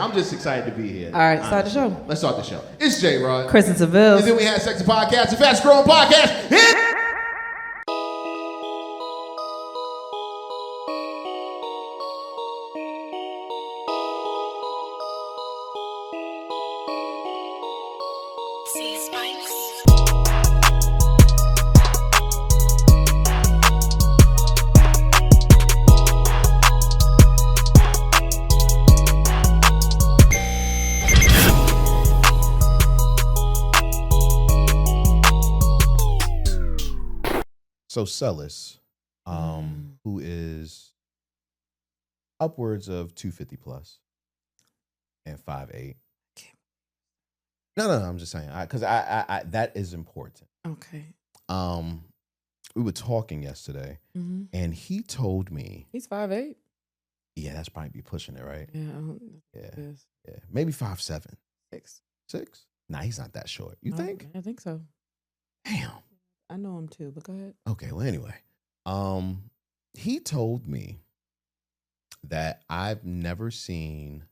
I'm just excited to be here. All right, start the show. Let's start the show. It's J-Rod. Kristen Seville. And then we had Sex and Podcast, the fast growing podcast. So Celis, who is upwards of 250 plus and 5'8". No, I'm just saying, because I that is important. Okay. We were talking yesterday, and he told me he's 5'8". Yeah, that's probably be pushing it, right? Yeah. Yeah, maybe 5'7". 6. Nah, he's not that short. You think? I think so. Damn. I know him too, but go ahead. Okay, well, anyway, he told me that I've never seen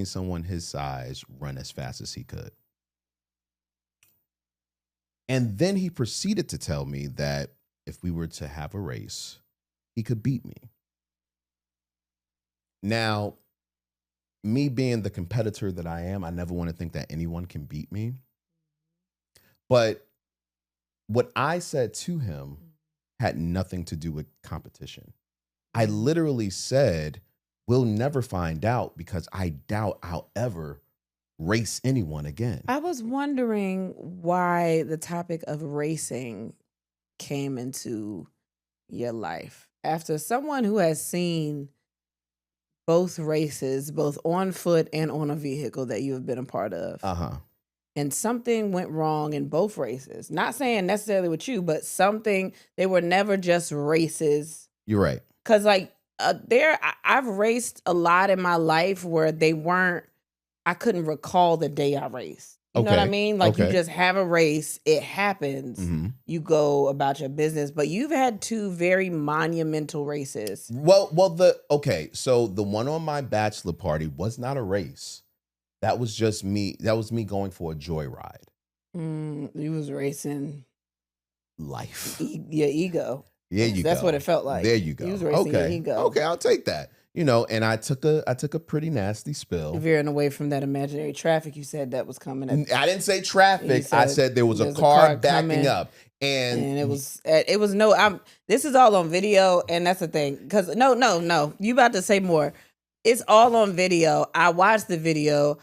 someone his size run as fast as he could. And then he proceeded to tell me that if we were to have a race, he could beat me. Now, me being the competitor that I am, I never want to think that anyone can beat me. But what I said to him had nothing to do with competition. I literally said, we'll never find out because I doubt I'll ever race anyone again. I was wondering why the topic of racing came into your life. After someone who has seen both races, both on foot and on a vehicle that you have been a part of. And something went wrong in both races. Not saying necessarily with you, but they were never just races. You're right. Because I've raced a lot in my life where I couldn't recall the day I raced. You know what I mean? Like you just have a race, it happens, you go about your business, but you've had 2 very monumental races. So the one on my bachelor party was not a race. That was just me. That was me going for a joyride. You was racing life. Your ego. There you go. That's what it felt like. There you go. You was racing your ego. Okay, I'll take that. And I took a pretty nasty spill. Veering away from that imaginary traffic you said that was coming. I didn't say traffic. I said there was a car backing up. And it was this is all on video, and that's the thing. Because no. You about to say more. It's all on video. I watched the video.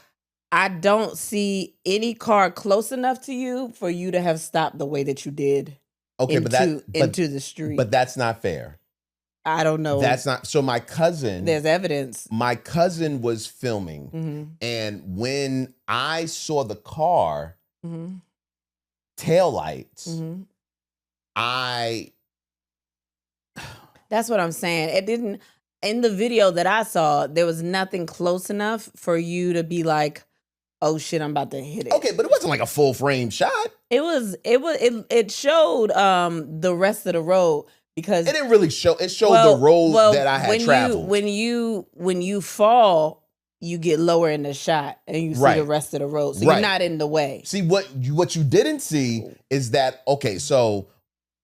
I don't see any car close enough to you for you to have stopped the way that you did. Okay, into the street. But that's not fair. I don't know. That's not. So my cousin. There's evidence. My cousin was filming, and when I saw the car taillights, That's what I'm saying. It didn't. In the video that I saw, there was nothing close enough for you to be like, oh shit, I'm about to hit it. Okay, but it wasn't like a full frame shot. It showed the rest of the road because it didn't really show. It showed the road that I had traveled. When you fall, you get lower in the shot and you see the rest of the road. So you're not in the way. See what you didn't see is that so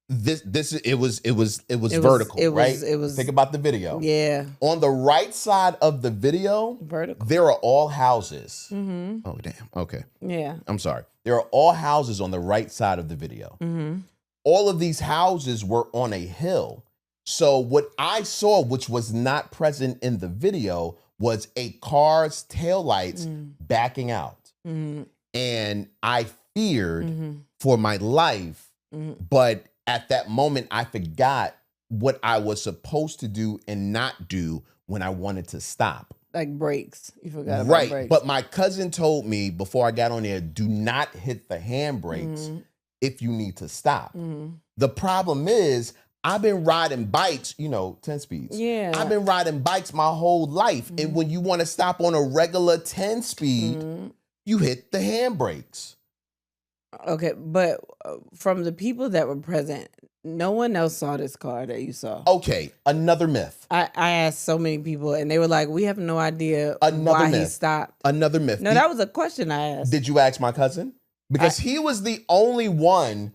it was vertical, right? It was. Think about the video. Yeah. On the right side of the video, vertical. There are all houses. Oh damn. Okay. Yeah. I'm sorry. There are all houses on the right side of the video. All of these houses were on a hill. So what I saw, which was not present in the video, was a car's taillights backing out. And I feared for my life, but at that moment, I forgot what I was supposed to do and not do when I wanted to stop. Like brakes. You forgot about brakes. But my cousin told me before I got on there, do not hit the handbrakes if you need to stop. The problem is, I've been riding bikes, 10 speeds. Yeah. I've been riding bikes my whole life. And when you want to stop on a regular 10 speed, you hit the handbrakes. Okay, but from the people that were present, No one else saw this car that you saw. Okay, another myth. I asked so many people, and they were like, "We have no idea Another why myth. he stopped." Another myth. No, that was a question I asked. Did you ask my cousin? Because he was the only one.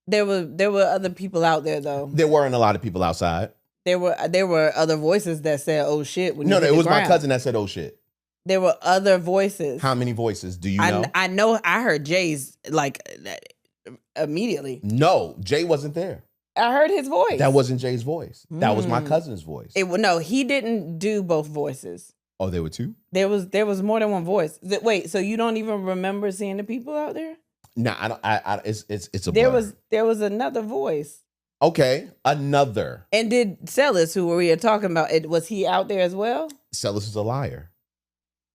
There were other people out there though. There weren't a lot of people outside. There were other voices that said, "Oh shit!" When No, you hit it the was my ground. cousin that said, "Oh shit." There were other voices. How many voices do you know? I know. I heard Jay's like immediately. No, Jay wasn't there. I heard his voice. That wasn't Jay's voice. That was my cousin's voice. No, he didn't do both voices. Oh, there were two? There was more than one voice. Wait, so you don't even remember seeing the people out there? No, I don't. It's a blur. There was another voice. Okay, another. And did Celis, who we were talking about, was he out there as well? Celis is a liar.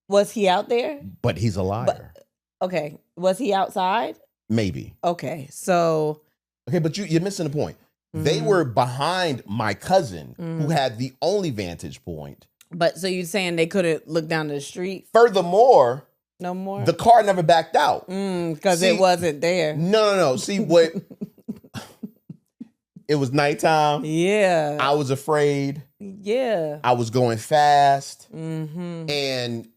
Was he out there? But he's a liar. Okay. Was he outside? Maybe. Okay. So. Okay, but you're missing the point. They were behind my cousin, who had the only vantage point. But so you're saying they couldn't look down the street? Furthermore, no more. The car never backed out. Because it wasn't there. No. See what? It was nighttime. Yeah. I was afraid. Yeah. I was going fast. And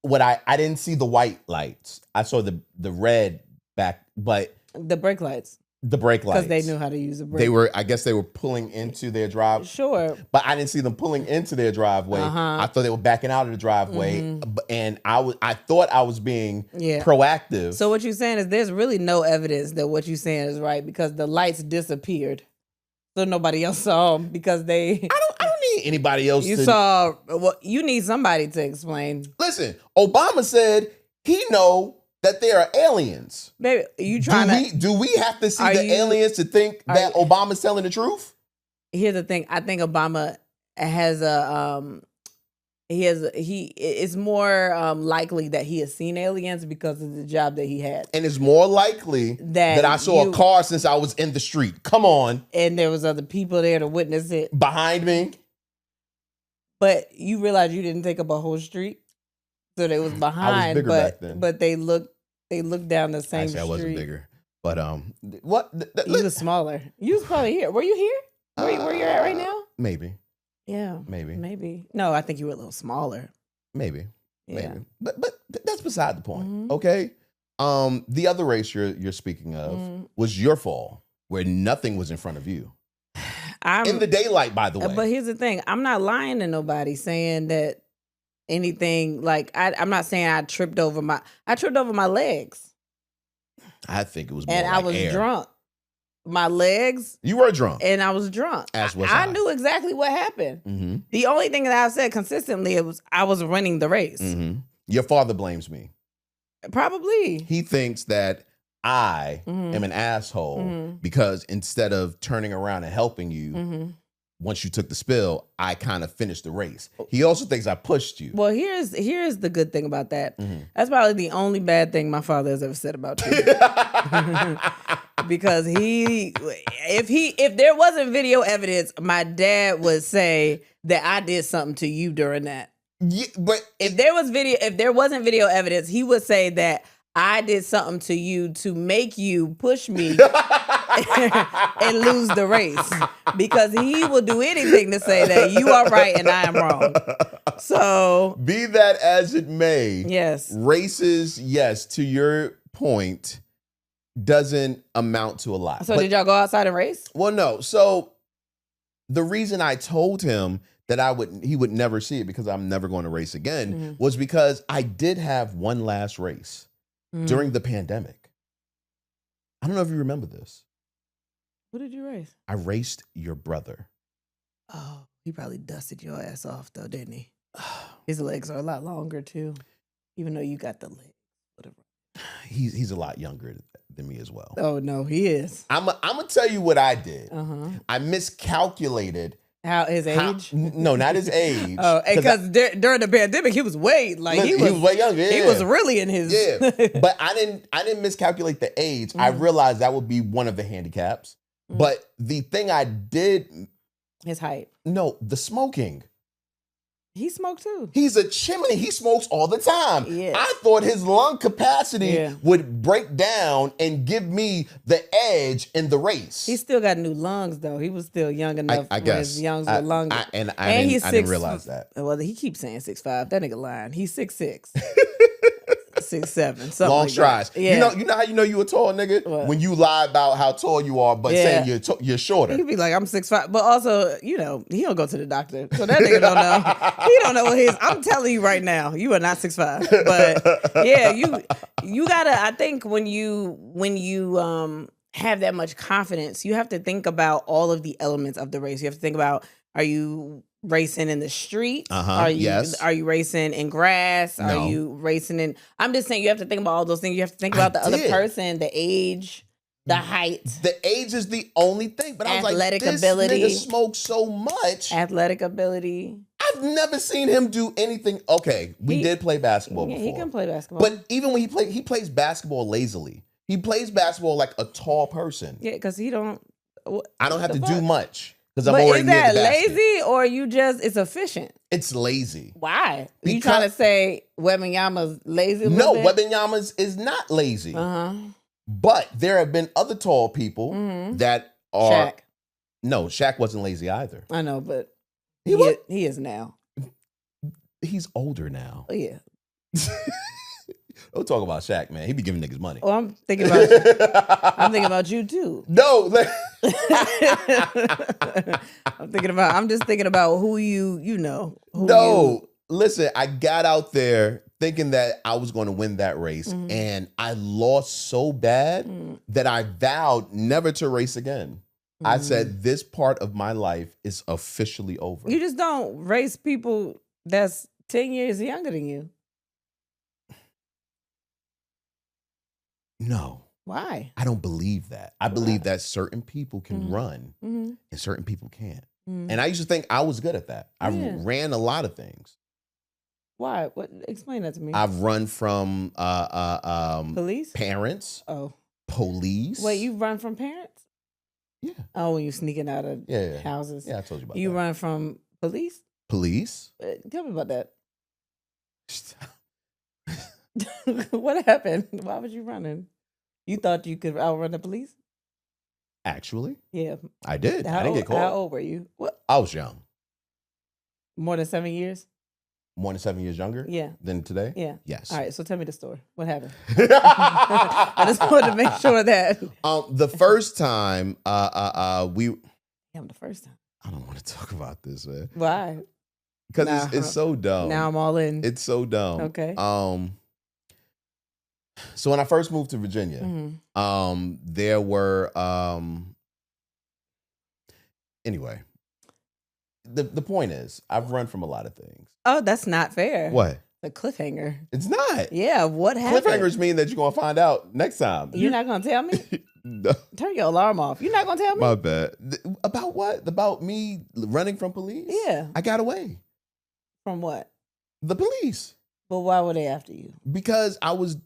what I didn't see the white lights. I saw the red back, but the brake lights. The brake lights. Because they knew how to use the brake. I guess they were pulling into their driveway. Sure. But I didn't see them pulling into their driveway. I thought they were backing out of the driveway. And I thought I was being proactive. So what you're saying is there's really no evidence that what you're saying is right because the lights disappeared. So nobody else saw them because they. I don't need anybody else. You need somebody to explain. Listen, Obama said he know that there are aliens. Baby, you trying do we have to see the aliens to think that Obama's telling the truth? Here's the thing. I think Obama has it's more likely that he has seen aliens because of the job that he had. And it's more likely that I saw a car since I was in the street. Come on. And there was other people there to witness it. Behind me. But you realize you didn't take up a whole street? So they was behind. I was bigger back then. But they looked down the same street. I wasn't bigger. But what? You was smaller. You was probably here. Were you here? Where you at right now? Maybe. Yeah. Maybe. No, I think you were a little smaller. Maybe. Maybe. But that's beside the point. Okay. The other race you're speaking of was your fall, where nothing was in front of you. In the daylight, by the way. But here's the thing. I'm not lying to nobody saying that anything like I'm not saying I tripped over my legs. I think it was more and like I was air. Drunk. My legs. You were drunk. And I was drunk. As was I knew exactly what happened. Mm-hmm. The only thing that I've said consistently I was running the race. Mm-hmm. Your father blames me. Probably. He thinks that I am an asshole because instead of turning around and helping you, once you took the spill, I kind of finished the race. He also thinks I pushed you. Well, here's the good thing about that. That's probably the only bad thing my father has ever said about you. Because if there wasn't video evidence, my dad would say that I did something to you during that. Yeah, but if there wasn't video evidence, he would say that I did something to you to make you push me and lose the race, because he will do anything to say that you are right and I am wrong. So be that as it may, yes, races, yes, to your point, doesn't amount to a lot. So did y'all go outside and race? Well, no. So the reason I told him that he would never see it because I'm never going to race again was because I did have one last race during the pandemic. I don't know if you remember this. What did you race? I raced your brother. Oh, he probably dusted your ass off though, didn't he? His legs are a lot longer too, even though you got the legs. Whatever. He's a lot younger than me as well. Oh no, he is. I'm gonna tell you what I did. I miscalculated. His age? No, not his age. Oh, because during the pandemic, he was way he was way younger. Yeah. He was really in his. But I didn't miscalculate the age. I realized that would be one of the handicaps. But the thing I did, his height. No, the smoking. He smoked too. He's a chimney. He smokes all the time. Yeah. I thought his lung capacity would break down and give me the edge in the race. He still got new lungs though. He was still young enough. I guess his lungs were longer. I didn't realize that. Well, he keeps saying 6'5". That nigga lying. He's 6'6". 6'7". Long like strides. That. Yeah. You know how you know you a tall nigga? What? When you lie about how tall you are, but saying you're shorter. He'd be like, I'm 6'5", but also, he don't go to the doctor, so that nigga don't know. He don't know what his. I'm telling you right now, you are not 6'5". But yeah, you gotta. I think when you have that much confidence, you have to think about all of the elements of the race. You have to think about: are you racing in the street? Are you racing in grass? No. Are you racing in? I'm just saying you have to think about all those things. You have to think about the other person, the age, the height. The age is the only thing. But I was like, this ability, nigga smokes so much. Athletic ability. I've never seen him do anything. Okay, we did play basketball before. He can play basketball. But even when he plays basketball lazily. He plays basketball like a tall person. Yeah, because he don't. I don't have to do much. Because I'm already near the basket. Is that lazy or it's efficient? It's lazy. Why? You trying to say Wembanyama's lazy? No, Wembanyama is not lazy. But there have been other tall people that are. Shaq. No, Shaq wasn't lazy either. I know, but he is now. He's older now. Oh, yeah. Don't talk about Shaq, man. He be giving niggas money. Oh, I'm thinking about you too. No. I'm just thinking about who you know. Listen, I got out there thinking that I was going to win that race, and I lost so bad that I vowed never to race again. I said, this part of my life is officially over. You just don't race people that's 10 years younger than you. No. Why? I don't believe that. I believe that certain people can run and certain people can't. And I used to think I was good at that. I ran a lot of things. Why? What? Explain that to me. I've run from police? Parents. Oh. Police. Wait, you run from parents? Yeah. Oh, when you sneaking out of houses. Yeah, I told you about that. You run from police? Police? Tell me about that. What happened? Why was you running? You thought you could outrun the police? Actually? Yeah. I did. I didn't get caught. How old were you? What? I was young. More than 7 years? More than 7 years younger? Yeah. Than today? Yeah. Yes. All right, so tell me the story. What happened? I just wanted to make sure that. The first time we... Damn, the first time. I don't want to talk about this, man. Why? Because it's so dumb. Now I'm all in. It's so dumb. Okay. So when I first moved to Virginia, there were anyway. The point is, I've run from a lot of things. Oh, that's not fair. What? The cliffhanger. It's not. Yeah, what happened? Cliffhangers mean that you're gonna find out next time. You're not gonna tell me? No. Turn your alarm off. You're not gonna tell me? My bad. About what? About me running from police? Yeah. I got away. From what? The police. But why were they after you? Because I was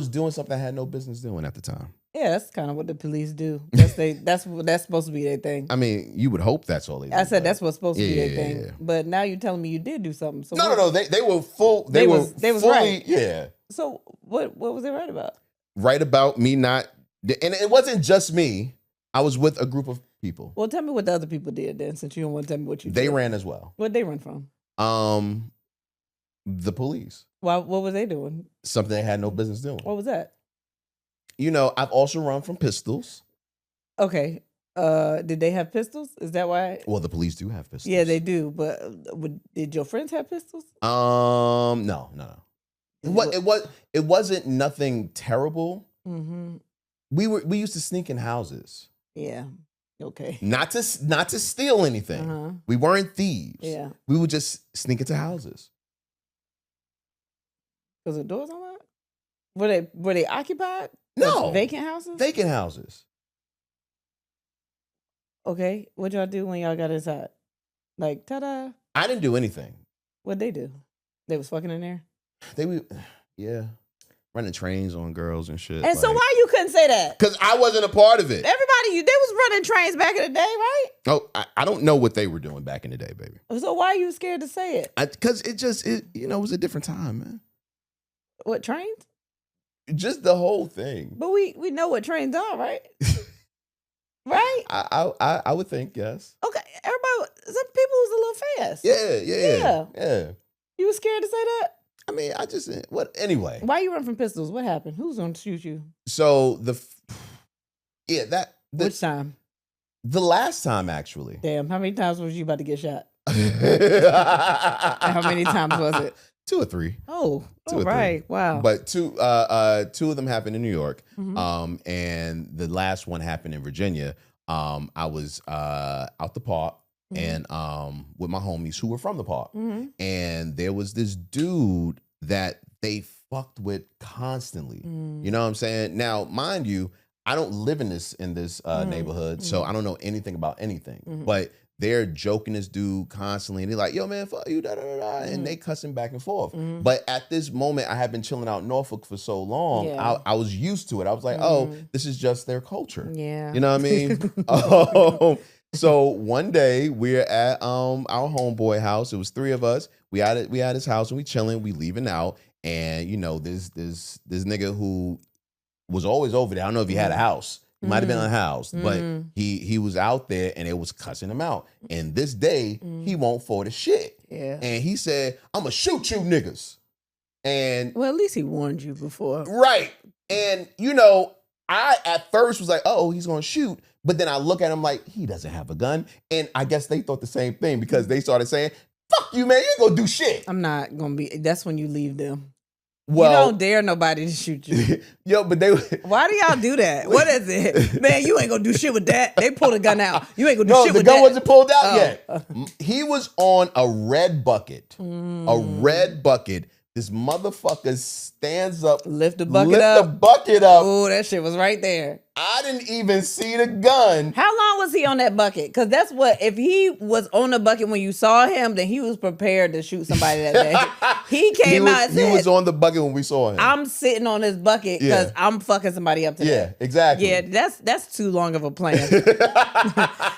doing something I had no business doing at the time. Yeah, that's kind of what the police do. That's supposed to be their thing. I mean, you would hope that's all they do. I said that's what's supposed to be their thing. Yeah. But now you're telling me you did do something. So no. They were full. They was fully, right. Yeah. So what was they right about? Right about me not, and it wasn't just me. I was with a group of people. Well, tell me what the other people did then, since you don't want to tell me what you did. They ran as well. What'd they run from? The police. What were they doing? Something they had no business doing. What was that? You know, I've also run from pistols. Okay. Did they have pistols? Is that why? Well, the police do have pistols. Yeah, they do. But did your friends have pistols? No. It wasn't nothing terrible. Mm-hmm. We used to sneak in houses. Yeah. Okay. Not to steal anything. Uh-huh. We weren't thieves. Yeah. We would just sneak into houses. Was the doors unlocked? Were they occupied? No. Vacant houses? Vacant houses. Okay. What y'all do when y'all got inside? Like, ta-da. I didn't do anything. What'd they do? They was fucking in there? Yeah. running trains on girls and shit. And so why you couldn't say that? Because I wasn't a part of it. Everybody, they was running trains back in the day, right? Oh, I don't know what they were doing back in the day, baby. So why are you scared to say it? Because it was a different time, man. What, trains? Just the whole thing. But we know what trains are, right? Right? I would think, yes. Okay, everybody, some people was a little fast. Yeah. You was scared to say that? I mean, anyway. Why you run from pistols? What happened? Who's gonna shoot you? So which time? The last time, actually. Damn, how many times was you about to get shot? How many times was it? 2 or 3. Oh, right. Wow. But two of them happened in New York. Mm-hmm. And the last one happened in Virginia. I was out the park. Mm-hmm. And with my homies who were from the park. Mm-hmm. And there was this dude that they fucked with constantly. You know what I'm saying? Now, mind you, I don't live in this neighborhood, so I don't know anything about anything. But they're joking this dude constantly, and they're like, yo, man, fuck you, da-da-da-da, and they cussing back and forth. But at this moment, I had been chilling out in Norfolk for so long, I was used to it. I was like, oh, this is just their culture. Yeah. You know what I mean? So one day we're at our homeboy house. It was 3 of us. We at his house and we chilling. We leaving out, and you know this nigga who was always over there. I don't know if he had a house. He might have been unhoused, but he was out there and it was cussing him out. And this day he won't for the shit. Yeah. And he said, "I'ma shoot you niggas." And well, at least he warned you before, right? And you know, I at first was like, "Oh, he's gonna shoot." But then I look at him like, he doesn't have a gun. And I guess they thought the same thing because they started saying, fuck you, man, you ain't gonna do shit. I'm not gonna be, that's when you leave them. Well, you don't dare nobody to shoot you. Yo, but why do y'all do that? What is it? Man, you ain't gonna do shit with that. They pulled a gun out. You ain't gonna do shit with that. No, the gun wasn't pulled out yet. He was on a red bucket. A red bucket. This motherfucker stands up. Lift the bucket up. Oh, that shit was right there. I didn't even see the gun. How long was he on that bucket? Because that's what, if he was on the bucket when you saw him, then he was prepared to shoot somebody that day. He came out and said, he was on the bucket when we saw him. I'm sitting on this bucket because I'm fucking somebody up today. Yeah, exactly. Yeah, that's too long of a plan.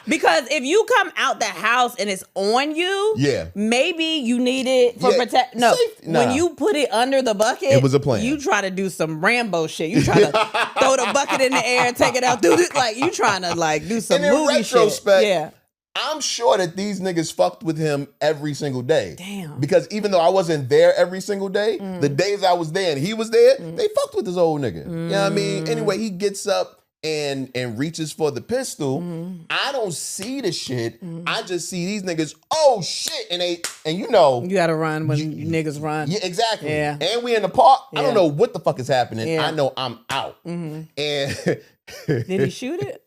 Because if you come out the house and it's on you, maybe you need it for protect. No, when you put it under the bucket, it was a plan. You try to do some Rambo shit. You try to throw the bucket in the air, take it out, do this, like you trying to like do some movie retrospect, shit. Yeah. I'm sure that these niggas fucked with him every single day. Damn. Because even though I wasn't there every single day, the days I was there and he was there, they fucked with this old nigga. You know what I mean? Anyway, he gets up and reaches for the pistol. I don't see the shit. I just see these niggas, oh shit, and you know. You gotta run when niggas run. Yeah, exactly. Yeah. And we in the park. I don't know what the fuck is happening. Yeah. I know I'm out. And did he shoot it?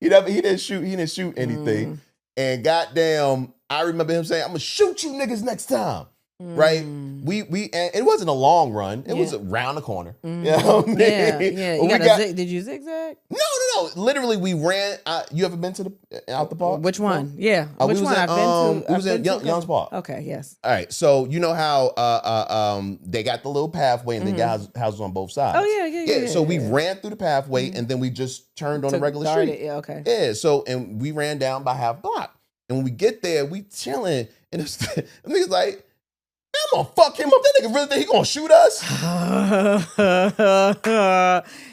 He didn't shoot anything. And goddamn, I remember him saying, "I'm gonna shoot you niggas next time." Right? And it wasn't a long run. It was around the corner. You know what I mean? Yeah. Did you zigzag? No. Literally, we ran. You ever been to out the park? Which one? Yeah. Which one? I've been to. We was in Young's Park. Okay. Yes. All right. So you know how they got the little pathway and they got houses on both sides. Oh yeah. So we ran through the pathway and then we just turned on the regular street. Yeah. Okay. Yeah. So and we ran down by half block. And when we get there, we chilling, and the nigga's like, I'm gonna fuck him up. That nigga really think he gonna shoot us?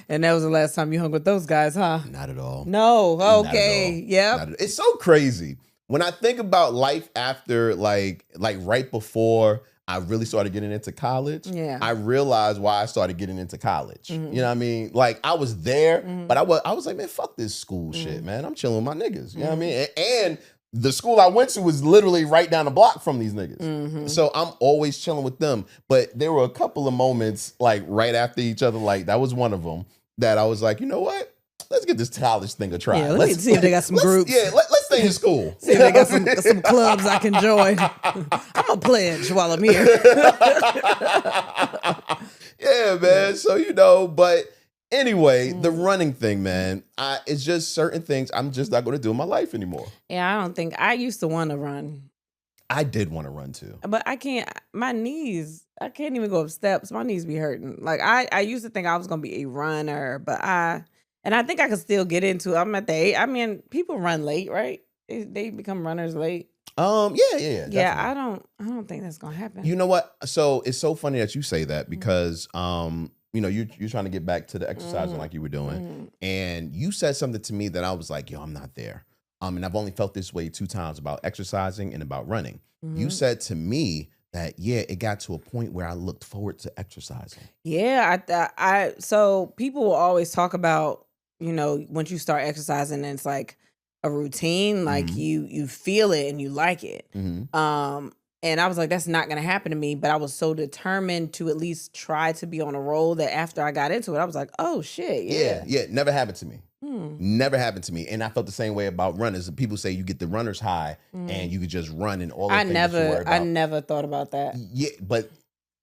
And that was the last time you hung with those guys, huh? Not at all. No. Okay. Yeah. It's so crazy. When I think about life after, like right before I really started getting into college, I realized why I started getting into college. You know what I mean? Like, I was there, but I was like, man, fuck this school shit, man. I'm chilling with my niggas. You know what I mean? And the school I went to was literally right down the block from these niggas. So I'm always chilling with them. But there were a couple of moments, like, right after each other, like, that was one of them, that I was like, you know what? Let's give this college thing a try. Yeah, let's see if they got some groups. Yeah, let's stay in school. See if they got some clubs I can join. I'm a pledge while I'm here. Yeah, man. So, you know, but anyway, the running thing, man, it's just certain things I'm just not going to do in my life anymore. Yeah, I don't think, I used to want to run. I did want to run too. But I can't, my knees, I can't even go up steps. My knees be hurting. Like I used to think I was going to be a runner, but I think I could still get into it. I'm at the age, I mean, people run late, right? They become runners late. Yeah. Yeah, I don't think that's going to happen. You know what? So it's so funny that you say that because, you're trying to get back to the exercising like you were doing. And you said something to me that I was like, yo, I'm not there. And I've only felt this way 2 times about exercising and about running. You said to me that, it got to a point where I looked forward to exercising. Yeah, so people will always talk about, once you start exercising and it's like a routine, like you feel it and you like it. And I was like, that's not going to happen to me. But I was so determined to at least try to be on a roll that after I got into it, I was like, oh shit. Yeah. Never happened to me. Never happened to me. And I felt the same way about runners. People say you get the runner's high and you could just run and all the things that you worry about. I never thought about that. Yeah, but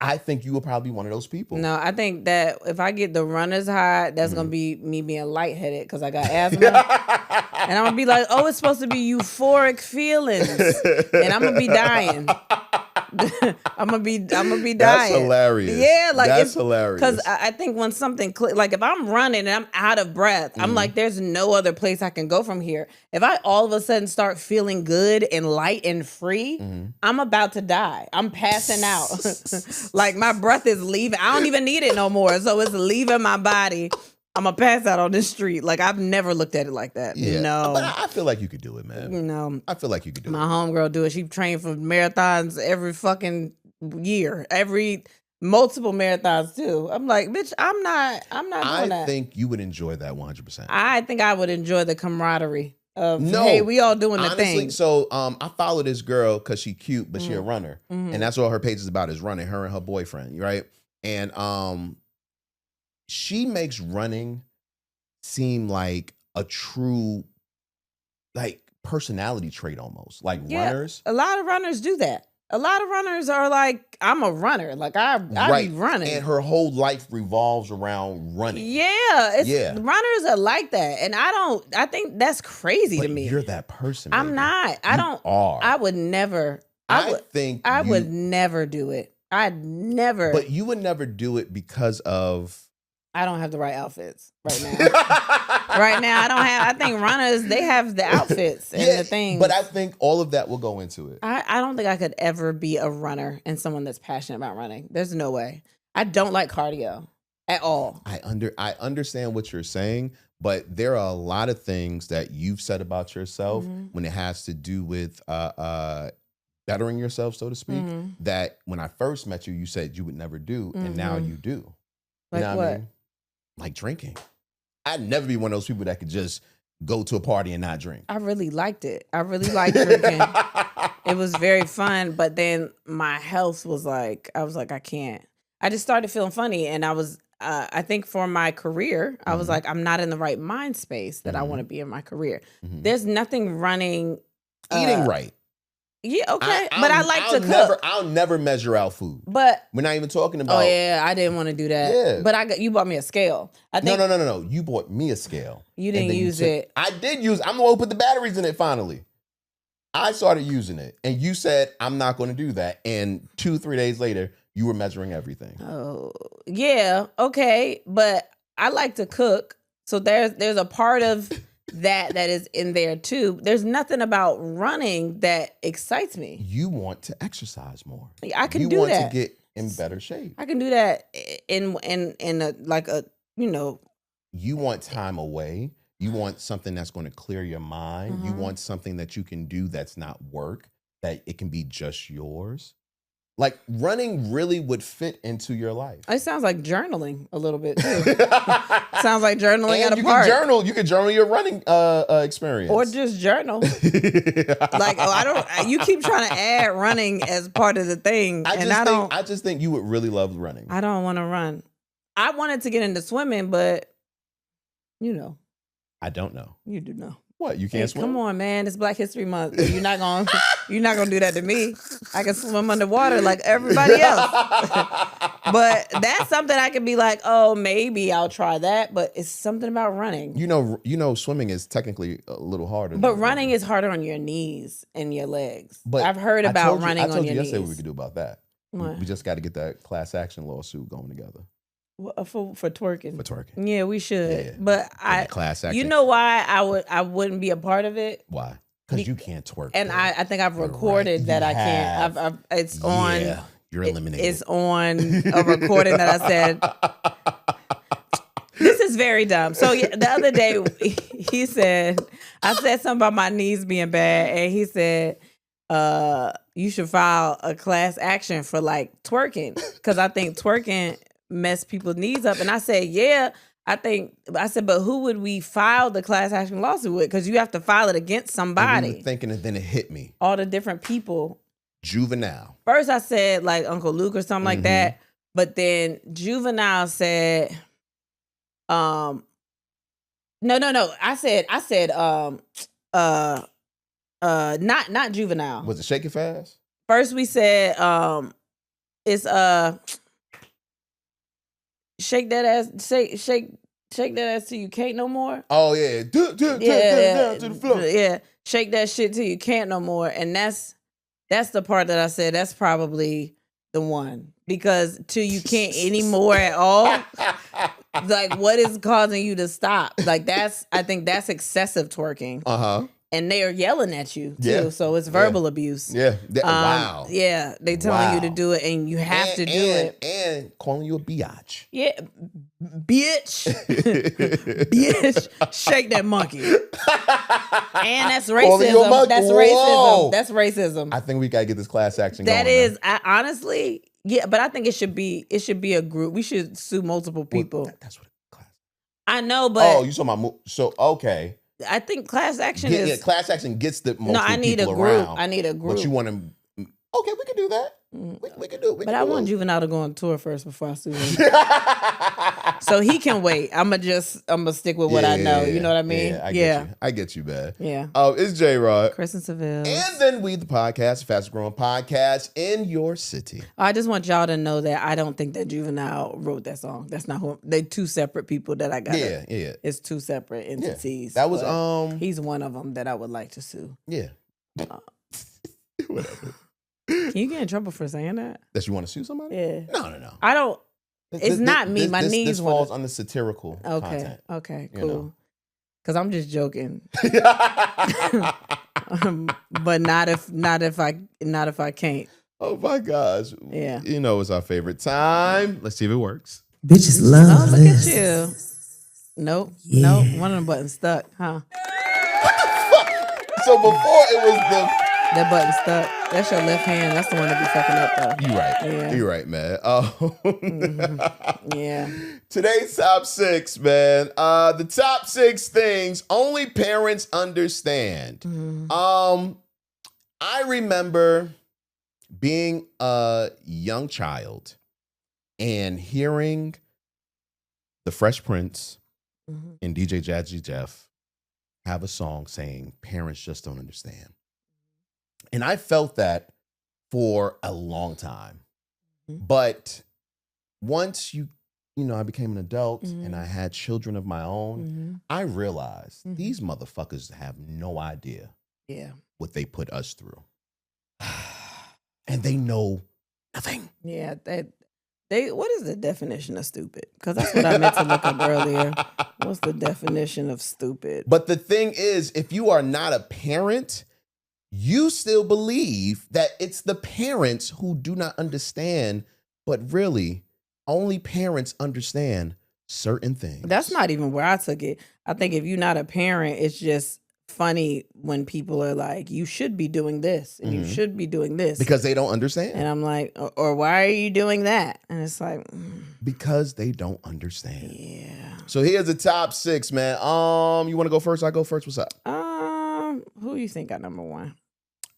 I think you will probably be one of those people. No, I think that if I get the runner's high, that's going to be me being lightheaded because I got asthma. And I'm going to be like, oh, it's supposed to be euphoric feelings. And I'm going to be dying. I'm gonna be dying. That's hilarious. Yeah, like that's hilarious. Because I think when something like if I'm running and I'm out of breath, I'm like, there's no other place I can go from here. If I all of a sudden start feeling good and light and free, I'm about to die. I'm passing out. Like my breath is leaving. I don't even need it no more. So it's leaving my body. I'm gonna pass out on this street. Like I've never looked at it like that. Yeah. No, but I feel like you could do it, man. No, I feel like you could do my it. My homegirl do it. She trained for marathons every fucking year, multiple marathons too. I'm like, bitch, I'm not doing that. I think you would enjoy that 100%. I think I would enjoy the camaraderie of hey, we all doing the thing. So I follow this girl because she cute, but she a runner, and that's all her page is about is running. Her and her boyfriend, right? And she makes running seem like a true, like, personality trait almost. Like runners. A lot of runners do that. A lot of runners are like, I'm a runner. Like I be running. And her whole life revolves around running. Yeah. Runners are like that. And I think that's crazy to me. You're that person. I'm not. I would never. I would never do it. I'd never. But you would never do it because of. I don't have the right outfits right now. Right now, I think runners, they have the outfits and the things. But I think all of that will go into it. I don't think I could ever be a runner and someone that's passionate about running. There's no way. I don't like cardio at all. I understand what you're saying, but there are a lot of things that you've said about yourself when it has to do with bettering yourself, so to speak, that when I first met you, you said you would never do, and now you do. Like what? I mean? Like drinking. I'd never be one of those people that could just go to a party and not drink. I really liked it. I really liked drinking. It was very fun, but then my health was like, I was like, I can't. I just started feeling funny, and I was, I think for my career, I was like, I'm not in the right mind space that I want to be in my career. There's nothing running. Eating right. Yeah, okay. But I like to cook. I'll never measure out food. But we're not even talking about. Oh yeah, I didn't want to do that. Yeah. But you bought me a scale. I think No. You bought me a scale. You didn't use it. I did use. I'm the one who put the batteries in it. Finally, I started using it, and you said I'm not going to do that. And 2-3 days later, you were measuring everything. Oh yeah, okay. But I like to cook, so there's a part of. that is in there too. There's nothing about running that excites me. You want to exercise more. I can do that. You want to get in better shape. I can do that in a like a You want time away. You want something that's going to clear your mind. You want something that you can do that's not work, that it can be just yours. Like running really would fit into your life. It sounds like journaling a little bit too. Sounds like journaling at a park. You can journal your running experience, or just journal. Like you keep trying to add running as part of the thing, I just think you would really love running. I don't want to run. I wanted to get into swimming, but I don't know. You do know. What, you can't swim? Come on, man! It's Black History Month. You're not gonna do that to me. I can swim underwater like everybody else. But that's something I could be like, oh, maybe I'll try that. But it's something about running. You know, swimming is technically a little harder. But running is harder on your knees and your legs. But I've heard about running on your knees. I told you yesterday what we could do about that. What? We just got to get that class action lawsuit going together. For twerking. For twerking. Yeah, we should. Yeah. But class action. You know why I wouldn't be a part of it? Why? Because you can't twerk. And I think I've recorded that I can't. It's on. Yeah, you're eliminated. It's on a recording that I said. This is very dumb. So the other day he said, I said something about my knees being bad, and he said, you should file a class action for like twerking, because I think twerking mess people's knees up. And I said, yeah. I said, but who would we file the class action lawsuit with? Because you have to file it against somebody. And we were thinking, and then it hit me. All the different people. Juvenile. First I said like Uncle Luke or something like that. But then Juvenile said, no. I said, not Juvenile. Was it Shake It Fast? First we said, it's shake that ass, shake that ass till you can't no more. Oh yeah, down to the floor. Yeah, shake that shit till you can't no more. And that's the part that I said that's probably the one, because till you can't anymore at all. Like, what is causing you to stop? Like, I think that's excessive twerking. And they are yelling at you too, so it's verbal abuse. Yeah. Wow. Yeah, they telling you to do it, and you have to do it, and calling you a biatch. Yeah, bitch, bitch, shake that monkey. And that's racism. That's racism. Whoa. That's racism. I think we gotta get this class action going. That is, honestly, yeah, but I think it should be a group. We should sue multiple people. Well, that's what class. I know, but you talking about okay. I think class action is... Yeah, class action gets the multiple I need people a group. around. I need a group. But you want to... Okay, we can do that. We can do it. But I want Juvenile to go on tour first before I sue him. So he can wait. I'm going to stick with what I know. You know what I mean? Yeah, I get you, man. Yeah. It's J-Rod. Kristen Seville. And then We The Podcast, fastest growing podcast in your city. I just want y'all to know that I don't think that Juvenile wrote that song. That's not who... They two separate people that I got. Yeah. It's two separate entities. That was... He's one of them that I would like to sue. Yeah. Whatever. Can you get in trouble for saying that? That you want to sue somebody? Yeah. No. I don't... It's not me. My knees. This falls under satirical content. Okay. Cool. Because I'm just joking. But not if I can't. Oh my gosh. Yeah. You know it's our favorite time. Let's see if it works. Bitches love look at you. Nope. One of them buttons stuck, huh? What the fuck? So before it was that button stuck. That's your left hand. That's the one that be fucking up, though. You right. Yeah. You right, man. Yeah. Today's top 6, man. The top 6 things only parents understand. I remember being a young child and hearing the Fresh Prince and DJ Jazzy Jeff have a song saying parents just don't understand. And I felt that for a long time. But once I became an adult and I had children of my own, I realized these motherfuckers have no idea what they put us through. And they know nothing. Yeah, what is the definition of stupid? Because that's what I meant to look up earlier. What's the definition of stupid? But the thing is, if you are not a parent, you still believe that it's the parents who do not understand, but really, only parents understand certain things. That's not even where I took it. I think if you're not a parent, it's just funny when people are like, you should be doing this, and you should be doing this. Because they don't understand. And I'm like, or why are you doing that? And it's like... Because they don't understand. Yeah. So here's the top 6, man. You want to go first? I go first. What's up? Who you think got number 1?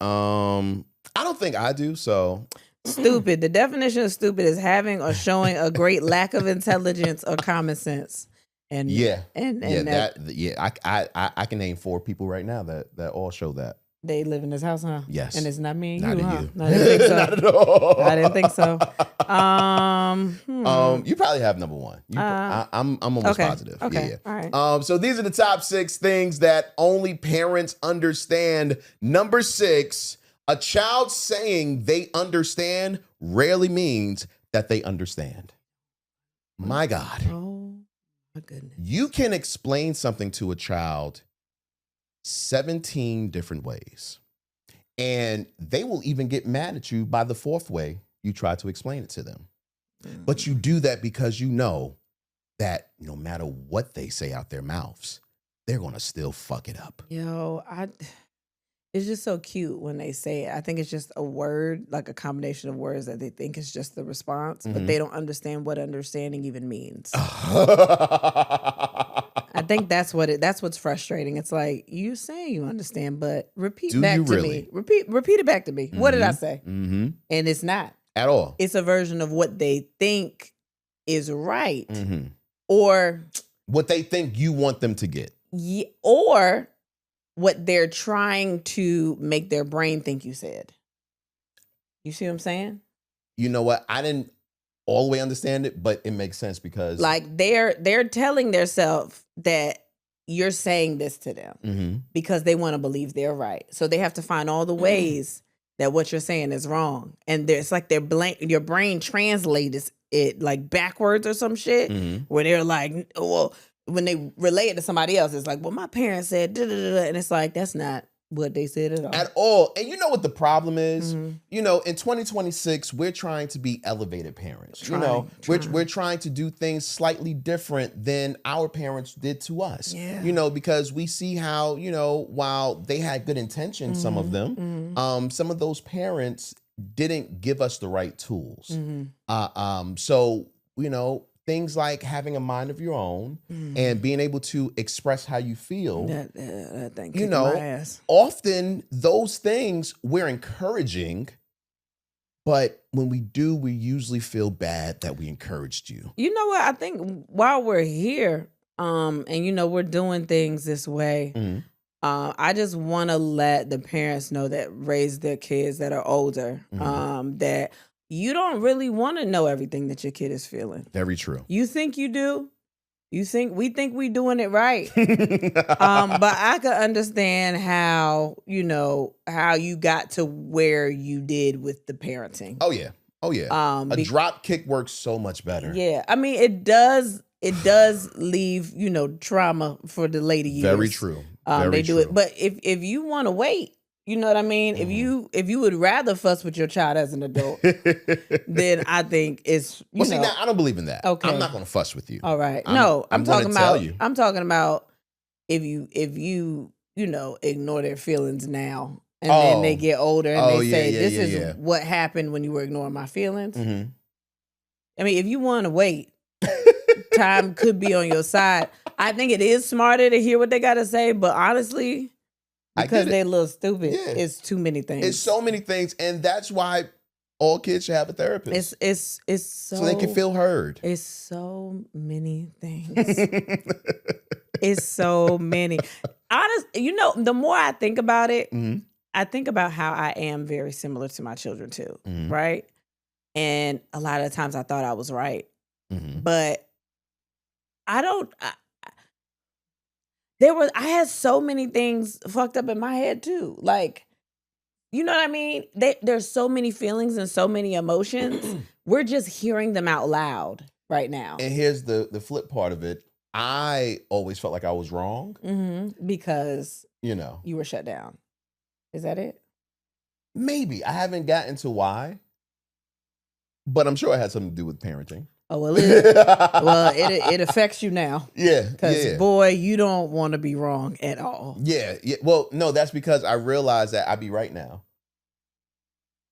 I don't think I do, so... Stupid. The definition of stupid is having or showing a great lack of intelligence or common sense. And I can name 4 people right now that all show that. They live in this house, huh? Yes. And it's not me and Not you, in huh? you. I didn't think so. Not at all. I didn't think so. You probably have number one. I'm almost positive. Okay. Yeah. All right. So these are the top 6 things that only parents understand. Number 6, a child saying they understand rarely means that they understand. My God. Oh, my goodness. You can explain something to a child 17 different ways. And they will even get mad at you by the 4th way you try to explain it to them. But you do that because you know that no matter what they say out their mouths, they're going to still fuck it up. Yo, it's just so cute when they say it. I think it's just a word, like a combination of words that they think is just the response, but they don't understand what understanding even means. I think that's what's frustrating. It's like, you saying you understand, but repeat back to me. Repeat it back to me. What did I say? Mm-hmm. And it's not. At all. It's a version of what they think is right. Mm-hmm. Or what they think you want them to get. Or what they're trying to make their brain think you said. You see what I'm saying? You know what? I didn't all the way understand it, but it makes sense because like they're telling themselves that you're saying this to them because they want to believe they're right. So they have to find all the ways that what you're saying is wrong. And it's like your brain translates it like backwards or some shit where they're like, well, when they relay it to somebody else, it's like, well, my parents said, da, da, da, da. And it's like, that's not what they said at all. At all. And you know what the problem is? You know, in 2026, we're trying to be elevated parents. We're trying to do things slightly different than our parents did to us. Yeah. You know, because we see how, you know, while they had good intentions, some of them, some of those parents didn't give us the right tools. So, you know, things like having a mind of your own and being able to express how you feel. That thing you know, my ass. Often those things we're encouraging, but when we do, we usually feel bad that we encouraged you. You know what? I think while we're here, and you know, we're doing things this way, I just want to let the parents know that raise their kids that are older, that you don't really want to know everything that your kid is feeling. Very true. You think you do. We think we doing it right. But I could understand how, you know, how you got to where you did with the parenting. Oh yeah. A drop kick works so much better. Yeah. I mean, it does leave, you know, trauma for the later years. Very true. They do it. But if you want to wait, you know what I mean? If you would rather fuss with your child as an adult, then I think it's see, now I don't believe in that. Okay. I'm not going to fuss with you. All right. I'm talking about if you know, ignore their feelings now and then they get older and they say this is what happened when you were ignoring my feelings. I mean, if you want to wait, time could be on your side. I think it is smarter to hear what they got to say, but honestly, because they're a little stupid, it's too many things. It's so many things, and that's why all kids should have a therapist. It's so they can feel heard. It's so many things. It's so many. Honestly, you know, the more I think about it, I think about how I am very similar to my children too, right? And a lot of times I thought I was right, but I had so many things fucked up in my head too. Like, you know what I mean? There's so many feelings and so many emotions. We're just hearing them out loud right now. And here's the flip part of it. I always felt like I was wrong. Because, you know, you were shut down. Is that it? Maybe. I haven't gotten to why, but I'm sure it had something to do with parenting. Oh, well, it affects you now. Yeah. Because, boy, you don't want to be wrong at all. Yeah. Well, no, that's because I realized that I'd be right now.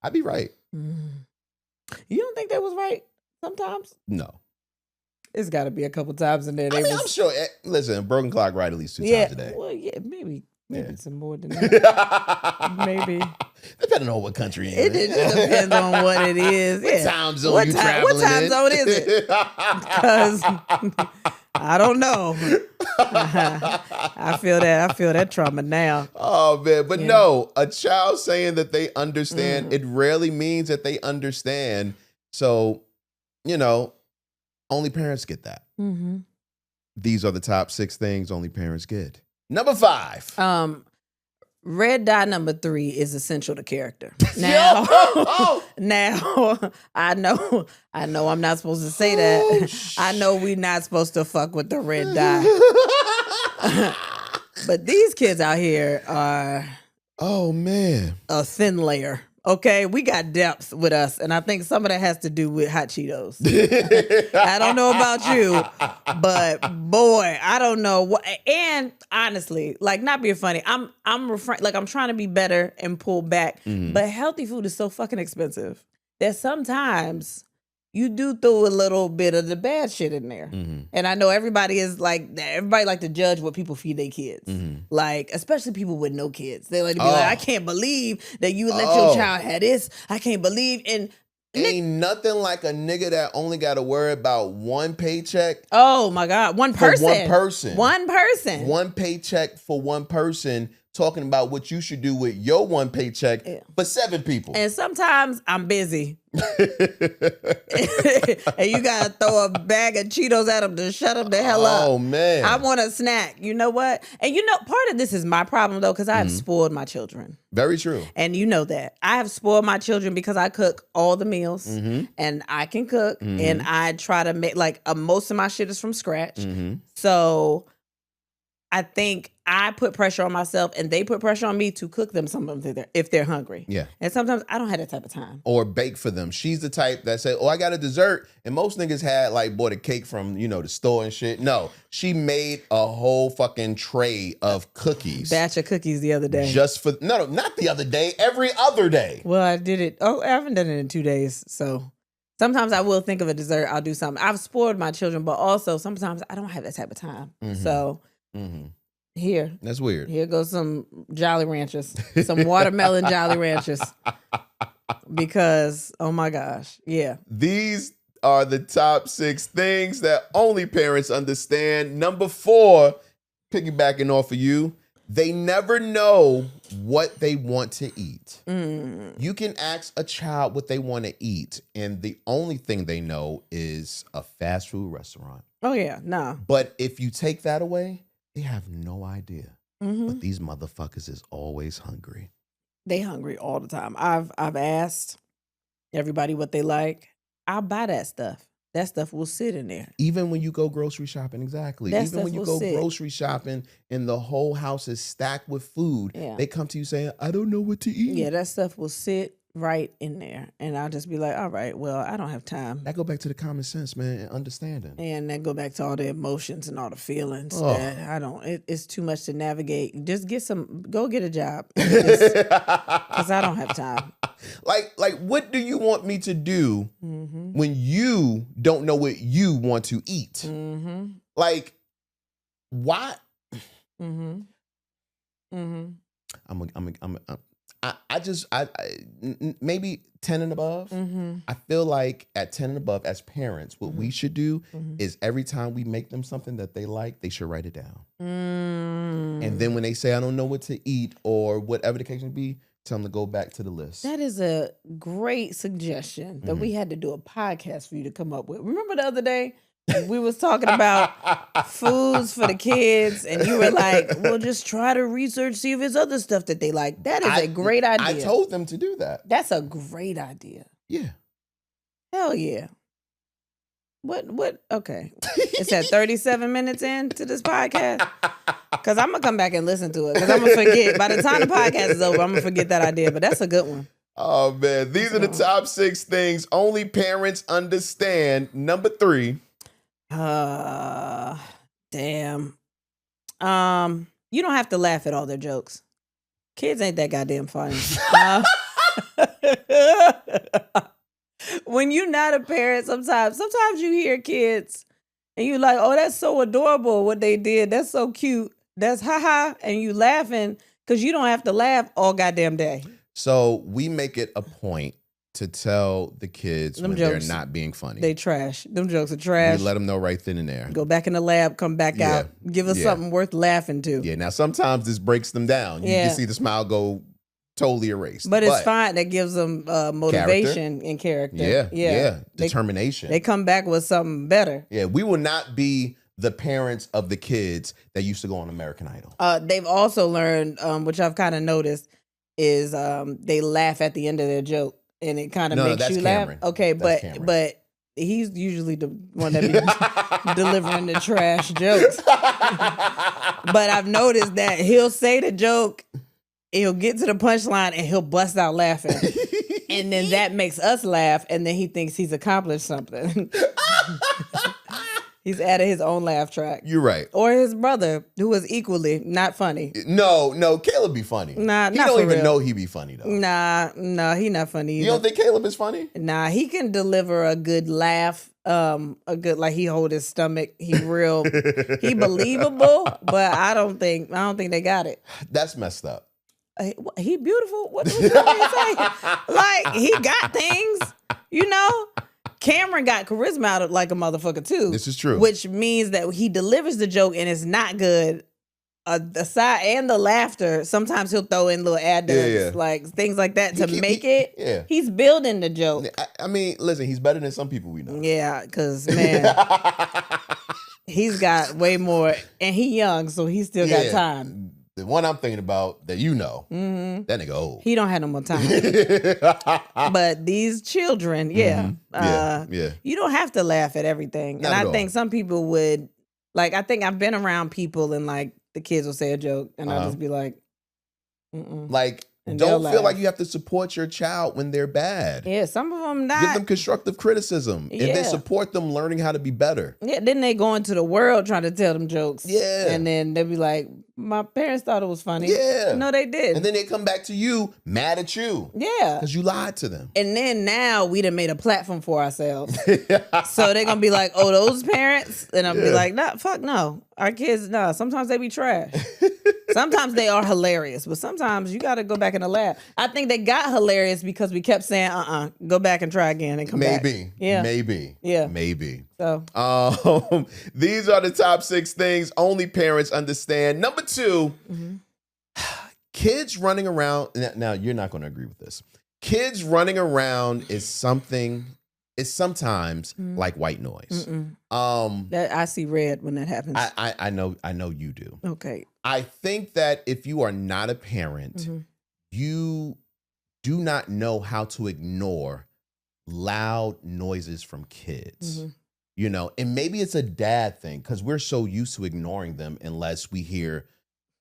I'd be right. You don't think that was right sometimes? No. It's got to be a couple times in there. I'm sure. Listen, broken clock right at least 2 times a day. Well, yeah, maybe some more than that. Maybe. Depending on what country you're in. It depends on what it is. What time zone you traveling in? What time zone is it? Because I don't know. I feel that. I feel that trauma now. Oh, man. But no, a child saying that they understand, it rarely means that they understand. So, only parents get that. Mm-hmm. These are the top 6 things only parents get. Number 5. Red dye number 3 is essential to character. Now, now I know I'm not supposed to say that. I know we're not supposed to fuck with the red dye. But these kids out here are a thin layer. Okay, we got depth with us, and I think some of that has to do with hot Cheetos. I don't know about you, but boy, I don't know what. And honestly, like, not being funny, I'm trying to be better and pull back. But healthy food is so fucking expensive that sometimes you do throw a little bit of the bad shit in there. And I know everybody like to judge what people feed their kids. Like, especially people with no kids. They like to be like, I can't believe that you let your child have this. I can't believe. And ain't nothing like a nigga that only got to worry about one paycheck. Oh my God. One person. One person. One paycheck for one person, talking about what you should do with your one paycheck for 7 people. And sometimes I'm busy. And you gotta throw a bag of Cheetos at them to shut them the hell up. Oh man, I want a snack. You know what? And part of this is my problem though, because I have spoiled my children. Very true. And you know that I have spoiled my children because I cook all the meals and I can cook and I try to make most of my shit is from scratch. So I think I put pressure on myself and they put pressure on me to cook them something if they're hungry. Yeah. And sometimes I don't have that type of time. Or bake for them. She's the type that say, I got a dessert. And most niggas had bought a cake from, the store and shit. No, she made a whole fucking tray of cookies. Batch of cookies the other day. No, not the other day. Every other day. Well, I did it. I haven't done it in 2 days. So sometimes I will think of a dessert. I'll do something. I've spoiled my children, but also sometimes I don't have that type of time. So... Here. That's weird. Here goes some Jolly Ranchers. Some watermelon Jolly Ranchers. Because, oh my gosh. Yeah. These are the top 6 things that only parents understand. Number 4, piggybacking off of you, they never know what they want to eat. You can ask a child what they want to eat, and the only thing they know is a fast food restaurant. Oh, yeah. No. But if you take that away, they have no idea. But these motherfuckers is always hungry. They hungry all the time. I've asked everybody what they like. I'll buy that stuff. That stuff will sit in there. Even when you go grocery shopping, exactly. Even when you go grocery shopping and the whole house is stacked with food, they come to you saying, I don't know what to eat. Yeah, that stuff will sit right in there. And I'll just be like, all right, well, I don't have time. That go back to the common sense, man, and understanding. And that go back to all the emotions and all the feelings that I don't, it's too much to navigate. Just go get a job. Because I don't have time. Like, what do you want me to do when you don't know what you want to eat? Like, why? I maybe 10 and above. I feel like at 10 and above, as parents, what we should do is every time we make them something that they like, they should write it down. And then when they say, I don't know what to eat or whatever the case may be, tell them to go back to the list. That is a great suggestion that we had to do a podcast for you to come up with. Remember the other day? We was talking about foods for the kids, and you were like, well, just try to research, see if there's other stuff that they like. That is a great idea. I told them to do that. That's a great idea. Yeah. Hell yeah. What? Okay. It's at 37 minutes into this podcast. Because I'm going to come back and listen to it. Because I'm going to forget. By the time the podcast is over, I'm going to forget that idea. But that's a good one. Oh, man. These are the top 6 things only parents understand. Number 3. Damn. You don't have to laugh at all their jokes. Kids ain't that goddamn funny. When you're not a parent, sometimes you hear kids and you like, oh, that's so adorable what they did. That's so cute. That's ha-ha. And you laughing because you don't have to laugh all goddamn day. So we make it a point to tell the kids Them when jokes, they're not being funny. They trash. Them jokes are trash. We let them know right then and there. Go back in the lab, come back out. Give us something worth laughing to. Yeah, now sometimes this breaks them down. You see the smile go totally erased. But it's fine. That gives them motivation and character. Yeah. Determination. They come back with something better. Yeah, we will not be the parents of the kids that used to go on American Idol. They've also learned, which I've kind of noticed, is they laugh at the end of their joke, and it kind of makes you Cameron. laugh. Okay, Cameron. but he's usually the one that be delivering the trash jokes. But I've noticed that he'll say the joke, he'll get to the punchline, and he'll bust out laughing. And then that makes us laugh, and then he thinks he's accomplished something. He's added his own laugh track. You're right. Or his brother, who was equally not funny. No, Caleb be funny. Nah, he not don't for even real. know he be funny though. Nah, he not funny either. You don't think Caleb is funny? Nah, he can deliver a good laugh. A good, like, he hold his stomach. He believable, but I don't think they got it. That's messed up. He beautiful. What you say? Like, he got things, you know. Cameron got charisma out of like a motherfucker too. This is true. Which means that he delivers the joke and it's not good. The side and the laughter, sometimes he'll throw in little add-ons, like things like that to make it. Yeah. He's building the joke. I mean, listen, he's better than some people we know. Yeah, because, man, he's got way more. And he young, so he still got time. The one I'm thinking about that you know, that nigga old. He don't have no more time. But these children, you don't have to laugh at everything. Not and at I think all. some people would, like, I think I've been around people and, like, the kids will say a joke and I'll just be like, like, and don't they'll feel laugh. like you have to support your child when they're bad. Yeah, some of them not. Give them constructive criticism and then support them learning how to be better. Yeah, then they go into the world trying to tell them jokes. Yeah. And then they'll be like, my parents thought it was funny. Yeah. No, they did. And then they come back to you mad at you. Yeah. Because you lied to them. And then now we done made a platform for ourselves. So they're going to be like, oh, those parents? And I'll be like, nah, fuck no. Our kids, nah, sometimes they be trash. Sometimes they are hilarious, but sometimes you got to go back in the lab. I think they got hilarious because we kept saying, go back and try again and come back. Maybe. Yeah. Maybe. Yeah. Maybe. So these are the top 6 things only parents understand. Number 2, kids running around. Now, you're not going to agree with this. Kids running around is sometimes like white noise. that I see red when that happens. I know you do. Okay. I think that if you are not a parent, you do not know how to ignore loud noises from kids. You know, and maybe it's a dad thing because we're so used to ignoring them unless we hear,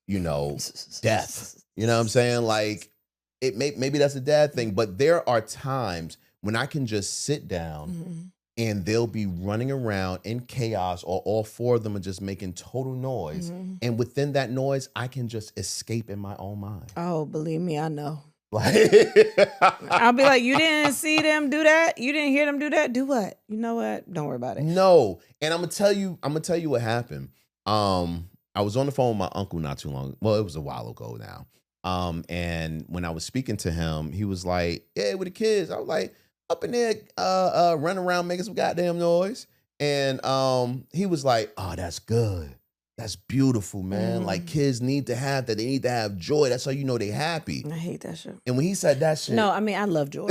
you know, death. You know what I'm saying? Like, maybe that's a dad thing, but there are times when I can just sit down and they'll be running around in chaos, or all 4 of them are just making total noise. And within that noise, I can just escape in my own mind. Oh, believe me, I know. Like, I'll be like, you didn't see them do that? You didn't hear them do that? Do what? You know what? Don't worry about it. No. And I'm gonna tell you what happened. I was on the phone with my uncle not too long. Well, it was a while ago now. And when I was speaking to him, he was like, yeah, with the kids. I was like, up in there, running around making some goddamn noise. And he was like, oh, that's good. That's beautiful, man. Like, kids need to have that. They need to have joy. That's how you know they happy. I hate that shit. And when he said that shit. No, I mean, I love joy.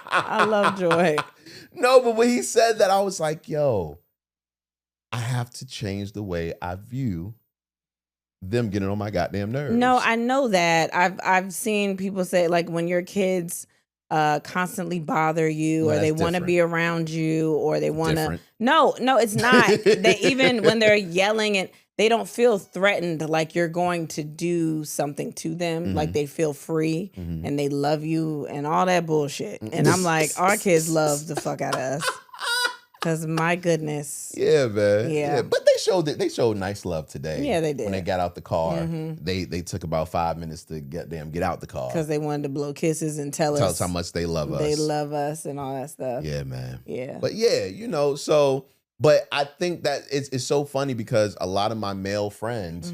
I love joy. No, but when he said that, I was like, yo, I have to change the way I view them getting on my goddamn nerves. No, I know that. I've seen people say, like, when your kids constantly bother you, Well, or they that's want to different. be around you, or they want to. Different. No, it's not. They, even when they're yelling, and they don't feel threatened, like you're going to do something to them. Like, they feel free and they love you and all that bullshit. And I'm like, our kids love the fuck out of us. Because, my goodness. Yeah, man. Yeah. But they showed nice love today. Yeah, they did. When they got out the car. They took about 5 minutes to get out the car. Because they wanted to blow kisses and tell Tell us us how much they love us. they love us and all that stuff. Yeah, man. Yeah. But yeah, you know, so, but I think that it's so funny because a lot of my male friends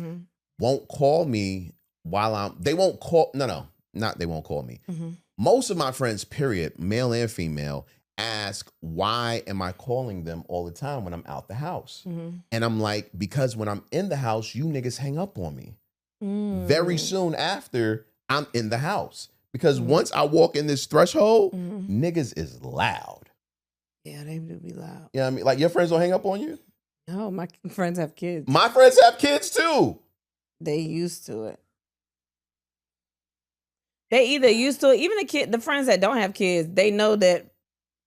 won't call me while they won't call me. most of my friends, period, male and female, ask, why am I calling them all the time when I'm out the house? And I'm like, because when I'm in the house, you niggas hang up on me. Very soon after, I'm in the house. Because once I walk in this threshold, niggas is loud. Yeah, they do be loud. You know what I mean? Like, your friends don't hang up on you? No, my friends have kids. My friends have kids too. They used to it. They either used to it, even the friends that don't have kids, they know that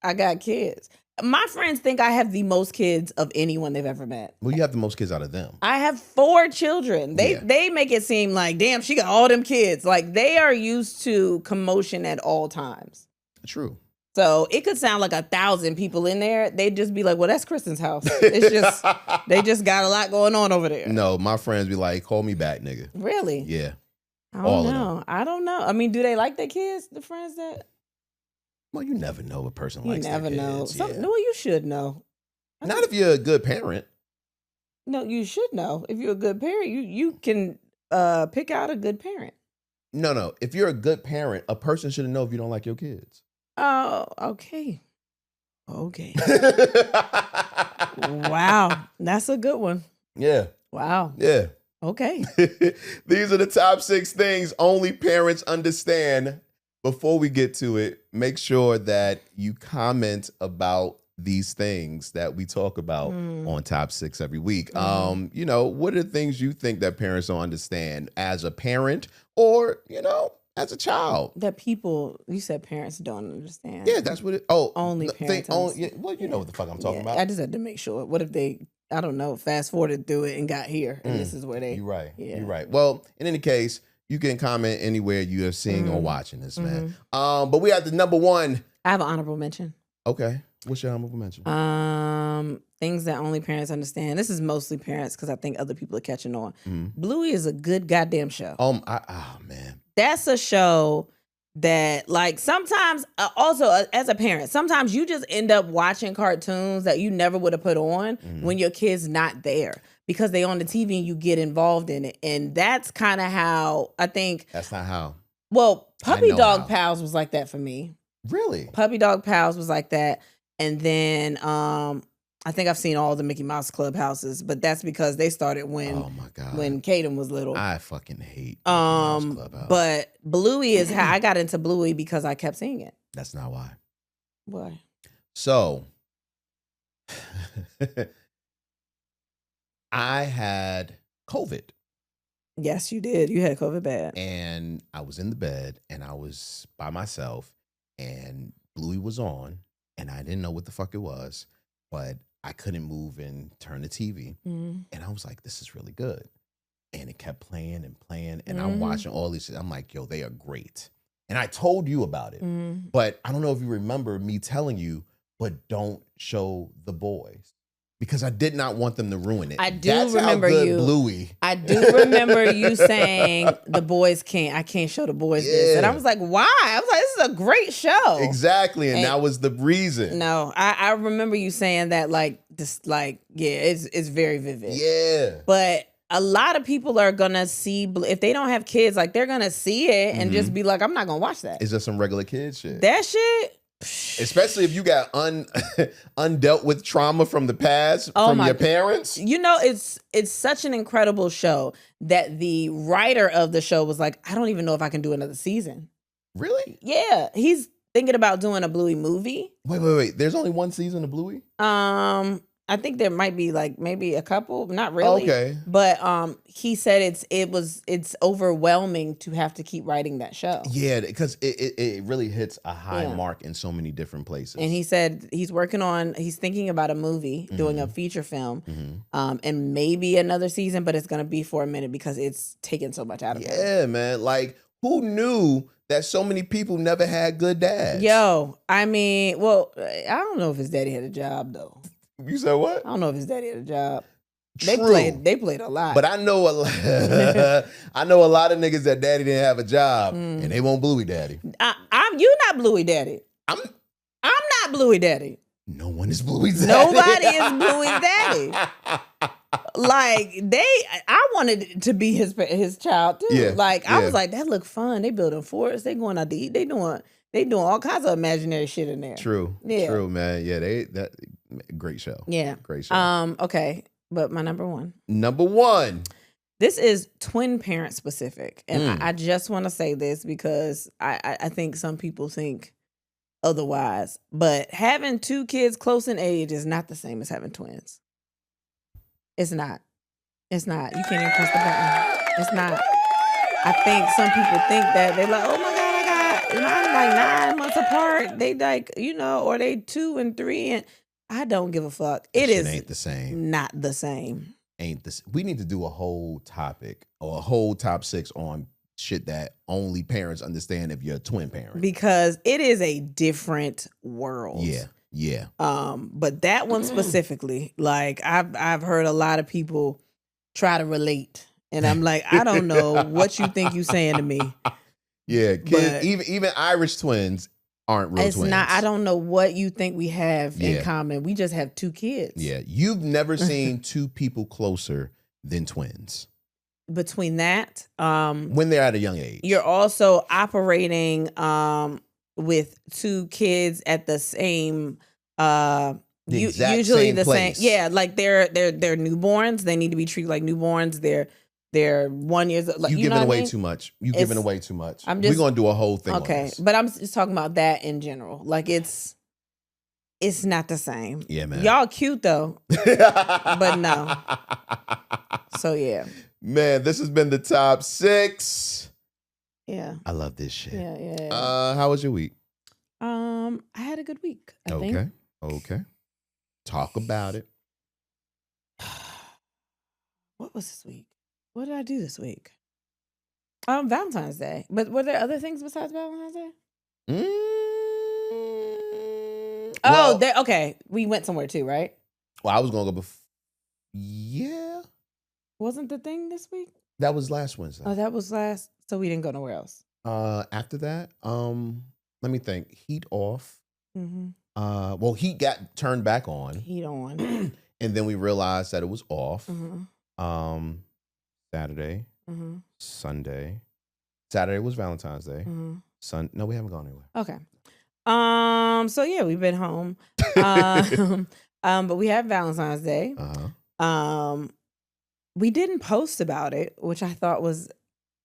I got kids. My friends think I have the most kids of anyone they've ever met. Well, you have the most kids out of them. I have 4 children. They make it seem like, damn, she got all them kids. Like, they are used to commotion at all times. True. So it could sound like 1,000 people in there. They'd just be like, well, that's Kristen's house. It's just, they just got a lot going on over there. No, my friends be like, call me back, nigga. Really? Yeah. I don't know. I mean, do they like their kids, the friends that? Well, you never know a person likes their kids. You never know. Yeah. No, you should know. Not if you're a good parent. No, you should know. If you're a good parent, you can pick out a good parent. No. If you're a good parent, a person should know if you don't like your kids. Oh, okay. Okay. Wow. That's a good one. Yeah. Wow. Yeah. Okay. These are the top 6 things only parents understand. Before we get to it, make sure that you comment about these things that we talk about on Top 6 every week. You know, what are the things you think that parents don't understand as a parent or, you know, as a child? That people, you said parents don't understand. Yeah, that's what it, only parents. Well, you know what the fuck I'm talking about. I just had to make sure. What if they, I don't know, fast forwarded through it and got here and this is where they. You're right. Yeah. You're right. Well, in any case, you can comment anywhere you are seeing or watching this, man. But we have the number 1. I have an honorable mention. Okay. What's your honorable mention? Things that only parents understand. This is mostly parents because I think other people are catching on. Bluey is a good goddamn show. Man. That's a show that, like, sometimes, also as a parent, sometimes you just end up watching cartoons that you never would have put on when your kid's not there. Because they on the TV and you get involved in it. And that's kind of how I think. That's not how. Well, Puppy Dog Pals was like that for me. Really? Puppy Dog Pals was like that. And then I think I've seen all the Mickey Mouse Clubhouses, but that's because they started when Kaden was little. I fucking hate Mickey Mouse Clubhouse. But Bluey is how I got into Bluey because I kept seeing it. That's not why. Why? So I had COVID. Yes, you did. You had COVID bad. And I was in the bed and I was by myself and Bluey was on and I didn't know what the fuck it was, but I couldn't move and turn the TV. And I was like, this is really good. And it kept playing and playing. And I'm watching all these. I'm like, yo, they are great. And I told you about it. But I don't know if you remember me telling you, but don't show the boys. Because I did not want them to ruin it. I do remember you. Bluey. I do remember you saying the boys can't. I can't show the boys this, and I was like, "Why?" I was like, "This is a great show." Exactly, and that was the reason. No, I remember you saying that it's very vivid. Yeah, but a lot of people are gonna see if they don't have kids, like they're gonna see it and just be like, "I'm not gonna watch that." It's just some regular kid shit. That shit. Especially if you got undealt with trauma from the past from your parents. You know, it's such an incredible show that the writer of the show was like, I don't even know if I can do another season. Really? Yeah. He's thinking about doing a Bluey movie. Wait. There's only one season of Bluey? I think there might be like maybe a couple, not really. Okay. But he said it's overwhelming to have to keep writing that show. Yeah, because it really hits a high mark in so many different places. And he said he's thinking about a movie, doing a feature film, and maybe another season, but it's gonna be for a minute because it's taking so much out of him. Yeah, man. Like, who knew that so many people never had good dads? Yo, I mean, well, I don't know if his daddy had a job though. You said what? I don't know if his daddy had a job. True. They played a lot. But I know a lot of niggas that daddy didn't have a job and they won't Bluey daddy. You not Bluey daddy. I'm not Bluey daddy. No one is Bluey's daddy. Nobody is Bluey's daddy. Like I wanted to be his child too. Yeah, Like I was like, that look fun. They building forts. They going out to eat. They doing. They doing all kinds of imaginary shit in there. True, man. Yeah, that great show. Yeah, great show. Okay, but my number one. This is twin parent specific, and I just want to say this because I think some people think otherwise, but having 2 kids close in age is not the same as having twins. It's not. You can't even press the button. It's not. I think some people think that they're like, oh my God, I got mine like 9 months apart. They like, or they 2 and 3, and I don't give a fuck. It ain't the same. Not the same. Ain't this? We need to do a whole topic or a whole top 6 on shit that only parents understand if you're a twin parent, because it is a different world. Yeah. But that one specifically, like I've heard a lot of people try to relate, and I'm like, I don't know what you think you saying to me. Yeah, kids, even Irish twins aren't real twins. It's not. I don't know what you think we have in common. We just have 2 kids. Yeah, you've never seen 2 people closer than twins. Between that, when they're at a young age, you're also operating with 2 kids at the same usually the place. same. Yeah, like they're newborns. They need to be treated like newborns. They're 1 year. Like, you giving away too much. You giving away too much. We're gonna do a whole thing. Okay, on this. But I'm just talking about that in general. Like it's not the same. Yeah, man. Y'all cute though, but no. So yeah, man. This has been the top 6. Yeah, I love this shit. Yeah. How was your week? I had a good week. I think. Okay. Talk about it. What was this week? What did I do this week? Valentine's Day. But were there other things besides Valentine's Day? Okay. We went somewhere too, right? Well, I was gonna go before. Yeah. Wasn't the thing this week? That was last Wednesday. Oh, that was last. So we didn't go nowhere else. After that, let me think. Heat off. Mm-hmm. Well, heat got turned back on. Heat on. And then we realized that it was off. Mm-hmm. Saturday, mm-hmm. Sunday. Saturday was Valentine's Day. Mm-hmm. No, we haven't gone anywhere. Okay. So yeah, we've been home. But we have Valentine's Day. We didn't post about it, which I thought was,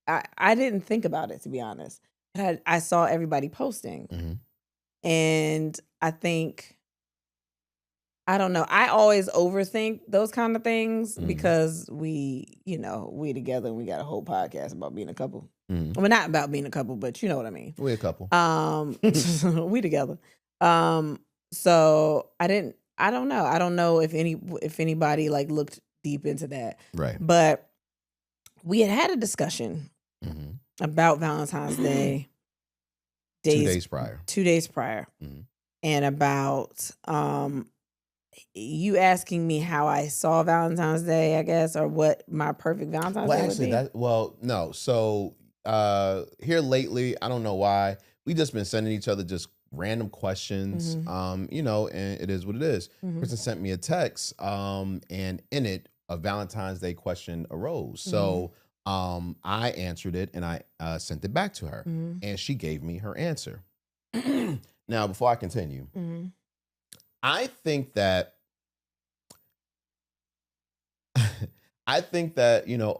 I didn't think about it, to be honest. I saw everybody posting. Mm-hmm. And I think, I don't know. I always overthink those kind of things because we together and we got a whole podcast about being a couple. Mm-hmm. Well, not about being a couple, but you know what I mean. We're a couple. We together. So I don't know. I don't know if anybody like looked deep into that. Right. But we had a discussion about Valentine's Day. 2 days prior. 2 days prior. Mm-hmm. And about you asking me how I saw Valentine's Day, I guess, or what my perfect Valentine's Day would be. No. So here lately, I don't know why, we just been sending each other just random questions. And it is what it is. Kristen sent me a text, and in it, a Valentine's Day question arose. So I answered it and I sent it back to her, and she gave me her answer. Now, before I continue, I think that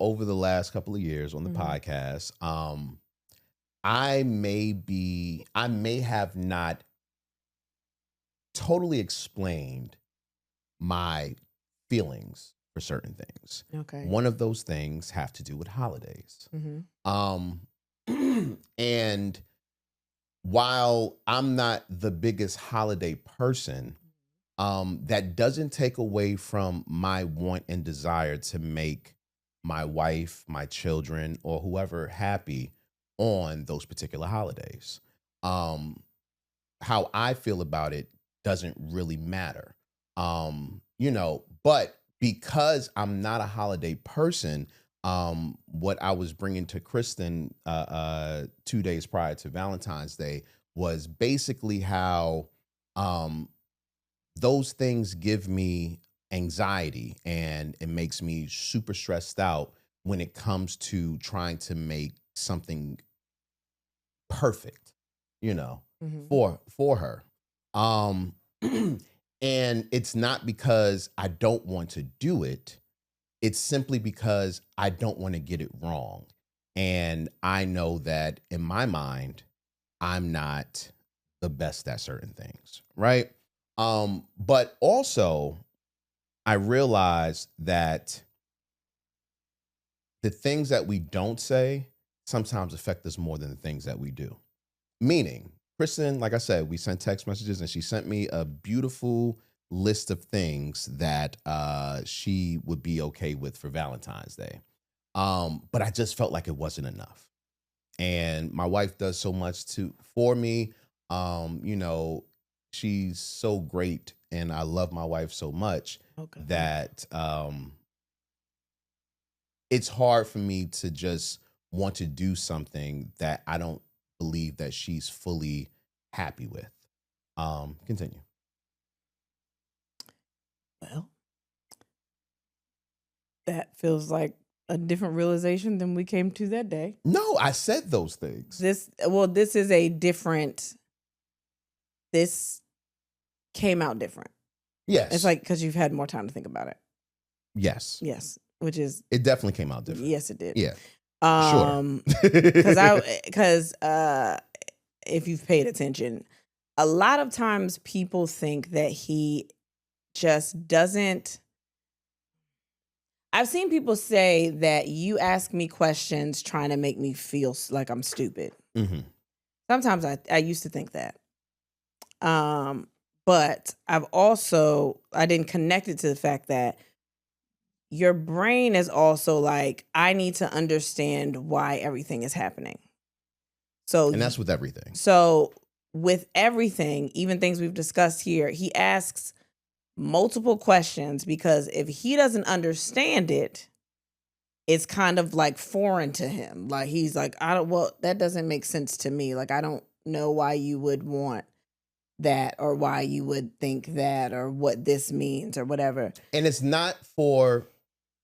over the last couple of years on the podcast, I may have not totally explained my feelings for certain things. Okay. One of those things have to do with holidays. And while I'm not the biggest holiday person, that doesn't take away from my want and desire to make my wife, my children, or whoever happy on those particular holidays. How I feel about it doesn't really matter. But because I'm not a holiday person, what I was bringing to Kristen 2 days prior to Valentine's Day was basically how those things give me anxiety, and it makes me super stressed out when it comes to trying to make something perfect, for her. And it's not because I don't want to do it. It's simply because I don't want to get it wrong. And I know that in my mind, I'm not the best at certain things, right? But also, I realized that the things that we don't say sometimes affect us more than the things that we do. Meaning, Kristen, like I said, we sent text messages and she sent me a beautiful list of things that she would be okay with for Valentine's Day. But I just felt like it wasn't enough. And my wife does so much for me. You know, she's so great and I love my wife so much that it's hard for me to just want to do something that I don't believe that she's fully happy with. Continue. Well, that feels like a different realization than we came to that day. No, I said those things. This came out different. Yes. It's like because you've had more time to think about it. Yes. Yes. Which is it definitely came out different. Yes, it did. Yeah. Sure. Because if you've paid attention, a lot of times people think that he just doesn't. I've seen people say that you ask me questions trying to make me feel like I'm stupid. Mm-hmm. Sometimes I used to think that. But I didn't connect it to the fact that your brain is also like, I need to understand why everything is happening. And that's with everything. So with everything, even things we've discussed here, he asks multiple questions because if he doesn't understand it, it's kind of like foreign to him. Like he's like, that doesn't make sense to me. Like, I don't know why you would want that or why you would think that or what this means or whatever. And it's not for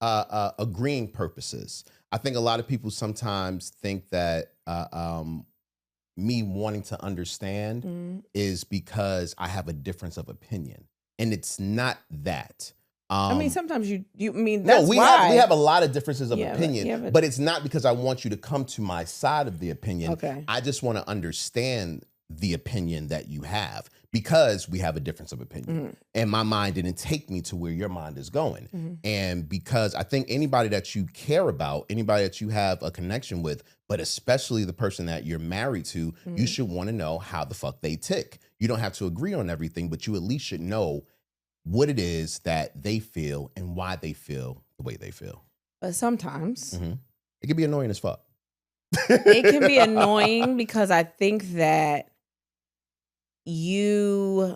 agreeing purposes. I think a lot of people sometimes think that me wanting to understand is because I have a difference of opinion. And it's not that. I mean, sometimes you mean, no, that's we why. have a lot of differences of opinion, but it's not because I want you to come to my side of the opinion. Okay. I just want to understand the opinion that you have because we have a difference of opinion. Mm-hmm. And my mind didn't take me to where your mind is going. Mm-hmm. And because I think anybody that you care about, anybody that you have a connection with, but especially the person that you're married to, you should want to know how the fuck they tick. You don't have to agree on everything, but you at least should know what it is that they feel and why they feel the way they feel. But sometimes it can be annoying as fuck. It can be annoying because I think that you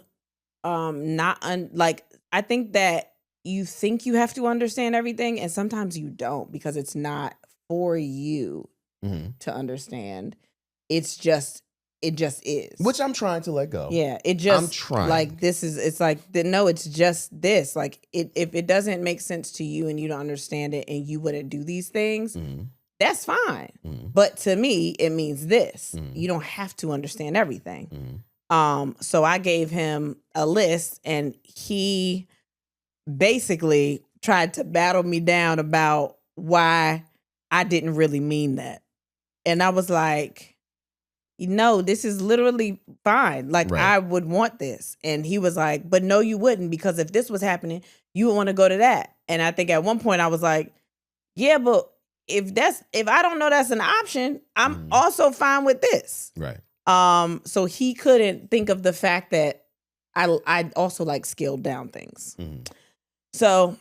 I think that you think you have to understand everything and sometimes you don't because it's not for you to understand. It just is. Which I'm trying to let go. Yeah, I'm trying. Like it's just this. Like if it doesn't make sense to you and you don't understand it and you wouldn't do these things, that's fine. But to me, it means this. You don't have to understand everything. So I gave him a list and he basically tried to battle me down about why I didn't really mean that. And I was like, no, this is literally fine. Like, right. I would want this. And he was like, but no, you wouldn't, because if this was happening, you would want to go to that. And I think at one point I was like, yeah, but if I don't know that's an option, I'm also fine with this. Right. So he couldn't think of the fact that I also like scaled down things. So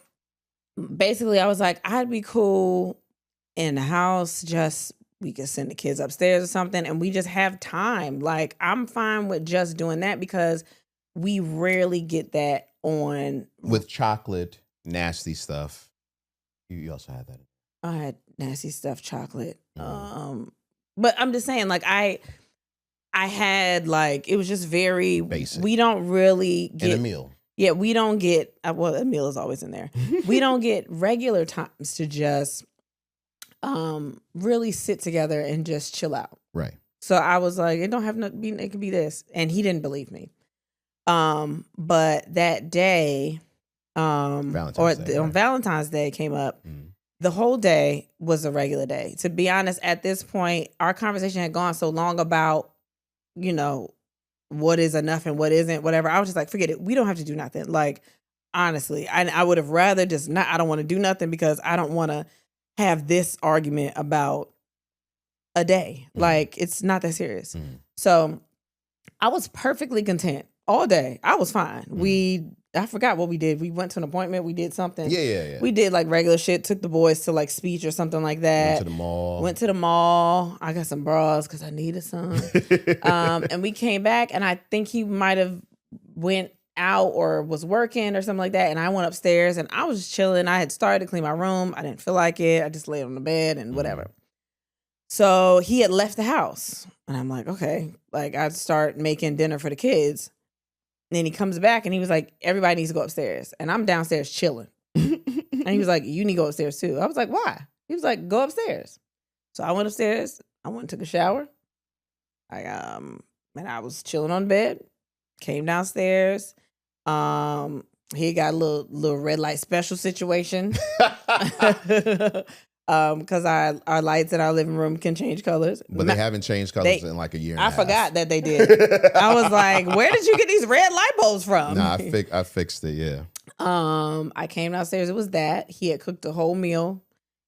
basically I was like, I'd be cool in the house, just we could send the kids upstairs or something and we just have time. Like, I'm fine with just doing that because we rarely get that on. With chocolate, nasty stuff. You also had that. I had nasty stuff, chocolate. But I'm just saying, like, I had, like, it was just very basic. We don't really get. And a meal. Yeah, we don't get, well, a meal is always in there. We don't get regular times to just really sit together and just chill out. Right. So I was like, it don't have to be, it could be this. And he didn't believe me. But that day, on Valentine's Day came up, the whole day was a regular day. To be honest, at this point, our conversation had gone so long about, you know, what is enough and what isn't, whatever. I was just like, forget it. We don't have to do nothing. Like, honestly, I would have rather just not, I don't want to do nothing because I don't want to have this argument about a day. Like, it's not that serious. So I was perfectly content all day. I was fine. I forgot what we did. We went to an appointment. We did something. Yeah. We did like regular shit. Took the boys to like speech or something like that. Went to the mall. I got some bras because I needed some. And we came back, and I think he might have went out or was working or something like that. And I went upstairs, and I was just chilling. I had started to clean my room. I didn't feel like it. I just laid on the bed and whatever. So he had left the house, and I'm like, okay. Like, I'd start making dinner for the kids. And then he comes back and he was like, everybody needs to go upstairs. And I'm downstairs chilling. And he was like, you need to go upstairs too. I was like, why? He was like, go upstairs. So I went upstairs. I went and took a shower. And I was chilling on the bed. Came downstairs. He got a little red light special situation. Because our lights in our living room can change colors. But they haven't changed colors in like a year and a half. I forgot that they did. I was like, where did you get these red light bulbs from? Nah, I fixed it, yeah. I came downstairs, it was that. He had cooked a whole meal.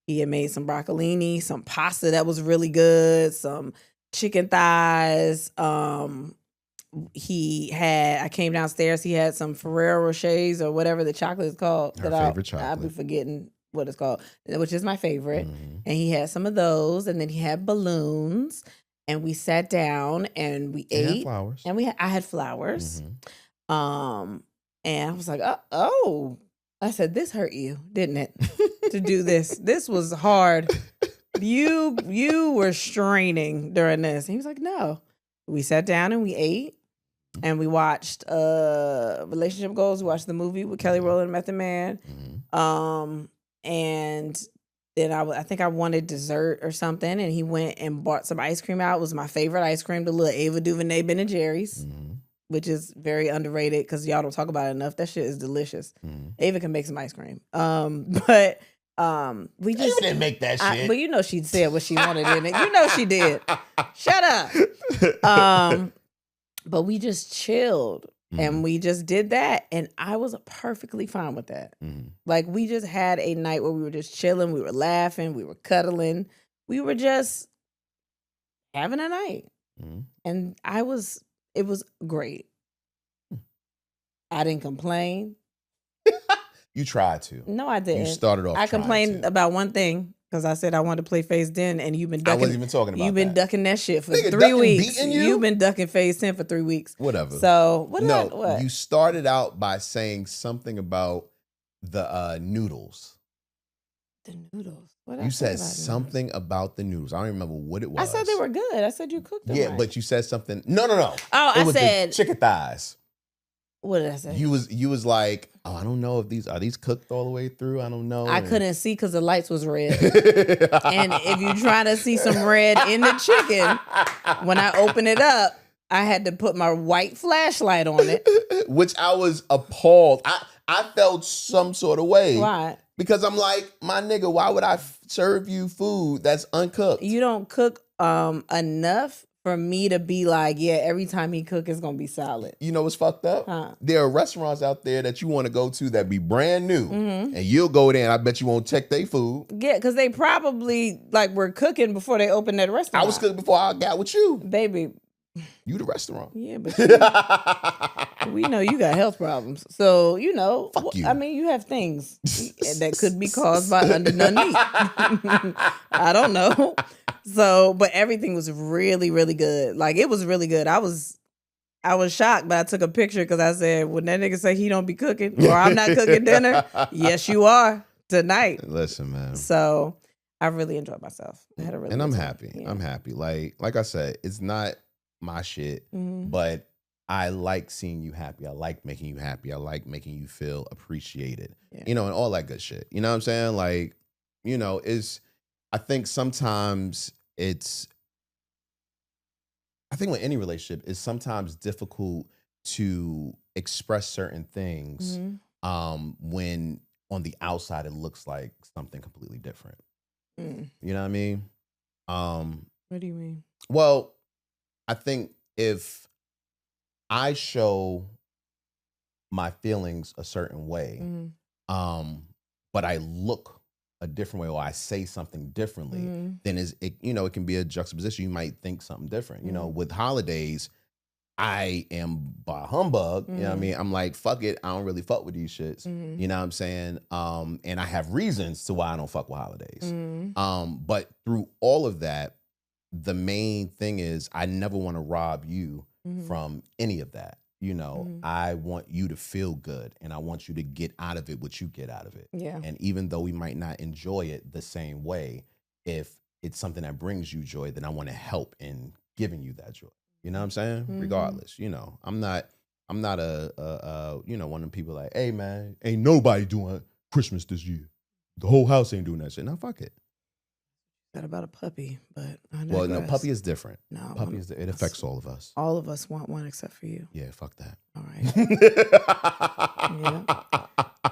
He had made some broccolini, some pasta that was really good, some chicken thighs. I came downstairs, he had some Ferrero Rochers or whatever the chocolate is called. Her favorite chocolate. I'll be forgetting what it's called, which is my favorite. And he had some of those, and then he had balloons, and we sat down and we ate. Had flowers. And I had flowers. And I was like, oh. I said, this hurt you, didn't it? To do this. This was hard. You were straining during this. And he was like, no. We sat down and we ate. And we watched Relationship Goals. We watched the movie with Kelly Rowland and Method Man. And then I think I wanted dessert or something, and he went and bought some ice cream out. It was my favorite ice cream, the little Ava DuVernay Ben & Jerry's, which is very underrated because y'all don't talk about it enough. That shit is delicious. Ava can make some ice cream. But we just... Ava didn't make that shit. But you know she said what she wanted in it. You know she did. Shut up. But we just chilled. And we just did that, and I was perfectly fine with that. Like, we just had a night where we were just chilling, we were laughing, we were cuddling, we were just having a night. And it was great. I didn't complain. You tried to. No, I didn't. You started off. I complained about one thing. Because I said I wanted to play Phase 10, and you've been ducking. I wasn't even talking about You've been that. ducking that shit for Nigga, 3 weeks. Beating you? You've been ducking Phase 10 for 3 weeks. Whatever. So what? You started out by saying something about the noodles. The noodles. What You said something about the noodles. I don't even remember what it was. I said they were good. I said you cooked them. Yeah, right. but you said something. No. Oh, I said the chicken thighs. What did I say? You was like, oh, I don't know if these are cooked all the way through. I don't know. I couldn't see because the lights was red. And if you try to see some red in the chicken, when I open it up, I had to put my white flashlight on it. Which I was appalled. I felt some sort of way. Why? Because I'm like, my nigga, why would I serve you food that's uncooked? You don't cook enough for me to be like, yeah, every time he cook, it's gonna be solid. You know what's fucked up? Huh. There are restaurants out there that you want to go to that be brand new, and you'll go there and I bet you won't check their food. Yeah, because they probably were cooking before they opened that restaurant. I was cooking before I got with you. Baby. You the restaurant. Yeah, but we know you got health problems. So, Fuck you. I mean, you have things that could be caused by underdone meat. I don't know. So, but everything was really, really good. Like, it was really good. I was shocked, but I took a picture because I said, when that nigga say he don't be cooking or I'm not cooking dinner, yes, you are tonight. Listen, man. So, I really enjoyed myself. I had a really and good I'm time. happy. Yeah. I'm happy. Like I said, it's not my shit, but I like seeing you happy. I like making you happy. I like making you feel appreciated, and all that good shit. You know what I'm saying? Like, I think sometimes it's I think with any relationship, it's sometimes difficult to express certain things when on the outside it looks like something completely different. You know what I mean? What do you mean? Well, I think if I show my feelings a certain way, but I look a different way or I say something differently, then it can be a juxtaposition. You might think something different. You know, with holidays, I am bah humbug. You know what I mean? I'm like, fuck it. I don't really fuck with these shits. You know what I'm saying? And I have reasons to why I don't fuck with holidays. But through all of that, the main thing is I never want to rob you from any of that. You know, I want you to feel good and I want you to get out of it what you get out of it. Yeah. And even though we might not enjoy it the same way, if it's something that brings you joy, then I want to help in giving you that joy. You know what I'm saying? Regardless, you know, I'm not a one of them people like, hey man, ain't nobody doing Christmas this year. The whole house ain't doing that shit. Now fuck it. That about a puppy, but well, no, puppy is different. No, puppy is it affects all of us. All of us want one except for you. Yeah, fuck that. All right.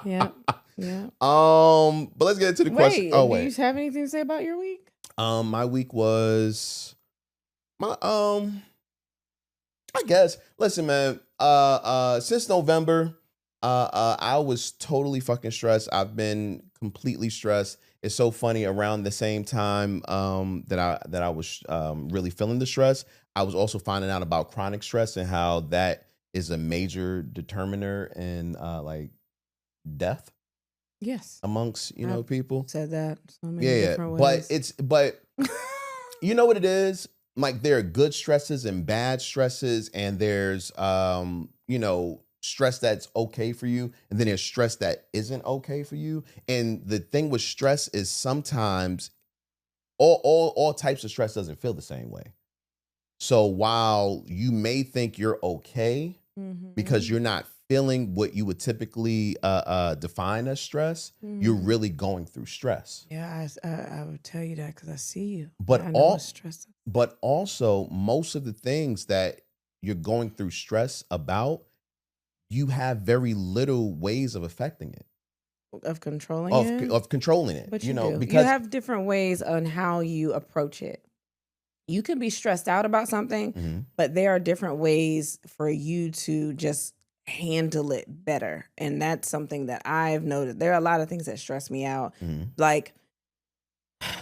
Yeah. But let's get into the question. Oh wait, do you have anything to say about your week? My week was my I guess. Listen, man. Since November, I was totally fucking stressed. I've been completely stressed. It's so funny. Around the same time that I was really feeling the stress, I was also finding out about chronic stress and how that is a major determiner in like death. Yes, amongst people. Said that so many different ways. But you know what it is. Like there are good stresses and bad stresses, and there's stress that's okay for you, and then there's stress that isn't okay for you. And the thing with stress is sometimes all types of stress doesn't feel the same way. So while you may think you're okay because you're not feeling what you would typically define as stress, you're really going through stress. Yeah, I would tell you that because I see you. But I know it's stress. But also, most of the things that you're going through stress about, you have very little ways of affecting it. Of controlling it? Of controlling it. But you do. Because you have different ways on how you approach it. You can be stressed out about something, but there are different ways for you to just handle it better. And that's something that I've noticed. There are a lot of things that stress me out. Like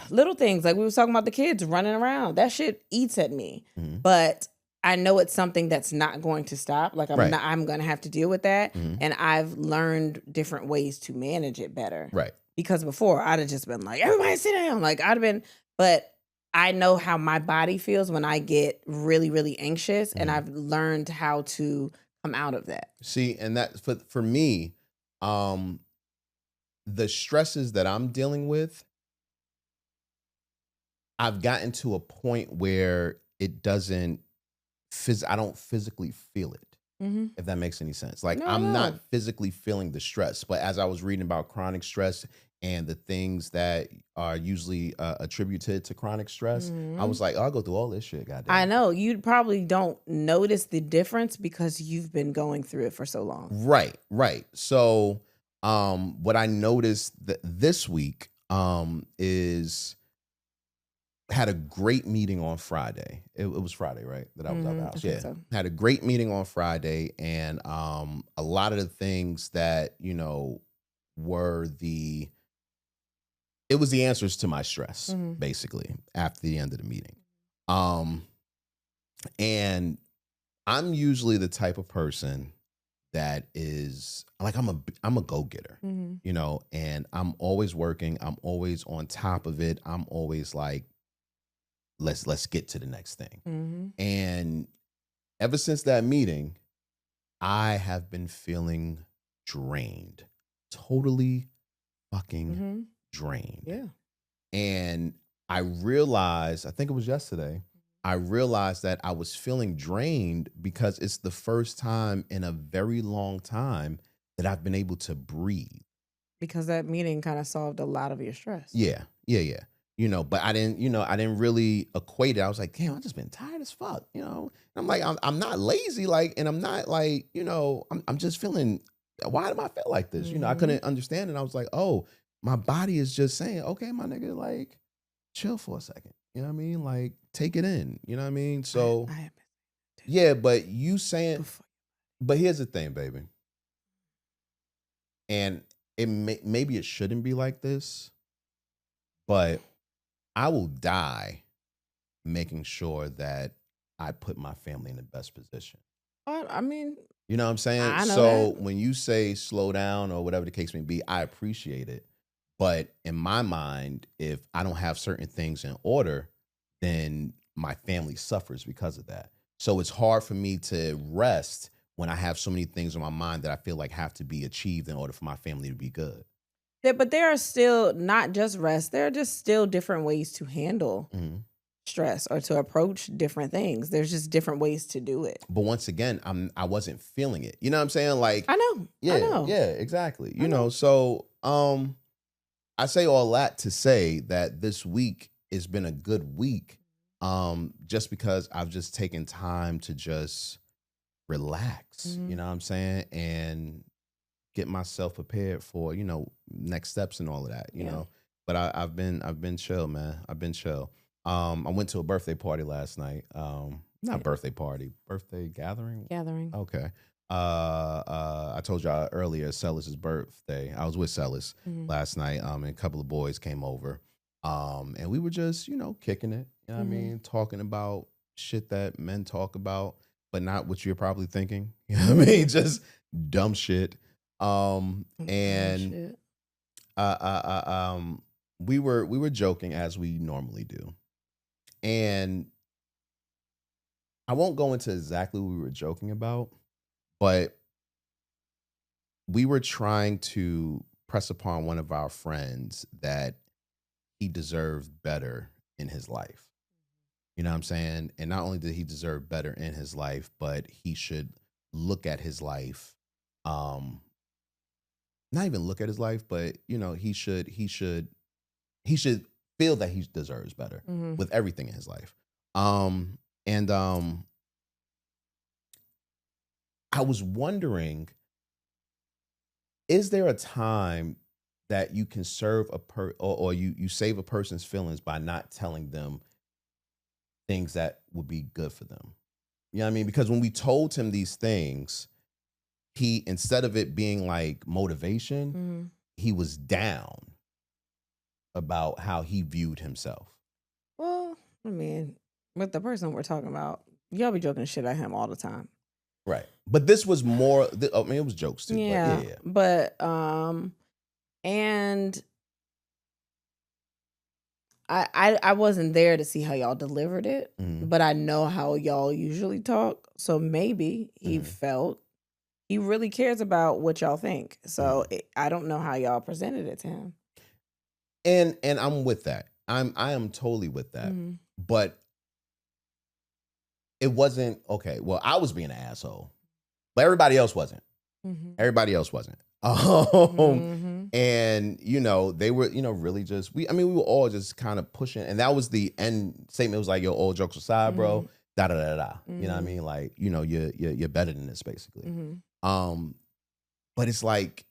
little things, like we were talking about the kids running around. That shit eats at me. But I know it's something that's not going to stop. Like I'm going to have to deal with that. And I've learned different ways to manage it better. Right. Because before I'd have just been like, everybody sit down. Like but I know how my body feels when I get really, really anxious. And I've learned how to come out of that. See, and that for me, the stresses that I'm dealing with, I've gotten to a point where it doesn't I don't physically feel it, if that makes any sense. Like I'm not physically feeling the stress, but as I was reading about chronic stress and the things that are usually attributed to chronic stress, I was like, I'll go through all this shit, goddamn. I know. You probably don't notice the difference because you've been going through it for so long. Right. So what I noticed this week is had a great meeting on Friday. It was Friday, right? That I was out of the house. Yeah. So. Had a great meeting on Friday, and a lot of the things that, were it was the answers to my stress, basically, after the end of the meeting. And I'm usually the type of person that is like, I'm a go-getter, and I'm always working. I'm always on top of it. I'm always like, let's get to the next thing. And ever since that meeting, I have been feeling drained, totally fucking drained. Yeah. And I realized, I think it was yesterday, I realized that I was feeling drained because it's the first time in a very long time that I've been able to breathe. Because that meeting kind of solved a lot of your stress. Yeah. but I didn't really equate it. I was like, damn, I just been tired as fuck, I'm like, I'm not lazy, like, and I'm not like, I'm just feeling, why do I feel like this? I couldn't understand it. I was like, oh, my body is just saying, okay, my nigga, like, chill for a second. You know what I mean? Like, take it in. You know what I mean? So, yeah, but you saying, but here's the thing, baby. And maybe it shouldn't be like this, but I will die making sure that I put my family in the best position. I mean, you know what I'm saying? I know So that. when you say slow down or whatever the case may be, I appreciate it. But in my mind, if I don't have certain things in order, then my family suffers because of that. So it's hard for me to rest when I have so many things on my mind that I feel like have to be achieved in order for my family to be good. Yeah, but there are still not just rest. There are just still different ways to handle stress or to approach different things. There's just different ways to do it. But once again, I wasn't feeling it. You know what I'm saying? Like, I know. Yeah, I know. yeah, exactly. So I say all that to say that this week has been a good week. Just because I've just taken time to just relax, you know what I'm saying? And get myself prepared for, next steps and all of that, you know. But I've been chill, man. I've been chill. I went to a birthday party last night. Not birthday party, birthday gathering. Okay. I told y'all earlier, Celis' birthday. I was with Celis last night. And a couple of boys came over. And we were just, kicking it. You know what I mean? Talking about shit that men talk about, but not what you're probably thinking. You know what I mean? Just dumb shit. And we were joking as we normally do. And I won't go into exactly what we were joking about, but we were trying to press upon one of our friends that he deserved better in his life. You know what I'm saying? And not only did he deserve better in his life, but he should look at his life, not even look at his life, but he should feel that he deserves better with everything in his life. And I was wondering, is there a time that you can serve or you save a person's feelings by not telling them things that would be good for them? You know what I mean? Because when we told him these things, he, instead of it being like motivation, he was down about how he viewed himself. Well, I mean, with the person we're talking about, y'all be joking shit at him all the time. Right. But this was more, it was jokes too. Yeah. But and I wasn't there to see how y'all delivered it, but I know how y'all usually talk. So maybe he felt he really cares about what y'all think. So I don't know how y'all presented it to him. And I'm with that. I am totally with that. But it wasn't okay. Well, I was being an asshole, but everybody else wasn't. Everybody else wasn't. And they were, really just we were all just kind of pushing, and that was the end statement. It was like, yo, all jokes aside, bro, da da da da. You know what I mean? Like, you're better than this, basically. But it's like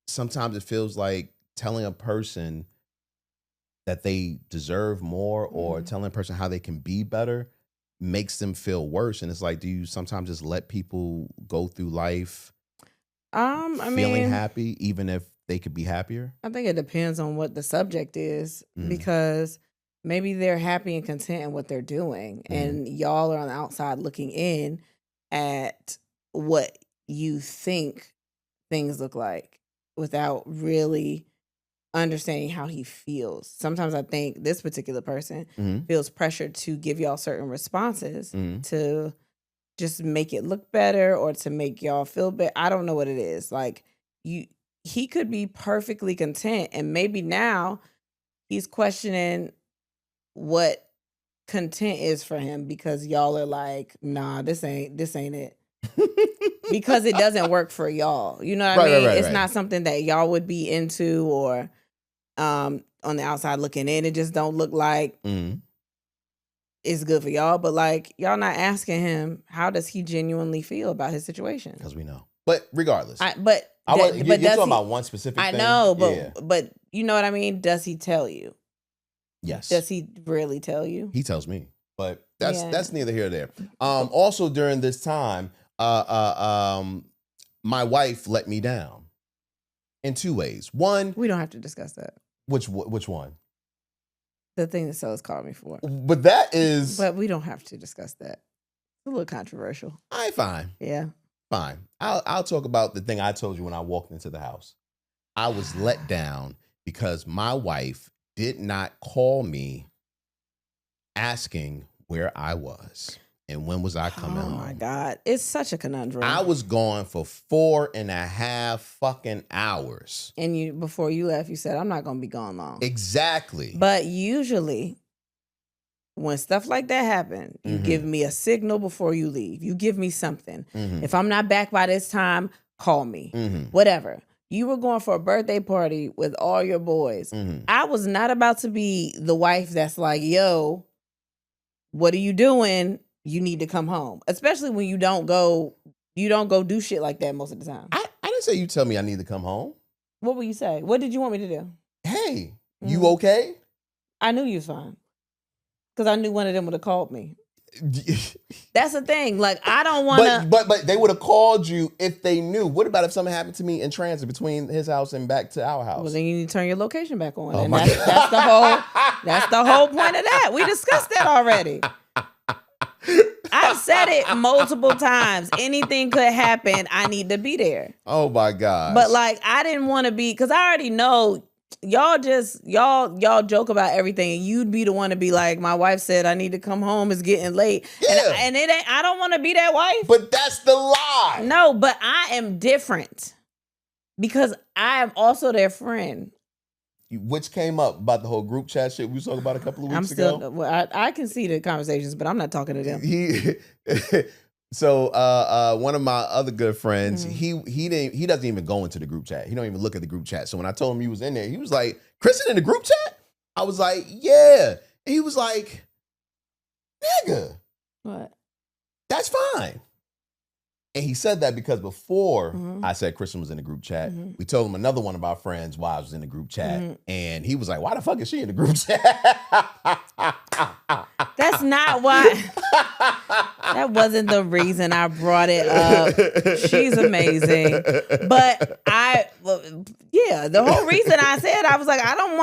sometimes it feels like telling a person that they deserve more or telling a person how they can be better makes them feel worse. And it's like, do you sometimes just let people go through life feeling happy, even if they could be happier? I think it depends on what the subject is, because maybe they're happy and content in what they're doing, and y'all are on the outside looking in at what you think things look like without really understanding how he feels. Sometimes I think this particular person feels pressured to give y'all certain responses to just make it look better or to make y'all feel better. I don't know what it is. Like, he could be perfectly content, and maybe now he's questioning what content is for him because y'all are like, nah, this ain't it. Because it doesn't work for y'all. You know what I mean? It's not something that y'all would be into, or on the outside looking in, it just don't look like Mhm. it's good for y'all. But like, y'all not asking him, how does he genuinely feel about his situation? Because we know. But regardless. You're you're talking about one specific I thing? know, Yeah. but you know what I mean? Does he tell you? Yes. Does he really tell you? He tells me. But that's neither here nor there. Also during this time, my wife let me down in two ways. One, We don't have to discuss that. which one? The thing that Sellers called me for. But that is But we don't have to discuss that. It's a little controversial. all right, fine. Yeah. Fine. I'll talk about the thing I told you when I walked into the house. I was let down because my wife did not call me asking where I was and when was I coming home. Oh my God. It's such a conundrum. I was gone for 4.5 fucking hours. And before you left, you said, I'm not gonna be gone long. Exactly. But usually when stuff like that happen, you give me a signal before you leave. You give me something. If I'm not back by this time, call me. Whatever. You were going for a birthday party with all your boys. I was not about to be the wife that's like, yo, what are you doing? You need to come home. Especially when you don't go do shit like that most of the time. I didn't say you tell me I need to come home. What will you say? What did you want me to do? Hey, you okay? I knew you was fine. Because I knew one of them would have called me. That's the thing. Like, I don't want to. But they would have called you if they knew. What about if something happened to me in transit between his house and back to our house? Well, then you need to turn your location back on. Oh And my that's the whole point of that. We discussed that already. I've said it multiple times. Anything could happen. I need to be there. Oh my God. But like, I didn't want to be, because I already know y'all joke about everything, and you'd be the one to be like, my wife said I need to come home, it's getting late. Yeah. And it ain't, I don't want to be that wife. But that's the lie. No, but I am different because I am also their friend. Which came up about the whole group chat shit we was talking about a couple of weeks ago. Well, I can see the conversations, but I'm not talking to them. So one of my other good friends, he doesn't even go into the group chat. He don't even look at the group chat. So when I told him he was in there, he was like, Kristen in the group chat? I was like, yeah. And he was like, nigga. What? That's fine. And he said that because before I said Kristen was in the group chat, we told him another one of our friends' wives was in the group chat. And he was like, why the fuck is she in the group chat? That's not why. That wasn't the reason I brought it up. She's amazing. But the whole reason I said, I was like, I don't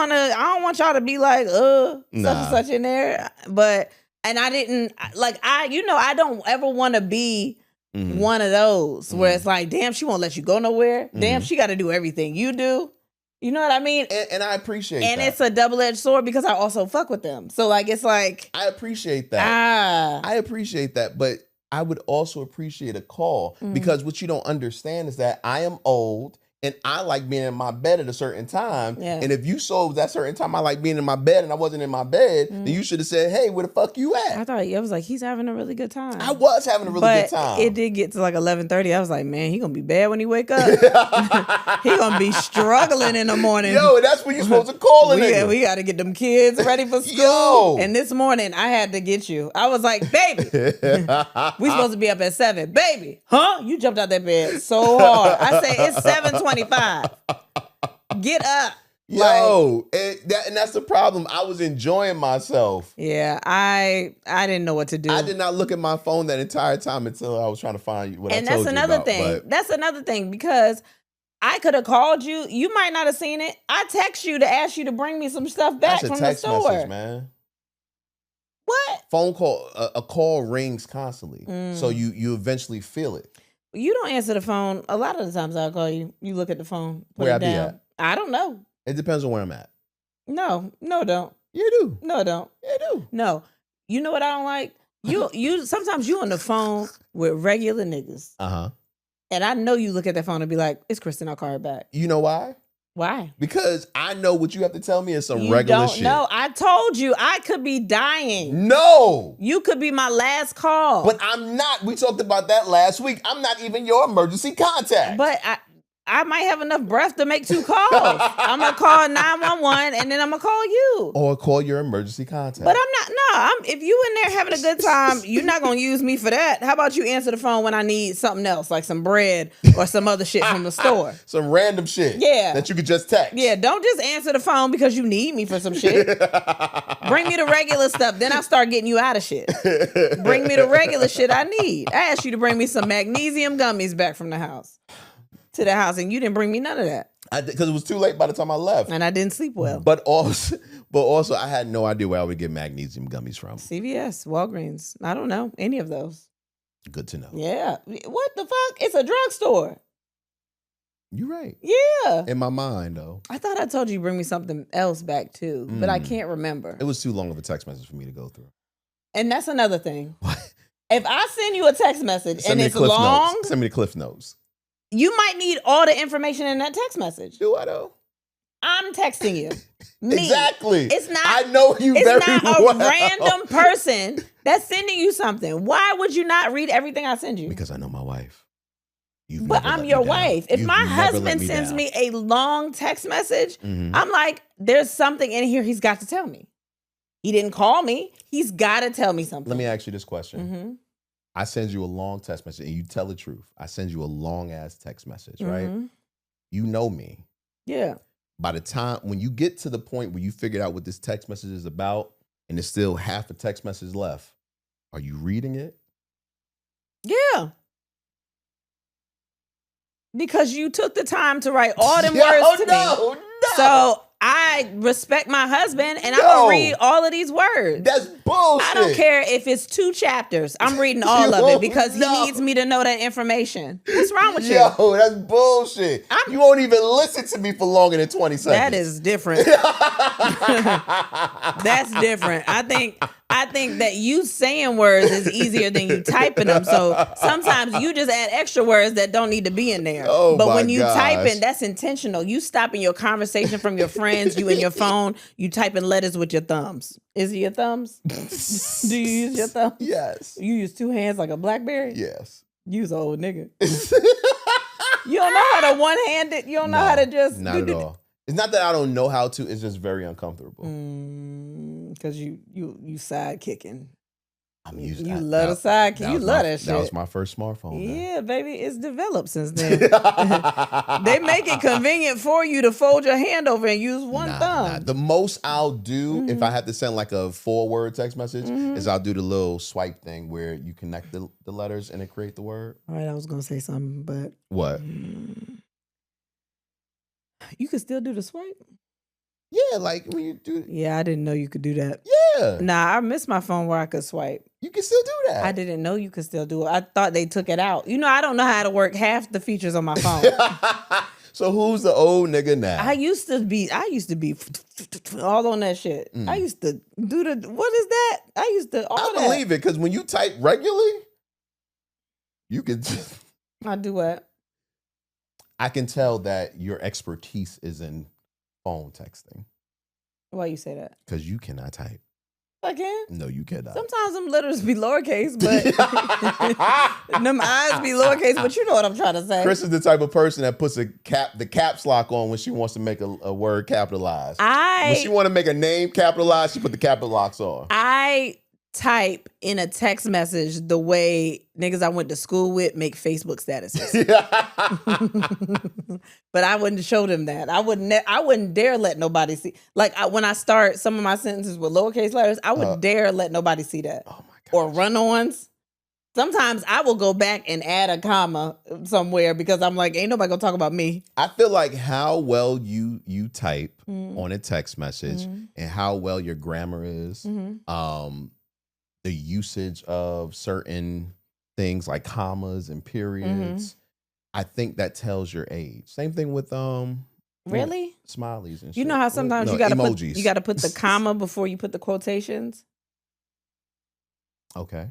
want y'all to be like, such and such in there. And I didn't, like, I don't ever want to be one of those where it's like, damn, she won't let you go nowhere. Damn, she got to do everything you do. You know what I mean? And I appreciate that. And it's a double-edged sword because I also fuck with them. So, like, it's like... I appreciate that. I appreciate that. But I would also appreciate a call because what you don't understand is that I am old and I like being in my bed at a certain time. Yeah. And if you saw that certain time I like being in my bed and I wasn't in my bed, then you should have said, hey, where the fuck you at? I was like, he's having a really good time. I was having a really good time. It did get to like 11:30. I was like, man, he gonna be bad when he wake up. He gonna be struggling in the morning. Yo, that's when you're supposed to call a nigga. We gotta get them kids ready for school. And this morning I had to get you. I was like, baby, we supposed to be up at 7. Baby, huh? You jumped out that bed so hard. I said, it's 7:25. Get up. Yo, and that's the problem. I was enjoying myself. Yeah, I didn't know what to do. I did not look at my phone that entire time until I was trying to find what I told you about. And that's another thing. That's another thing because I could have called you. You might not have seen it. I text you to ask you to bring me some stuff back from the store. That's a text message, man. What? Phone call, a call rings constantly. So you eventually feel it. You don't answer the phone. A lot of the times I'll call you. You look at the phone. Where I be at? I don't know. It depends on where I'm at. No, don't. You do. No, don't. You do. No. You know what I don't like? You sometimes you on the phone with regular niggas. And I know you look at that phone and be like, it's Kristen, I'll call her back. You know why? Why? Because I know what you have to tell me is some regular shit. No, I told you I could be dying. No. You could be my last call. But I'm not. We talked about that last week. I'm not even your emergency contact. But I might have enough breath to make 2 calls. I'm gonna call 911 and then I'm gonna call you. Or call your emergency contact. But I'm not. No, if you in there having a good time, you're not gonna use me for that. How about you answer the phone when I need something else, like some bread or some other shit from the store? Some random shit. Yeah. That you could just text. Yeah, don't just answer the phone because you need me for some shit. Bring me the regular stuff. Then I start getting you out of shit. Bring me the regular shit I need. I asked you to bring me some magnesium gummies back from the house. To the house, and you didn't bring me none of that. Because it was too late by the time I left. And I didn't sleep well. But also I had no idea where I would get magnesium gummies from. CVS, Walgreens. I don't know. Any of those. Good to know. Yeah. What the fuck? It's a drugstore. You're right. Yeah. In my mind, though. I thought I told you bring me something else back too, but I can't remember. It was too long of a text message for me to go through. And that's another thing. What? If I send you a text message and it's long. Send me the Cliff Notes. You might need all the information in that text message. Do I though? I'm texting you. Me. Exactly. It's not. I know you very well. It's not a random person that's sending you something. Why would you not read everything I send you? Because I know my wife. But I'm your wife. If my husband sends me a long text message, I'm like, there's something in here he's got to tell me. He didn't call me. He's got to tell me something. Let me ask you this question. I send you a long text message and you tell the truth. I send you a long ass text message, right? You know me. Yeah. By the time, when you get to the point where you figured out what this text message is about and there's still half a text message left, are you reading it? Yeah. Because you took the time to write all them words to me. No. So I respect my husband and I'm going to read all of these words. That's bullshit. I don't care if it's 2 chapters. I'm reading all of it because he needs me to know that information. What's wrong with you? Yo, that's bullshit. You won't even listen to me for longer than 20 seconds. That is different. That's different. I think that you saying words is easier than you typing them. So sometimes you just add extra words that don't need to be in there. Oh, but my when you gosh. typing, that's intentional. You stopping your conversation from your friends, you in your phone, you typing letters with your thumbs. Is it your thumbs? Do you use your thumbs? Yes. You use 2 hands like a BlackBerry? Yes. You was an old nigga. You don't know how to one-handed, you don't know how to just... Not at all. It's not that I don't know how to, it's just very uncomfortable. Because you side kicking. I'm using You love the sidekick. You love that shit. That was my first smartphone. Yeah, baby. It's developed since then. They make it convenient for you to fold your hand over and use one thumb. Nah. The most I'll do if I have to send like a 4-word text message is I'll do the little swipe thing where you connect the letters and it create the word. All right, I was going to say something, but... What? You can still do the swipe? Yeah, like when you do... Yeah, I didn't know you could do that. Yeah. Nah, I missed my phone where I could swipe. You can still do that. I didn't know you could still do it. I thought they took it out. You know, I don't know how to work half the features on my phone. So who's the old nigga now? I used to be all on that shit. I used to do what is that? I used to all I that. believe it, because when you type regularly, you can... I do what? I can tell that your expertise is in phone texting. Why you say that? Because you cannot type. I can. No, you cannot. Sometimes them letters be lowercase, but them eyes be lowercase. But you know what I'm trying to say. Chris is the type of person that puts the caps lock on when she wants to make a word capitalized. When she want to make a name capitalized, she put the capital locks on. I type in a text message the way niggas I went to school with make Facebook statuses. But I wouldn't show them that. I wouldn't dare let nobody see. Like when I start some of my sentences with lowercase letters, I would dare let nobody see that. Oh my God. Or run-ons. Sometimes I will go back and add a comma somewhere because I'm like, ain't nobody gonna talk about me. I feel like how well you type on a text message and how well your grammar is, the usage of certain things like commas and periods, I think that tells your age. Same thing with really smileys and shit. You know how sometimes you gotta put the comma before you put the quotations. Okay.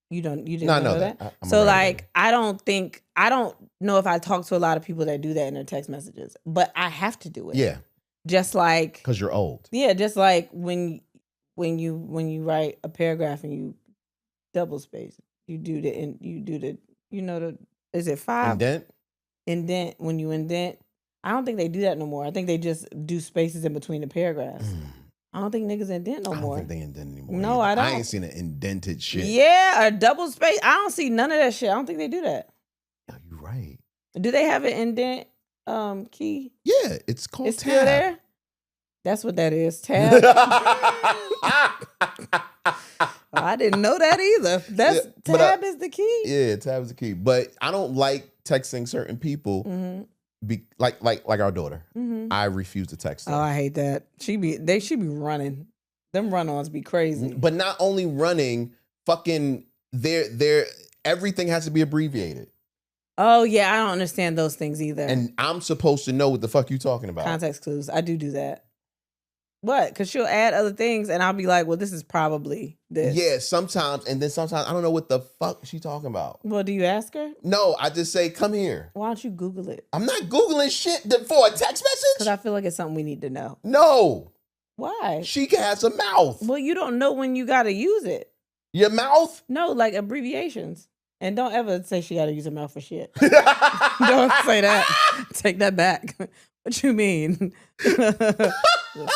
You didn't know that? So like I don't know if I talk to a lot of people that do that in their text messages, but I have to do it. Yeah. Just like because you're old. Yeah, just like when you write a paragraph and you double space, you do the is it 5? Indent? indent when you indent. I don't think they do that no more. I think they just do spaces in between the paragraphs. I don't think niggas indent no more. I don't think they indent anymore. No, either. I don't. I ain't seen an indented shit. Yeah, a double space. I don't see none of that shit. I don't think they do that. Yeah, you're right. Do they have an indent key? Yeah, it's called It's tab. still there? That's what that is. Tab. I didn't know that either. That's tab is the key. Yeah, tab is the key. But I don't like texting certain people. Like our daughter. I refuse to text her. Oh, I hate that. She be running. Them run-ons be crazy. But not only running, fucking their everything has to be abbreviated. Oh yeah, I don't understand those things either. And I'm supposed to know what the fuck you talking about. Context clues. I do that. What? Because she'll add other things and I'll be like, well, this is probably this. Yeah, sometimes. And then sometimes I don't know what the fuck she talking about. Well, do you ask her? No, I just say, come here. Why don't you Google it? I'm not Googling shit for a text message. Because I feel like it's something we need to know. No. Why? She has a mouth. Well, you don't know when you got to use it. Your mouth? No, like abbreviations. And don't ever say she got to use her mouth for shit. Don't say that. Take that back. What you mean? The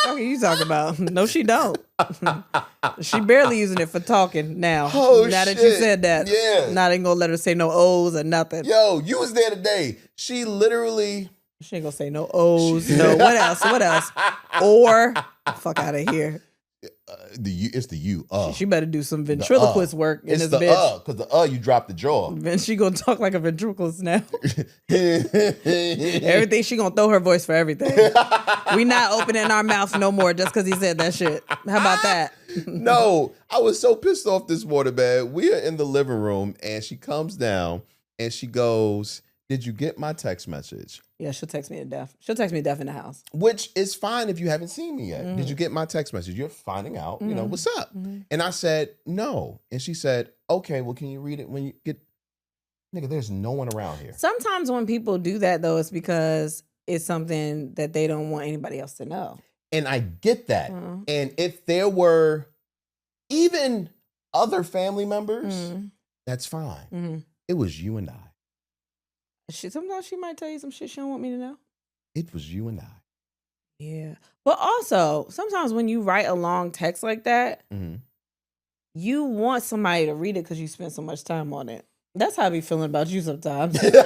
fuck are you talking about? No, she don't. She barely using it for talking now. Oh, now shit. that you said that. Yeah. Now they ain't gonna let her say no O's or nothing. Yo, you was there today. She literally... She ain't gonna say no O's. No, what else? What else? Or, fuck out of here. It's the U. She better do some ventriloquist work in this bitch. Because the you dropped the jaw. Then she gonna talk like a ventriloquist now. Everything, she gonna throw her voice for everything. We not opening our mouth no more just because he said that shit. How about that? No, I was so pissed off this morning, man. We are in the living room and she comes down and she goes, "Did you get my text message?" Yeah, she'll text me to death. She'll text me to death in the house. Which is fine if you haven't seen me yet. Did you get my text message? You're finding out, you know, what's up? And I said, no. And she said, okay, well, can you read it when you get... Nigga, there's no one around here. Sometimes when people do that, though, it's because it's something that they don't want anybody else to know. And I get that. And if there were even other family members, that's fine. It was you and I. Sometimes she might tell you some shit she don't want me to know. It was you and I. Yeah. But also, sometimes when you write a long text like that, you want somebody to read it because you spend so much time on it. That's how I be feeling about you sometimes. Sometimes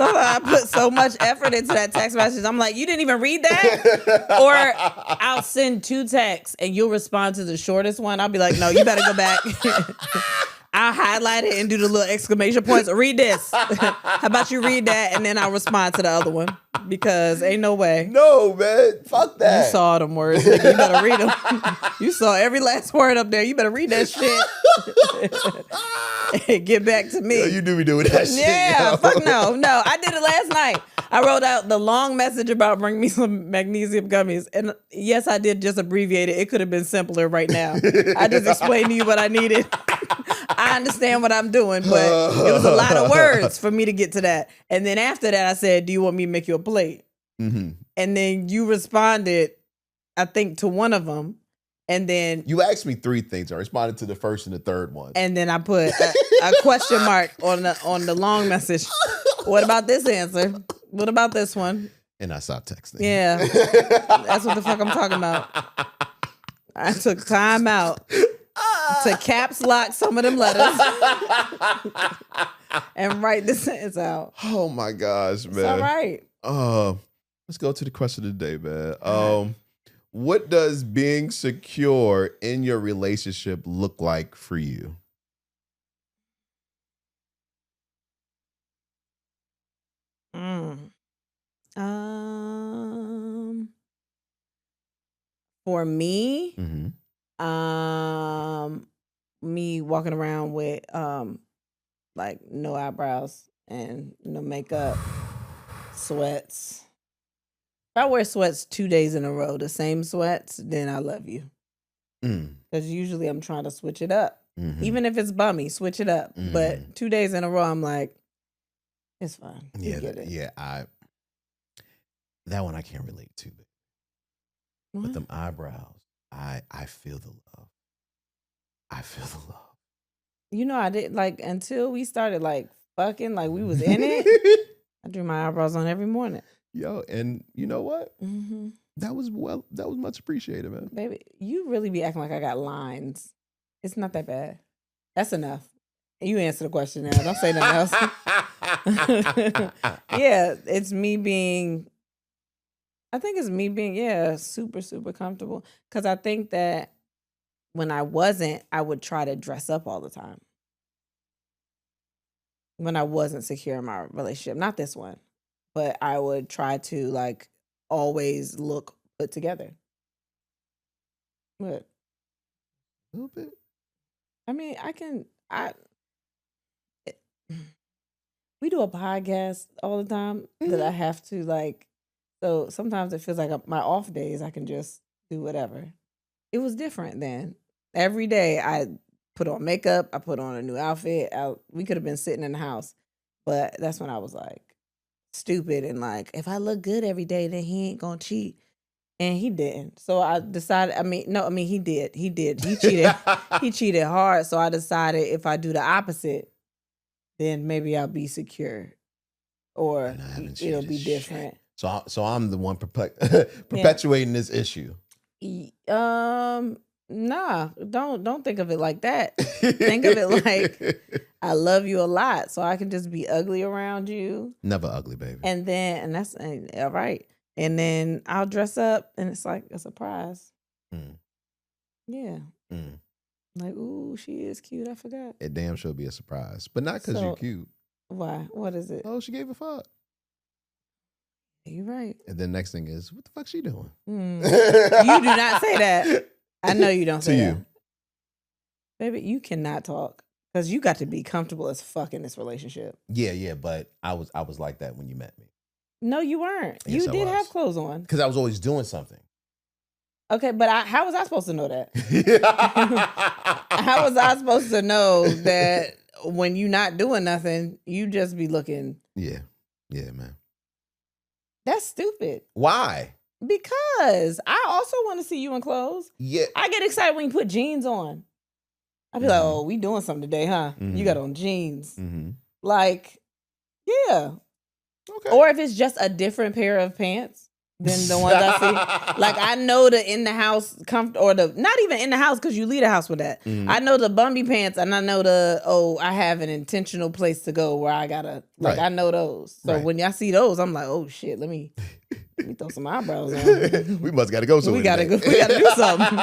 I put so much effort into that text message. I'm like, you didn't even read that? Or I'll send 2 texts and you'll respond to the shortest one. I'll be like, no, you better go back. I'll highlight it and do the little exclamation points. Read this. How about you read that? And then I'll respond to the other one. Because ain't no way. No, man. Fuck that. You saw them words. Nigga. You better read them. You saw every last word up there. You better read that shit. Get back to me. Yo, you do be doing that shit. Yeah, yo. fuck no. No, I did it last night. I wrote out the long message about bring me some magnesium gummies. And yes, I did just abbreviate it. It could have been simpler right now. I just explained to you what I needed. I understand what I'm doing, but it was a lot of words for me to get to that. And then after that, I said, do you want me to make you a plate? And then you responded, I think, to one of them. And then you asked me 3 things. I responded to the first and the third one. And then I put a question mark on the long message. What about this answer? What about this one? And I stopped texting. Yeah. That's what the fuck I'm talking about. I took time out to caps lock some of them letters and write the sentence out. Oh my gosh, man. It's all right. Let's go to the question of the day, man. What does being secure in your relationship look like for you? For me, me walking around with like no eyebrows and no makeup, sweats. If I wear sweats 2 days in a row, the same sweats, then I love you. Because usually I'm trying to switch it up. Even if it's bummy, switch it up. But 2 days in a row, I'm like, it's fine. Yeah, that one I can't relate to. But them eyebrows, I feel the love. I feel the love. You know, I did like until we started like fucking, like we was in it. I drew my eyebrows on every morning. Yo, and you know what? Mm-hmm. That was much appreciated, man. Baby, you really be acting like I got lines. It's not that bad. That's enough. You answer the question now. Don't say nothing else. Yeah, it's me being, super, super comfortable. Because I think that when I wasn't, I would try to dress up all the time. When I wasn't secure in my relationship. Not this one. But I would try to, like, always look put together. What? A little bit. I mean, we do a podcast all the time that I have to, like, so sometimes it feels like my off days, I can just do whatever. It was different then. Every day I put on makeup, I put on a new outfit. We could have been sitting in the house, but that's when I was like stupid and like, if I look good every day, then he ain't gonna cheat. And he didn't. So I decided, he did. He cheated. He cheated hard. So I decided if I do the opposite, then maybe I'll be secure or it'll be different. Shit. So I'm the one perpetuating this issue. Nah, don't think of it like that. Think of it like I love you a lot, so I can just be ugly around you. Never ugly, baby. And that's all right. And then I'll dress up, and it's like a surprise. Yeah. Like, ooh, she is cute. I forgot. It damn sure be a surprise, but not because you're cute. Why? What is it? Oh, she gave a fuck. You're right. And then next thing is, what the fuck she doing? You do not say that. I know you don't say that. Baby, you cannot talk because you got to be comfortable as fuck in this relationship. Yeah, but I was like that when you met me. No, you weren't. Yes, you did have clothes on. Because I was always doing something. Okay, but how was I supposed to know that? How was I supposed to know that when you not doing nothing, you just be looking? Yeah, man. That's stupid. Why? Because I also want to see you in clothes. Yeah. I get excited when you put jeans on. I be like, oh, we doing something today, huh? You got on jeans. Like, yeah. Okay. Or if it's just a different pair of pants than the ones I see. Like, I know the in the house or the not even in the house because you leave the house with that. I know the Bumby pants and I know I have an intentional place to go where I gotta I know those. So when I see those, I'm like, oh shit, let me throw some eyebrows on. We must gotta go somewhere. We gotta do something.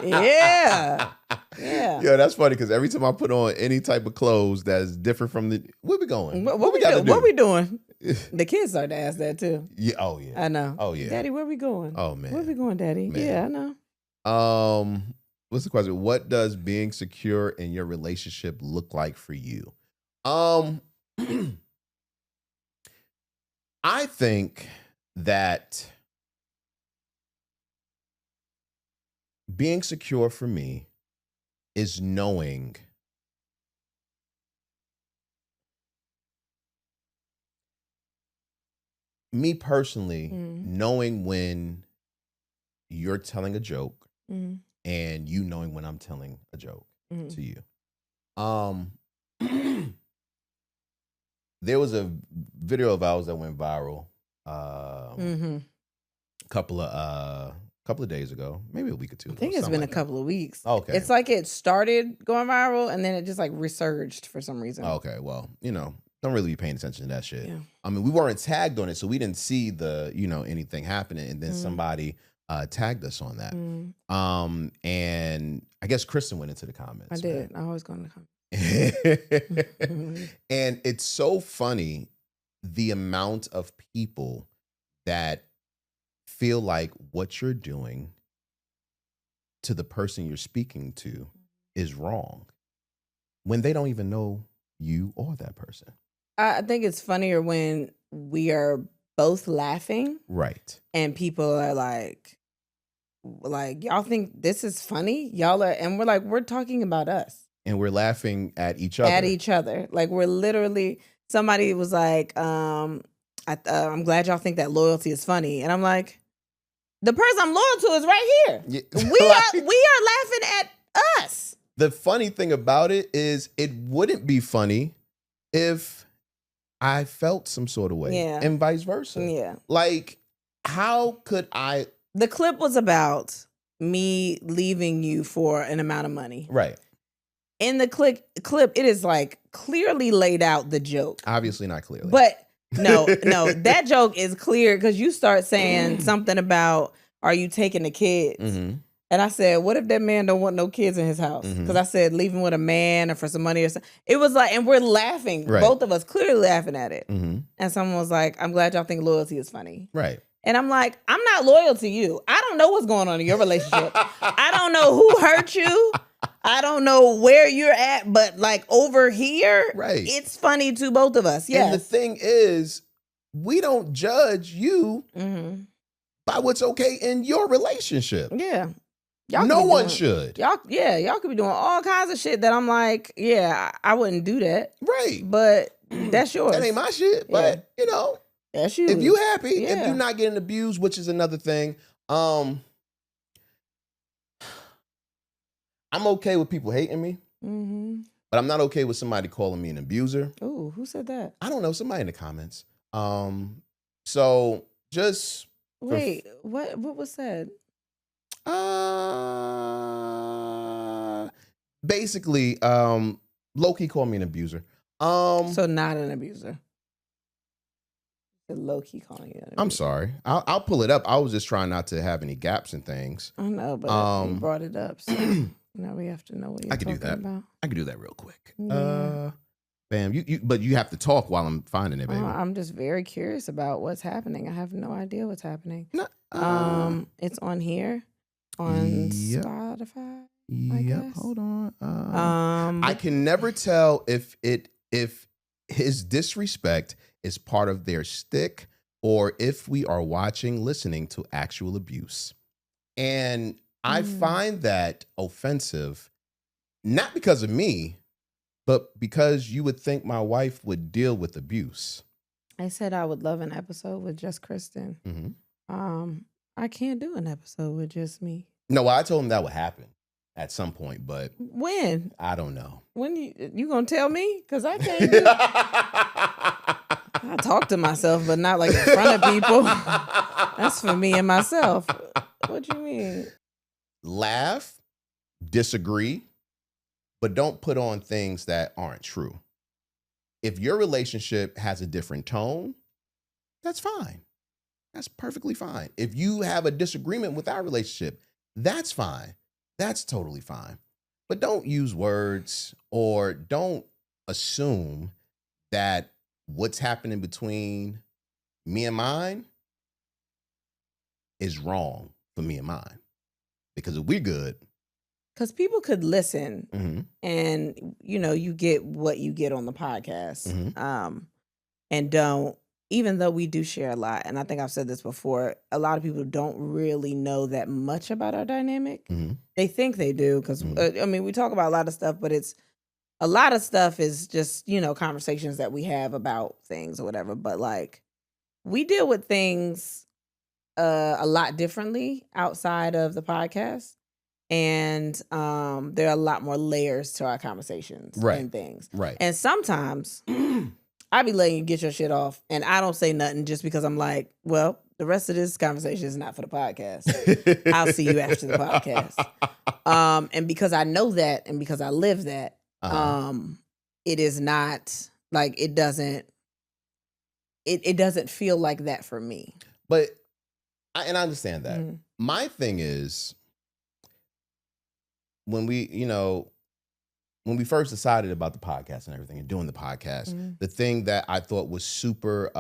Yeah. Yeah, that's funny because every time I put on any type of clothes that's different from where we going? What we doing? The kids start to ask that too. Yeah. Oh yeah. I know. Oh yeah. Daddy, where we going? Oh man. Where we going, Daddy? Man. Yeah, I know. What's the question? What does being secure in your relationship look like for you? I think that being secure for me is knowing me personally, knowing when you're telling a joke and you knowing when I'm telling a joke to you. There was a video of ours that went viral a couple of days ago, maybe a week or two ago. I think it's been a couple of weeks. Okay. It's like it started going viral and then it just like resurged for some reason. Okay, well, don't really be paying attention to that shit. Yeah. I mean, we weren't tagged on it, so we didn't see the, anything happening. And then somebody tagged us on that. And I guess Kristen went into the comments. I did. I always go in the comments. And it's so funny the amount of people that feel like what you're doing to the person you're speaking to is wrong when they don't even know you or that person. I think it's funnier when we are both laughing. Right. And people are like, y'all think this is funny? Y'all are, and we're like, we're talking about us. And we're laughing at each other. Like we're literally, somebody was like, I'm glad y'all think that loyalty is funny. And I'm like, the person I'm loyal to is right here. Yeah. We are laughing at us. The funny thing about it is it wouldn't be funny if I felt some sort of way. Yeah. And vice versa. Yeah. Like, how could I? The clip was about me leaving you for an amount of money. Right. In the clip, it is like clearly laid out the joke. Obviously not clearly. But no, that joke is clear because you start saying something about, are you taking the kids? Mm-hmm. And I said, what if that man don't want no kids in his house? Because I said, leaving with a man or for some money or something. It was like, and we're laughing, both of us clearly laughing at it. Mm-hmm. And someone was like, I'm glad y'all think loyalty is funny. Right. And I'm like, I'm not loyal to you. I don't know what's going on in your relationship. I don't know who hurt you. I don't know where you're at, but like over here, right, it's funny to both of us. Yes. And the thing is, we don't judge you by what's okay in your relationship. Yeah. No one should. Y'all could be doing all kinds of shit that I'm like, I wouldn't do that. Right. But that's yours. That ain't my shit. But, that's you. If you happy, if you're not getting abused, which is another thing, I'm okay with people hating me, but I'm not okay with somebody calling me an abuser. Oh, who said that? I don't know. Somebody in the comments. So just wait, what was said? Basically, low-key called me an abuser. So not an abuser. Low-key calling you an abuser. I'm sorry. I'll pull it up. I was just trying not to have any gaps and things. I know, but you brought it up, so now we have to know what you're talking about. I can do that real quick. Yeah. Bam. But you have to talk while I'm finding it, baby. I'm just very curious about what's happening. I have no idea what's happening. No, it's on here. On Spotify. Yep. Hold on. I can never tell if his disrespect is part of their shtick or if we are listening to actual abuse. And I find that offensive, not because of me, but because you would think my wife would deal with abuse. I said I would love an episode with just Kristen. I can't do an episode with just me. No, I told him that would happen at some point, but when? I don't know. When you gonna tell me? Because I can't do I talk to myself, but not like in front of people. That's for me and myself. What you mean? Laugh, disagree, but don't put on things that aren't true. If your relationship has a different tone, that's fine. That's perfectly fine. If you have a disagreement with our relationship, that's fine. That's totally fine. But don't use words or don't assume that what's happening between me and mine is wrong for me and mine. Because if we're good. Because people could listen and, you get what you get on the podcast. And don't, even though we do share a lot, and I think I've said this before, a lot of people don't really know that much about our dynamic. They think they do because, we talk about a lot of stuff, but a lot of stuff is just, conversations that we have about things or whatever. But like, we deal with things a lot differently outside of the podcast. And there are a lot more layers to our conversations and things. Right. And sometimes I be letting you get your shit off and I don't say nothing just because I'm like, well, the rest of this conversation is not for the podcast. I'll see you after the podcast. And because I know that and because I live that, it is not like it doesn't feel like that for me. But I understand that. My thing is when we first decided about the podcast and everything and doing the podcast, the thing that I thought was super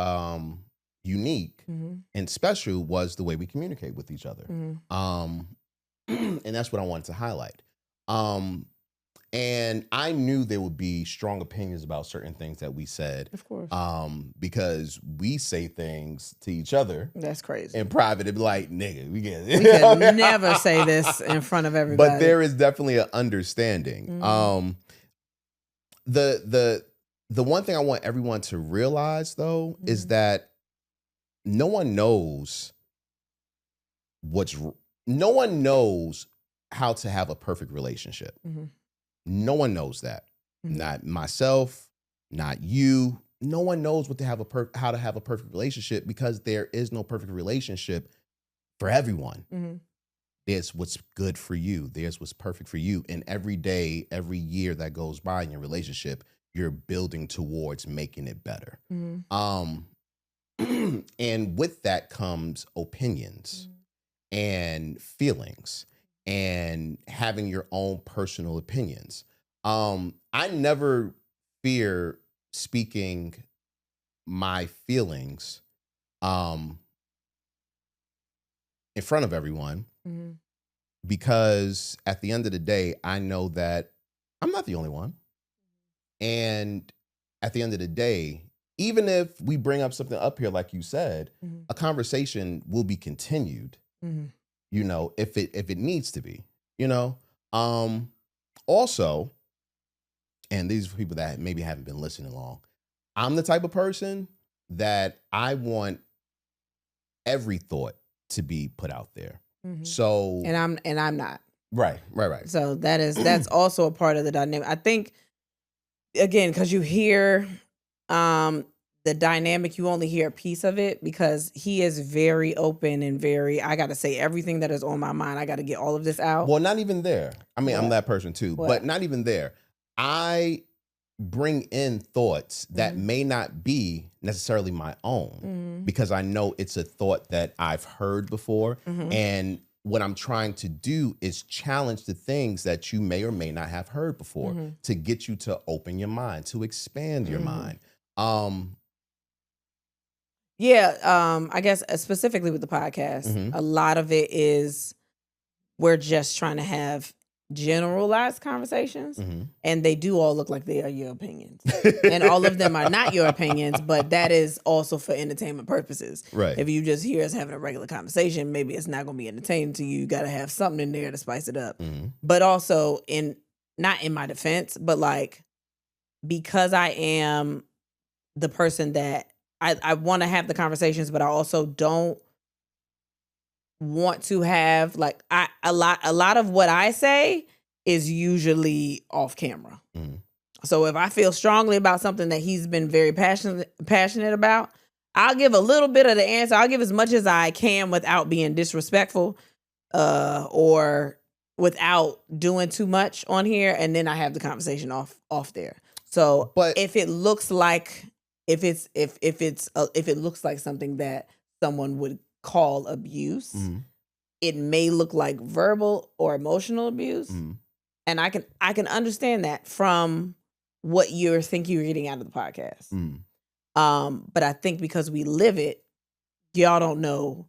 unique and special was the way we communicate with each other. And that's what I wanted to highlight. And I knew there would be strong opinions about certain things that we said. Of course. Because we say things to each other. That's crazy. In private, it'd be like, nigga, we get it. We could never say this in front of everybody. But there is definitely an understanding. The one thing I want everyone to realize, though, is that no one knows how to have a perfect relationship. No one knows that. Not myself, not you, no one knows what to have how to have a perfect relationship, because there is no perfect relationship for everyone. Mm-hmm. There's what's good for you. There's what's perfect for you. And every day, every year that goes by in your relationship, you're building towards making it better. Mm-hmm. And with that comes opinions and feelings and having your own personal opinions. I never fear speaking my feelings in front of everyone, because at the end of the day, I know that I'm not the only one. And at the end of the day, even if we bring up something up here, like you said, a conversation will be continued, you know, if it needs to be, you know. Also, and these are people that maybe haven't been listening long, I'm the type of person that I want every thought to be put out there. So and I'm not. Right. So that's also a part of the dynamic. I think, again, because you hear the dynamic, you only hear a piece of it, because he is very open and very, I got to say everything that is on my mind. I got to get all of this out. Well, not even there. I mean, What? I'm that person too, but not even there. I bring in thoughts that may not be necessarily my own, because I know it's a thought that I've heard before. And what I'm trying to do is challenge the things that you may or may not have heard before, to get you to open your mind, to expand your mind. I guess specifically with the podcast, a lot of it is we're just trying to have generalized conversations, and they do all look like they are your opinions. And all of them are not your opinions, but that is also for entertainment purposes. Right. If you just hear us having a regular conversation, maybe it's not going to be entertaining to you. You got to have something in there to spice it up. But also, not in my defense, but like, because I am the person that I want to have the conversations, but I also don't want to have, like, a lot of what I say is usually off camera. So if I feel strongly about something that he's been very passionate about, I'll give a little bit of the answer. I'll give as much as I can without being disrespectful, or without doing too much on here, and then I have the conversation off there. So, but if it looks like if it looks like something that someone would call abuse, it may look like verbal or emotional abuse, and I can understand that from what you're thinking you're getting out of the podcast. But I think because we live it, y'all don't know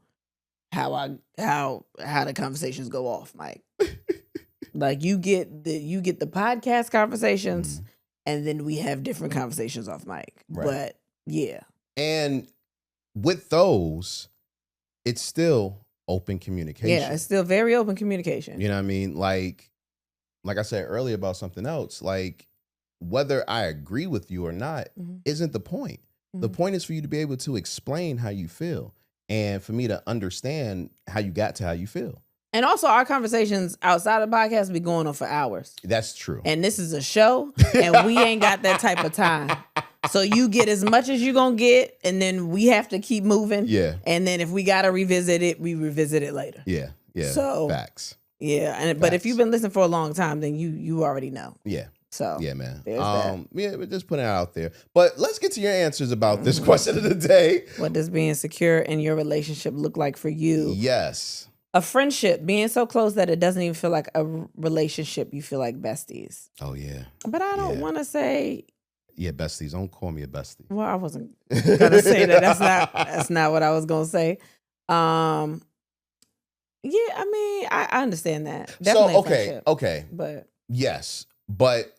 how the conversations go off, Mike. Like, you get the podcast conversations, and then we have different conversations off mic. Right. But yeah. And with those, it's still open communication. Yeah, it's still very open communication. You know what I mean? Like I said earlier about something else, like, whether I agree with you or not isn't the point. The point is for you to be able to explain how you feel, and for me to understand how you got to how you feel. And also, our conversations outside of the podcast be going on for hours. That's true. And this is a show, and we ain't got that type of time. So you get as much as you're going to get, and then we have to keep moving. Yeah. And then if we got to revisit it, we revisit it later. Yeah. Yeah. So, facts. Yeah. But if you've been listening for a long time, then you already know. Yeah. So yeah, man. That. Yeah, we're just putting it out there. But let's get to your answers about this question of the day. What does being secure in your relationship look like for you? Yes. A friendship, being so close that it doesn't even feel like a relationship. You feel like besties. Oh, yeah. But I don't want to say. Yeah, besties. Don't call me a bestie. Well, I wasn't gonna say that. That's not what I was gonna say. Yeah, I mean, I understand that. Definitely okay. But yes, but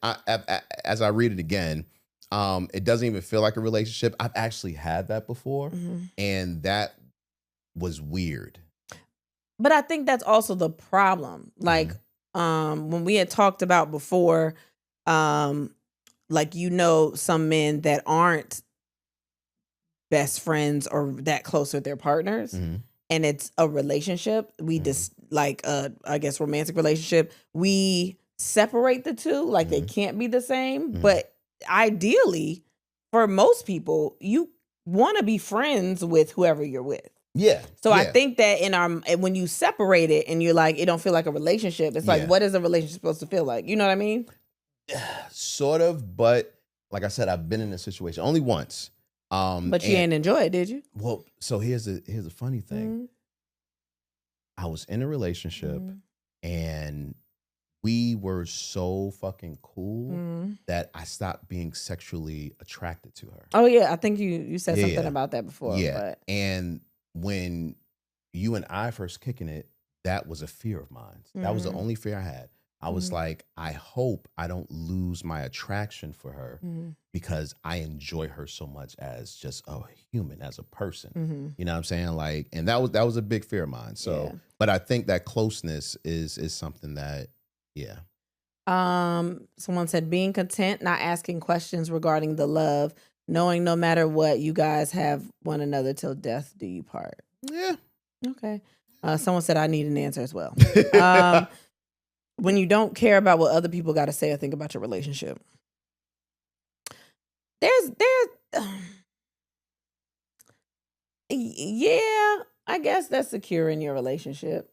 as I read it again, it doesn't even feel like a relationship. I've actually had that before, and that was weird. But I think that's also the problem. Like, when we had talked about before, like, some men that aren't best friends or that close with their partners, and it's a relationship. We just I guess romantic relationship. We separate the two, like they can't be the same. But ideally, for most people, you want to be friends with whoever you're with. Yeah. So I think that when you separate it and you're like, it don't feel like a relationship. It's like, what is a relationship supposed to feel like? You know what I mean? Sort of, but like I said, I've been in a situation only once. But you didn't enjoy it, did you? Well, so here's a funny thing. Mm-hmm. I was in a relationship and we were so fucking cool that I stopped being sexually attracted to her. Oh yeah, I think you said something about that before. Yeah, but. And when you and I first kicking it, that was a fear of mine. That was the only fear I had. I was like, I hope I don't lose my attraction for her because I enjoy her so much as just a human, as a person. You know what I'm saying? Like, and that was a big fear of mine. So, but I think that closeness is something that, someone said being content, not asking questions regarding the love, knowing no matter what, you guys have one another till death do you part. Yeah. Okay. Someone said I need an answer as well. When you don't care about what other people got to say or think about your relationship. Yeah, I guess that's secure in your relationship.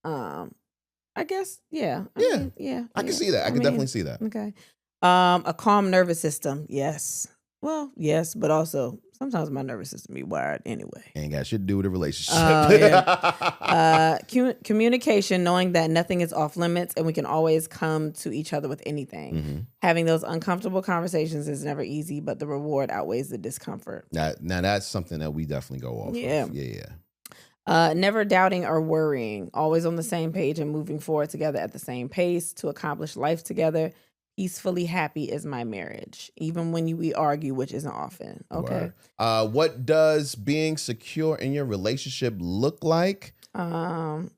I guess, yeah. I can see that. I can definitely see that. Okay. A calm nervous system. Yes. Well, yes, but also sometimes my nervous system be wired anyway. Ain't got shit to do with a relationship. Communication, knowing that nothing is off limits and we can always come to each other with anything. Having those uncomfortable conversations is never easy, but the reward outweighs the discomfort. Now that's something that we definitely go off of. Yeah. Never doubting or worrying, always on the same page and moving forward together at the same pace to accomplish life together. Peacefully happy is my marriage, even when we argue, which isn't often. Okay. What does being secure in your relationship look like? I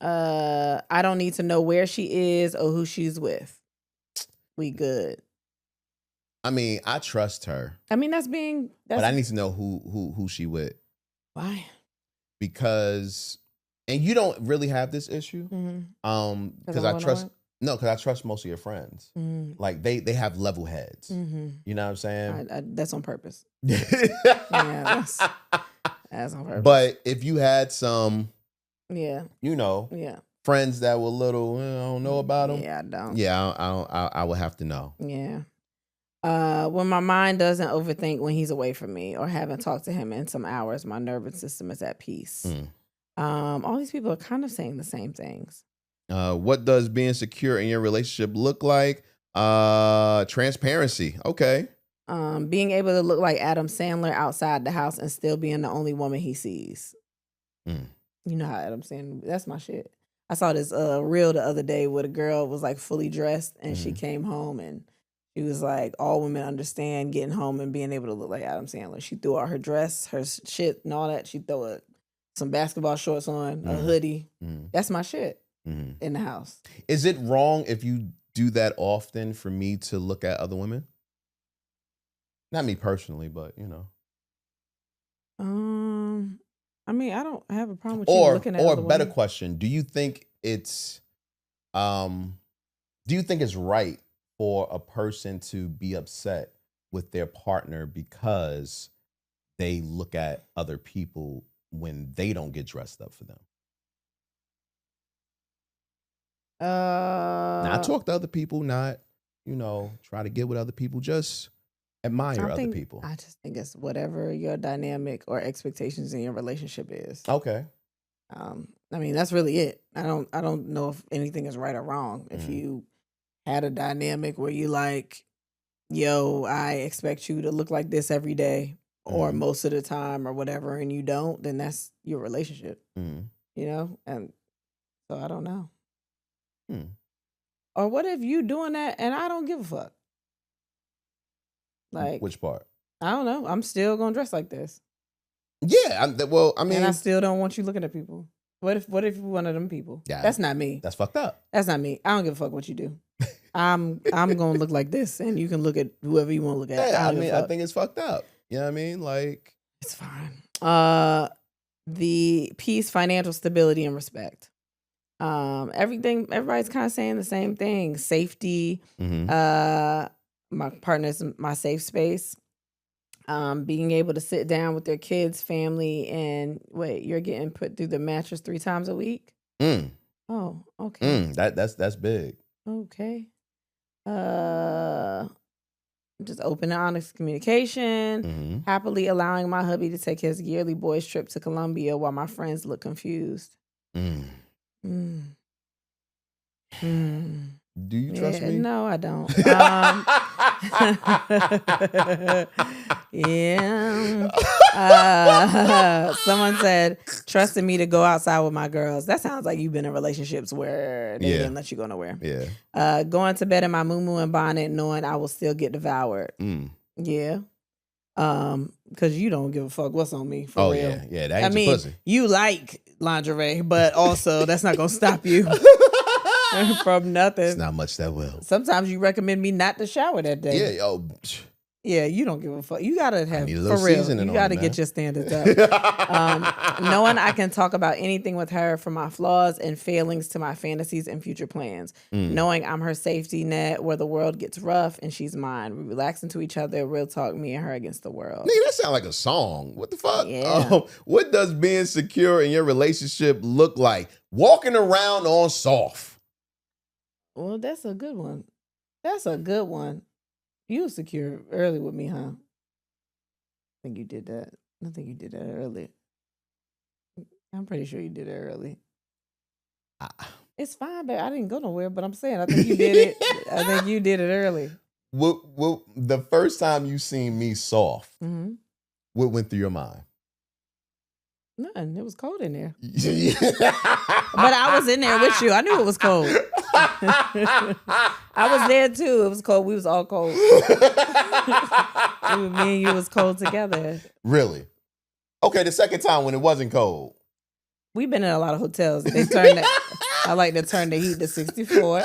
don't need to know where she is or who she's with. We good. I mean, I trust her. I mean, but I need to know who she with. Why? Because, and you don't really have this issue. Because I trust. No, because I trust most of your friends. Like they have level heads. You know what I'm saying? That's on purpose. That's on purpose. But if you had some, friends that were little, I don't know about them. Yeah, I don't. Yeah, I would have to know. Yeah. When my mind doesn't overthink when he's away from me or haven't talked to him in some hours, my nervous system is at peace. All these people are kind of saying the same things. What does being secure in your relationship look like? Transparency. Okay. Being able to look like Adam Sandler outside the house and still being the only woman he sees. You know how Adam Sandler, that's my shit. I saw this reel the other day where the girl was like fully dressed and she came home and she was like, all women understand getting home and being able to look like Adam Sandler. She threw out her dress, her shit and all that. She threw some basketball shorts on, a hoodie. That's my shit. In the house. Is it wrong if you do that often for me to look at other women? Not me personally, but I mean, I don't have a problem with you looking at other women. Or better question, do you think it's right for a person to be upset with their partner because they look at other people when they don't get dressed up for them? Not talk to other people, not, try to get with other people, just admire other people. I just think it's whatever your dynamic or expectations in your relationship is. Okay. I mean, that's really it. I don't know if anything is right or wrong. If you had a dynamic where you like, yo, I expect you to look like this every day or most of the time or whatever, and you don't, then that's your relationship. And so I don't know. Or what if you doing that and I don't give a fuck? Like, which part? I don't know. I'm still gonna dress like this. Yeah. And I still don't want you looking at people. What if you're one of them people? Yeah, that's not me. That's fucked up. That's not me. I don't give a fuck what you do. I'm gonna look like this, and you can look at whoever you want to look at. Yeah, I think it's fucked up. You know what I mean? Like, it's fine. The peace, financial stability, and respect. Everybody's kind of saying the same thing. Safety. My partner's my safe space. Being able to sit down with their kids, family, and wait, you're getting put through the mattress 3 times a week? Oh, okay. That's big. Okay. Just open and honest communication. Happily allowing my hubby to take his yearly boys trip to Colombia while my friends look confused. Do you trust me? No, I don't. Yeah. Someone said, trusting me to go outside with my girls. That sounds like you've been in relationships where they didn't let you go nowhere. Yeah. Going to bed in my muumuu and bonnet knowing I will still get devoured. Yeah. Because you don't give a fuck what's on me, for real. Yeah, that ain't your pussy. You like lingerie, but also that's not going to stop you from nothing. It's not much that will. Sometimes you recommend me not to shower that day. Yeah, yeah, you don't give a fuck. You gotta have, for real, you gotta get your standards up. Knowing I can talk about anything with her, from my flaws and failings to my fantasies and future plans. Knowing I'm her safety net where the world gets rough and she's mine. We relax into each other, real talk, me and her against the world. Nigga, that sound like a song. What the fuck? Yeah. What does being secure in your relationship look like? Walking around on soft. Well, that's a good one. That's a good one. You were secure early with me, huh? I think you did that. I think you did that early. I'm pretty sure you did it early. It's fine, but I didn't go nowhere. But I'm saying I think you did it. I think you did it early. What the first time you seen me soft, what went through your mind? Nothing. It was cold in there. But I was in there with you. I knew it was cold. I was there too. It was cold. We was all cold. Me and you was cold together. Really? Okay, the second time when it wasn't cold. We've been in a lot of hotels. They turn I like to turn the heat to 64.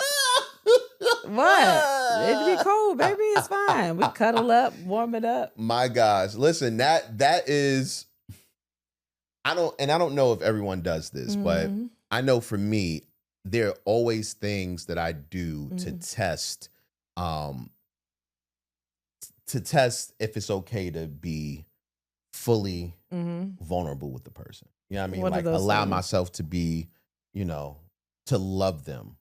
What? It'd be cold, baby. It's fine. We cuddle up, warm it up. My gosh. Listen, that is, I don't know if everyone does this, but I know for me, there are always things that I do to test if it's okay to be fully vulnerable with the person. You know what I mean? Like allow myself to be, to love them.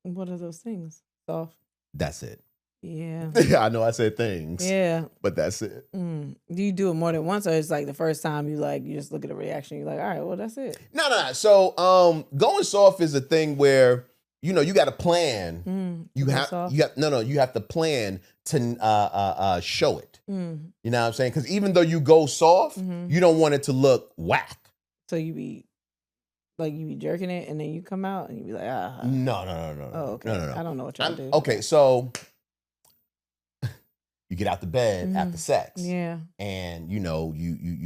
What are those things? Soft. That's it. Yeah. I know I said things. Yeah. But that's it. Do you do it more than once, or it's like the first time you just look at the reaction, you're like, all right, well, that's it? No. So going soft is a thing where, you got to plan. You have to plan to show it. You know what I'm saying? Because even though you go soft, you don't want it to look whack. So you be jerking it and then you come out and you be like, No. Oh, okay. No. I don't know what y'all do. Okay, so you get out the bed after sex. Yeah. And you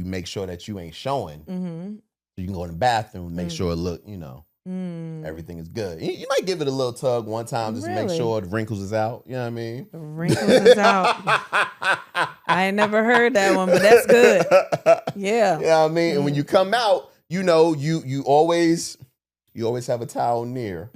make sure that you ain't showing. So you can go in the bathroom and make sure it look, everything is good. You might give it a little tug one time just to make sure the wrinkles is out. You know what I mean? The wrinkles is out. I ain't never heard that one, but that's good. Yeah. You know what I mean? And when you come out, you always have a towel near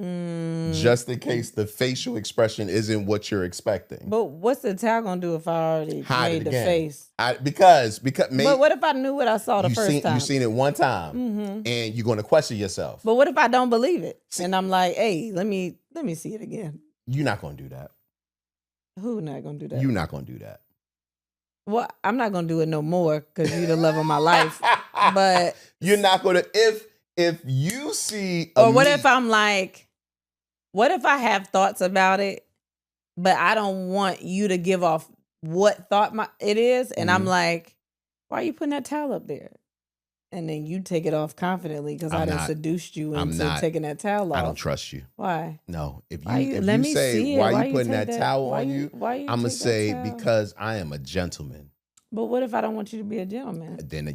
just in case the facial expression isn't what you're expecting. But what's the towel gonna do if I already made the face? Because but what if I knew what I saw the first time? You've seen it one time and you're gonna question yourself. But what if I don't believe it? And I'm like, hey, let me see it again. You're not gonna do that. Who not gonna do that? You're not gonna do that. Well, I'm not gonna do it no more because you're the love of my life. But you're not gonna if you see or what if I'm like, what if I have thoughts about it, but I don't want you to give off what thought it is, and I'm like, why are you putting that towel up there? And then you take it off confidently because I done seduced you into taking that towel off. I don't trust you. Why? No. If you say, why are you putting that towel on you? I'm going to say, because I am a gentleman. But what if I don't want you to be a gentleman? Then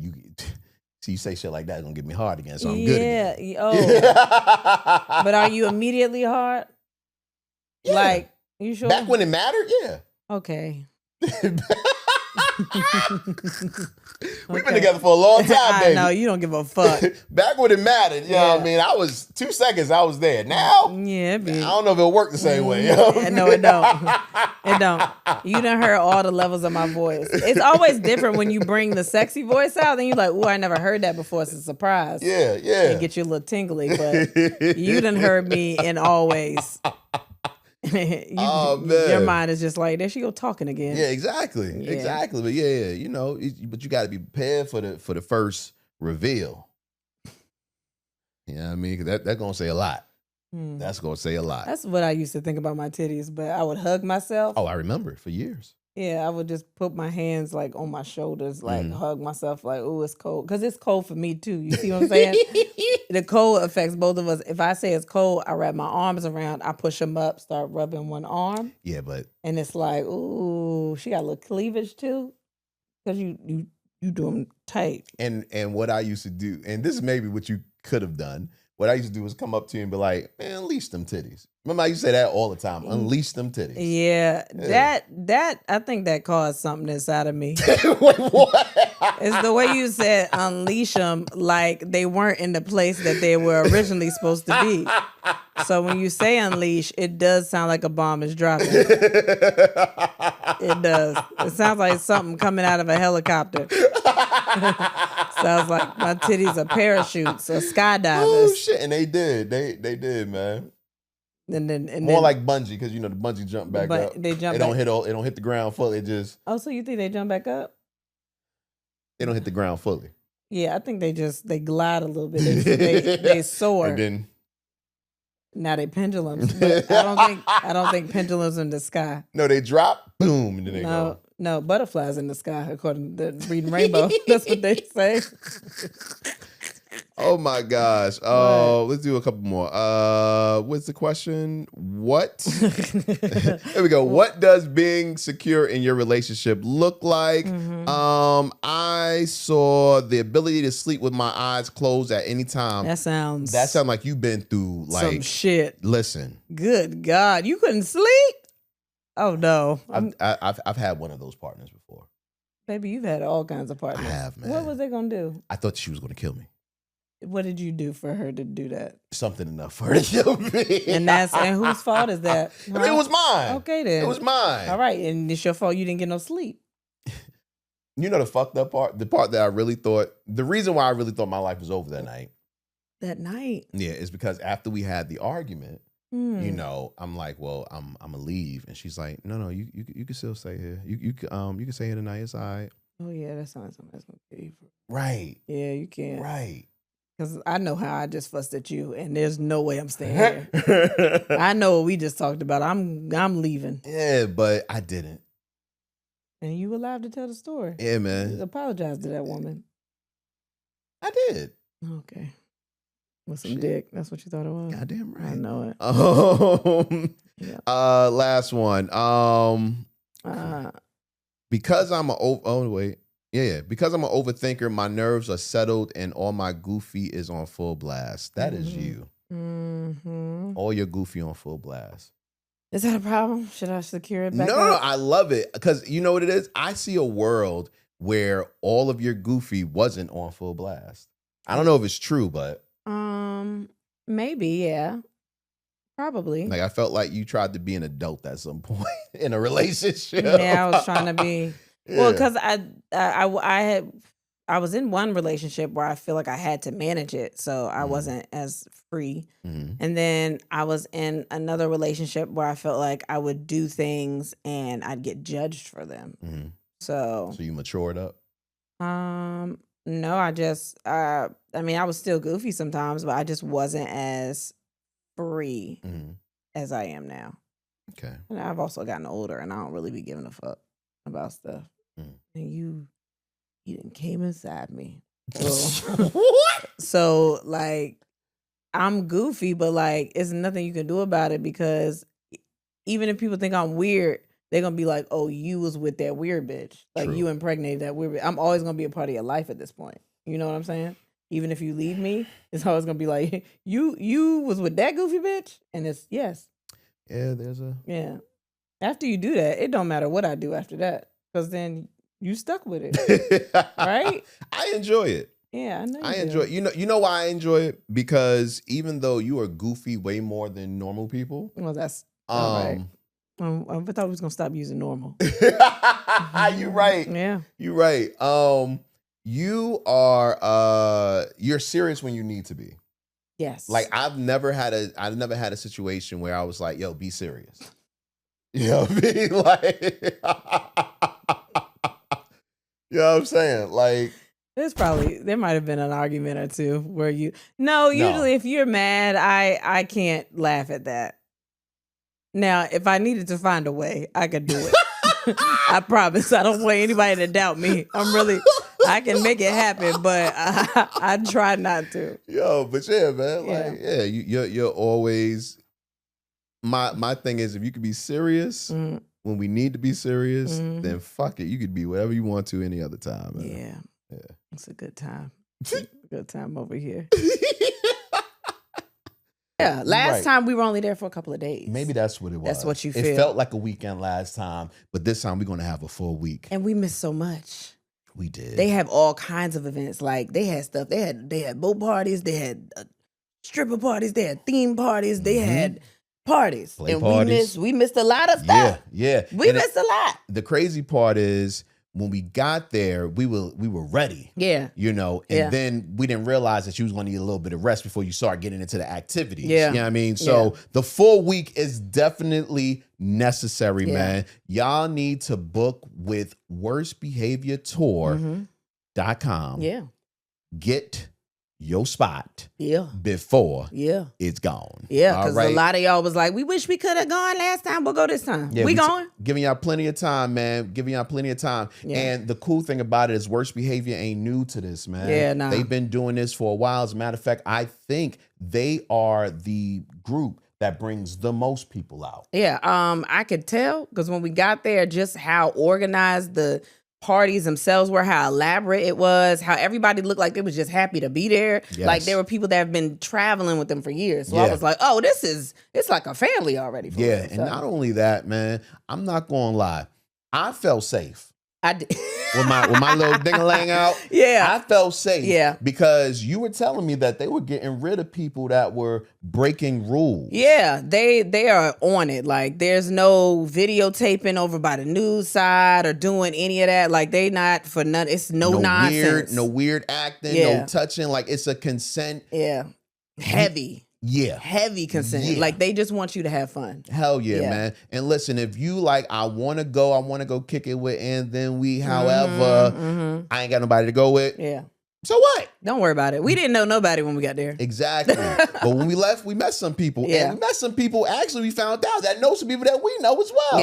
you say shit like that, it's going to get me hard again, so I'm good again. Yeah. Oh. But are you immediately hard? Yeah. Like, you sure? Back when it mattered, yeah. Okay. We've been together for a long time, baby. I know, you don't give a fuck. Back when it mattered, you know what I mean? I was 2 seconds, I was there. Now, yeah, I don't know if it'll work the same way. You know what I mean? No, it don't. It don't. You done heard all the levels of my voice. It's always different when you bring the sexy voice out, then you're like, oh, I never heard that before. It's a surprise. Yeah. And get you a little tingly, but you done heard me in all ways. Your mind is just like, there she go talking again. Yeah, exactly. But you know, but you got to be prepared for the first reveal. You know what I mean? 'Cause that's gonna say a lot. That's gonna say a lot. That's what I used to think about my titties, but I would hug myself. Oh, I remember it for years. Yeah, I would just put my hands like on my shoulders, like hug myself, like, oh, it's cold. Because it's cold for me too. You see what I'm saying? The cold affects both of us. If I say it's cold, I wrap my arms around, I push them up, start rubbing one arm. Yeah, but. And it's like, ooh, she got a little cleavage too. Because you do them tight. And what I used to do, and this is maybe what you could have done, what I used to do was come up to you and be like, man, unleash them titties. Remember, I used to say that all the time. Unleash them titties. Yeah. That I think that caused something inside of me. Wait, what? It's the way you said unleash them, like they weren't in the place that they were originally supposed to be. So when you say unleash, it does sound like a bomb is dropping. It does. It sounds like something coming out of a helicopter. Sounds like my titties are parachutes or skydivers. Oh shit! And they did. They did, man. And more like bungee, because you know the bungee jump back up. They jump. It don't hit the ground fully. It just. Oh, so you think they jump back up? They don't hit the ground fully. Yeah, I think they glide a little bit. They soar. And then. Now they pendulums. But I don't think pendulums in the sky. No, they drop, boom, and then they go. No, butterflies in the sky, according to Reading Rainbow. That's what they say. Oh my gosh. Let's do a couple more. What's the question? What? There we go. What does being secure in your relationship look like? I saw the ability to sleep with my eyes closed at any time. That sounds like you've been through like some shit. Listen. Good God. You couldn't sleep? Oh no. I've had one of those partners before. Baby, you've had all kinds of partners. I have, man. What was they gonna do? I thought she was gonna kill me. What did you do for her to do that? Something enough for her to kill me. And whose fault is that? Huh? I mean, it was mine. Okay then. It was mine. All right, and it's your fault you didn't get no sleep. You know the fucked up part? The part that I really thought, the reason why I really thought my life was over that night. That night? Yeah, is because after we had the argument, you know, I'm like, well, I'm gonna leave, and she's like, no, you can still stay here. You can stay here tonight. It's all right. Oh yeah, that sounds like something that's gonna be. Right. Yeah, you can. Right. Because I know how I just fussed at you, and there's no way I'm staying here. I know what we just talked about. I'm leaving. Yeah, but I didn't. And you were allowed to tell the story. Yeah, man. You apologize to that woman. I did. Okay. With some dick. That's what you thought it was? Goddamn right. I know it. Yeah. Last one. Because I'm because I'm an overthinker, my nerves are settled and all my goofy is on full blast. That is you. All your goofy on full blast. Is that a problem? Should I secure it back? No, I love it. Because you know what it is? I see a world where all of your goofy wasn't on full blast. I don't know if it's true, but maybe, yeah. Probably. Like I felt like you tried to be an adult at some point in a relationship. Yeah, I was trying to be. Yeah. Well, because I was in one relationship where I feel like I had to manage it, so I wasn't as free. And then I was in another relationship where I felt like I would do things and I'd get judged for them. So you matured up? No, I just I mean, I was still goofy sometimes, but I just wasn't as free as I am now. Okay. And I've also gotten older, and I don't really be giving a fuck about stuff. And you didn't came inside me. So, what? So like, I'm goofy, but like, it's nothing you can do about it, because even if people think I'm weird, they're gonna be like, "Oh, you was with that weird bitch. Like, you impregnated that weird bitch." I'm always gonna be a part of your life at this point. You know what I'm saying? Even if you leave me, it's always gonna be like, you was with that goofy bitch, and it's yes. Yeah, there's a yeah. After you do that, it don't matter what I do after that, because then You stuck with it, right? I enjoy it. Yeah, I know. I enjoy it. You know why I enjoy it? Because even though you are goofy way more than normal people. Well, that's all right. I thought we was gonna stop using normal. You're right. Yeah, you're right. You're serious when you need to be. yes. Like I've never had a situation where I was like, yo, be serious. You know what I mean? Like, you know what I'm saying? Like, there might have been an argument or two where usually if you're mad, I can't laugh at that. Now, if I needed to find a way, I could do it. I promise. I don't want anybody to doubt me. I can make it happen, but I try not to. Yo, but yeah, man. Like, yeah, you're always. My thing is, if you could be serious when we need to be serious, then fuck it. You could be whatever you want to any other time, man. Yeah. It's a good time. It's a good time over here. Yeah, last time we were only there for a couple of days. Maybe that's what it was. That's what you feel. It felt like a weekend last time, but this time we're going to have a full week. And we missed so much. We did. They have all kinds of events. Like they had stuff. They had boat parties. They had stripper parties. They had theme parties. They had parties. Play and parties. we missed a lot of stuff. Yeah. We missed a lot. The crazy part is when we got there, we were ready. Yeah. You know, and then we didn't realize that you was going to need a little bit of rest before you start getting into the activities. Yeah. You know what I mean? So the full week is definitely necessary, man. Y'all need to book with worstbehaviortour.com. Yeah. Get your spot before it's gone. Yeah, because a lot of y'all was like, we wish we could have gone last time. We'll go this time. Yeah, we going. Giving y'all plenty of time, man. Giving y'all plenty of time. Yeah. And the cool thing about it is worst behavior ain't new to this, man. Yeah, nah. They've been doing this for a while. As a matter of fact, I think they are the group that brings the most people out. Yeah, I could tell because when we got there, just how organized the parties themselves were, how elaborate it was, how everybody looked like they was just happy to be there. Yes. Like there were people that have been traveling with them for years. So I was like, oh, it's like a family already. For them, and not only that, man, I'm not gonna lie, I felt safe. I did. With my little ding-a-lang out. Yeah. I felt safe. Yeah. Because you were telling me that they were getting rid of people that were breaking rules. Yeah, they are on it. Like there's no videotaping over by the news side or doing any of that. Like they not for nothing. It's no nonsense. No weird acting, no touching. Like it's a consent. Yeah. Heavy. Yeah. Heavy consent. Yeah. Like they just want you to have fun. Hell yeah, man. And listen, if you like, I want to go kick it with, and then however, I ain't got nobody to go with. Yeah. So what? Don't worry about it. We didn't know nobody when we got there. Exactly. But when we left, we met some people. Yeah. And we met some people, actually, we found out that know some people that we know as well.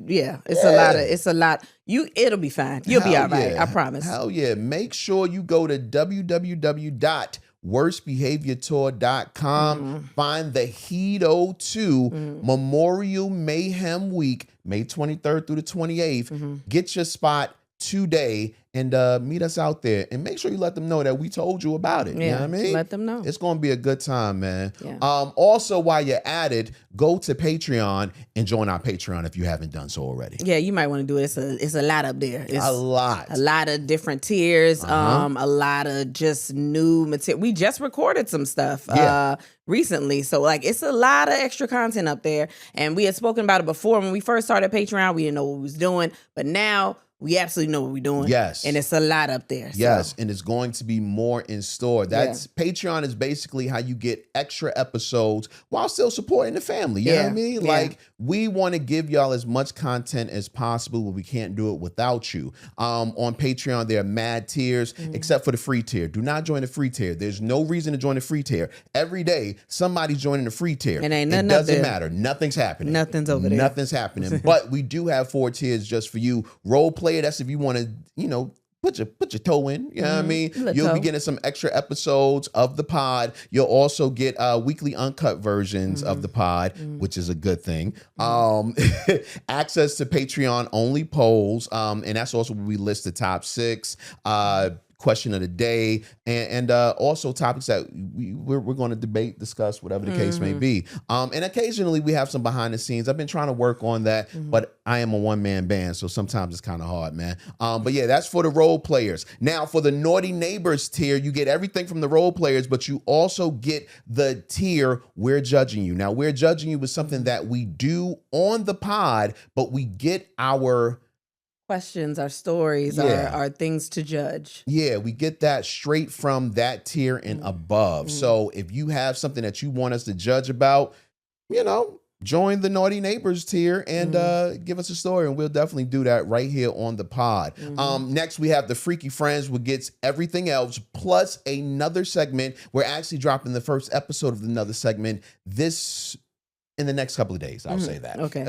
Yeah, it's a lot. It'll be fine. You'll be all right. I promise. Hell yeah. Make sure you go to www.worstbehaviortour.com. Find the Hedo 2 Memorial Mayhem Week, May 23rd through the 28th. Get your spot today and meet us out there, and make sure you let them know that we told you about it. Yeah, you know what I mean? Let them know. It's going to be a good time, man. Yeah. Also, while you're at it, go to Patreon and join our Patreon if you haven't done so already. Yeah, you might want to do it. It's a lot up there. It's a lot of different tiers. A lot of just new material. We just recorded some stuff recently, so like it's a lot of extra content up there. And we had spoken about it before when we first started Patreon. We didn't know what we was doing, but now we absolutely know what we're doing. Yes. And it's a lot up there. Yes. And it's going to be more in store. Patreon is basically how you get extra episodes while still supporting the family. You know what I mean? Like we want to give y'all as much content as possible, but we can't do it without you. On Patreon, there are mad tiers, except for the free tier. Do not join the free tier. There's no reason to join the free tier. Every day, somebody's joining the free tier. And ain't nothing it doesn't matter. Nothing's happening. Nothing's over there. Nothing's happening. But we do have 4 tiers just for you. Role play. That's if you want to, put your toe in. You know what I mean? You'll be getting some extra episodes of the pod. You'll also get weekly uncut versions of the pod, which is a good thing. Access to Patreon only polls, and that's also where we list the top 6. question of the day, and also topics that we're going to debate, discuss, whatever the case may be. And occasionally we have some behind the scenes. I've been trying to work on that, but I am a one-man band, so sometimes it's kind of hard, man. But yeah, that's for the role players. Now, for the Naughty Neighbors tier, you get everything from the role players, but you also get the tier We're Judging You. Now, We're Judging You is something that we do on the pod, but we get our questions, our stories, our things to judge. Yeah, we get that straight from that tier and above. So if you have something that you want us to judge about, join the Naughty Neighbors tier and give us a story, and we'll definitely do that right here on the pod. Next, we have the Freaky Friends, which gets everything else, plus another segment. We're actually dropping the first episode of another segment in the next couple of days. I'll say that. Okay.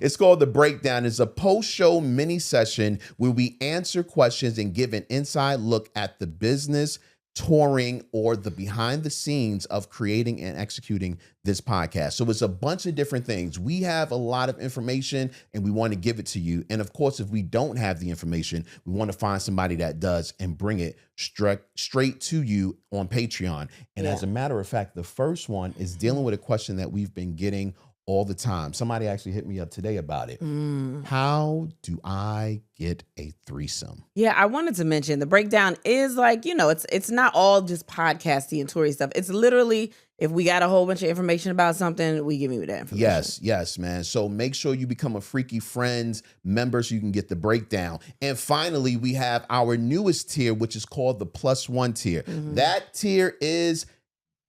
It's called The Breakdown. It's a post-show mini session where we answer questions and give an inside look at the business, touring, or the behind the scenes of creating and executing this podcast. So it's a bunch of different things. We have a lot of information and we want to give it to you. And of course, if we don't have the information, we want to find somebody that does and bring it straight to you on Patreon. And as a matter of fact, the first one is dealing with a question that we've been getting all the time. Somebody actually hit me up today about it. How do I get a threesome? Yeah, I wanted to mention the breakdown is like, it's not all just podcasty and Tory stuff. It's literally, if we got a whole bunch of information about something, we give you that information. Yes, man. So make sure you become a Freaky Friends member so you can get the breakdown. And finally, we have our newest tier, which is called the +1 tier. That tier is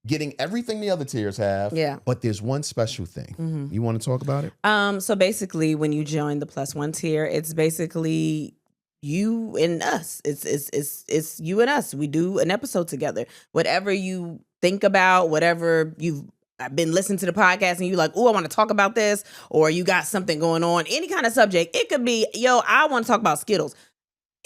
getting everything the other tiers have, but there's one special thing. You want to talk about it? So basically, when you join the +1 tier, it's basically you and us. It's you and us. We do an episode together. Whatever you think about, whatever you've been listening to the podcast and you like, oh, I want to talk about this, or you got something going on, any kind of subject. It could be, I want to talk about Skittles.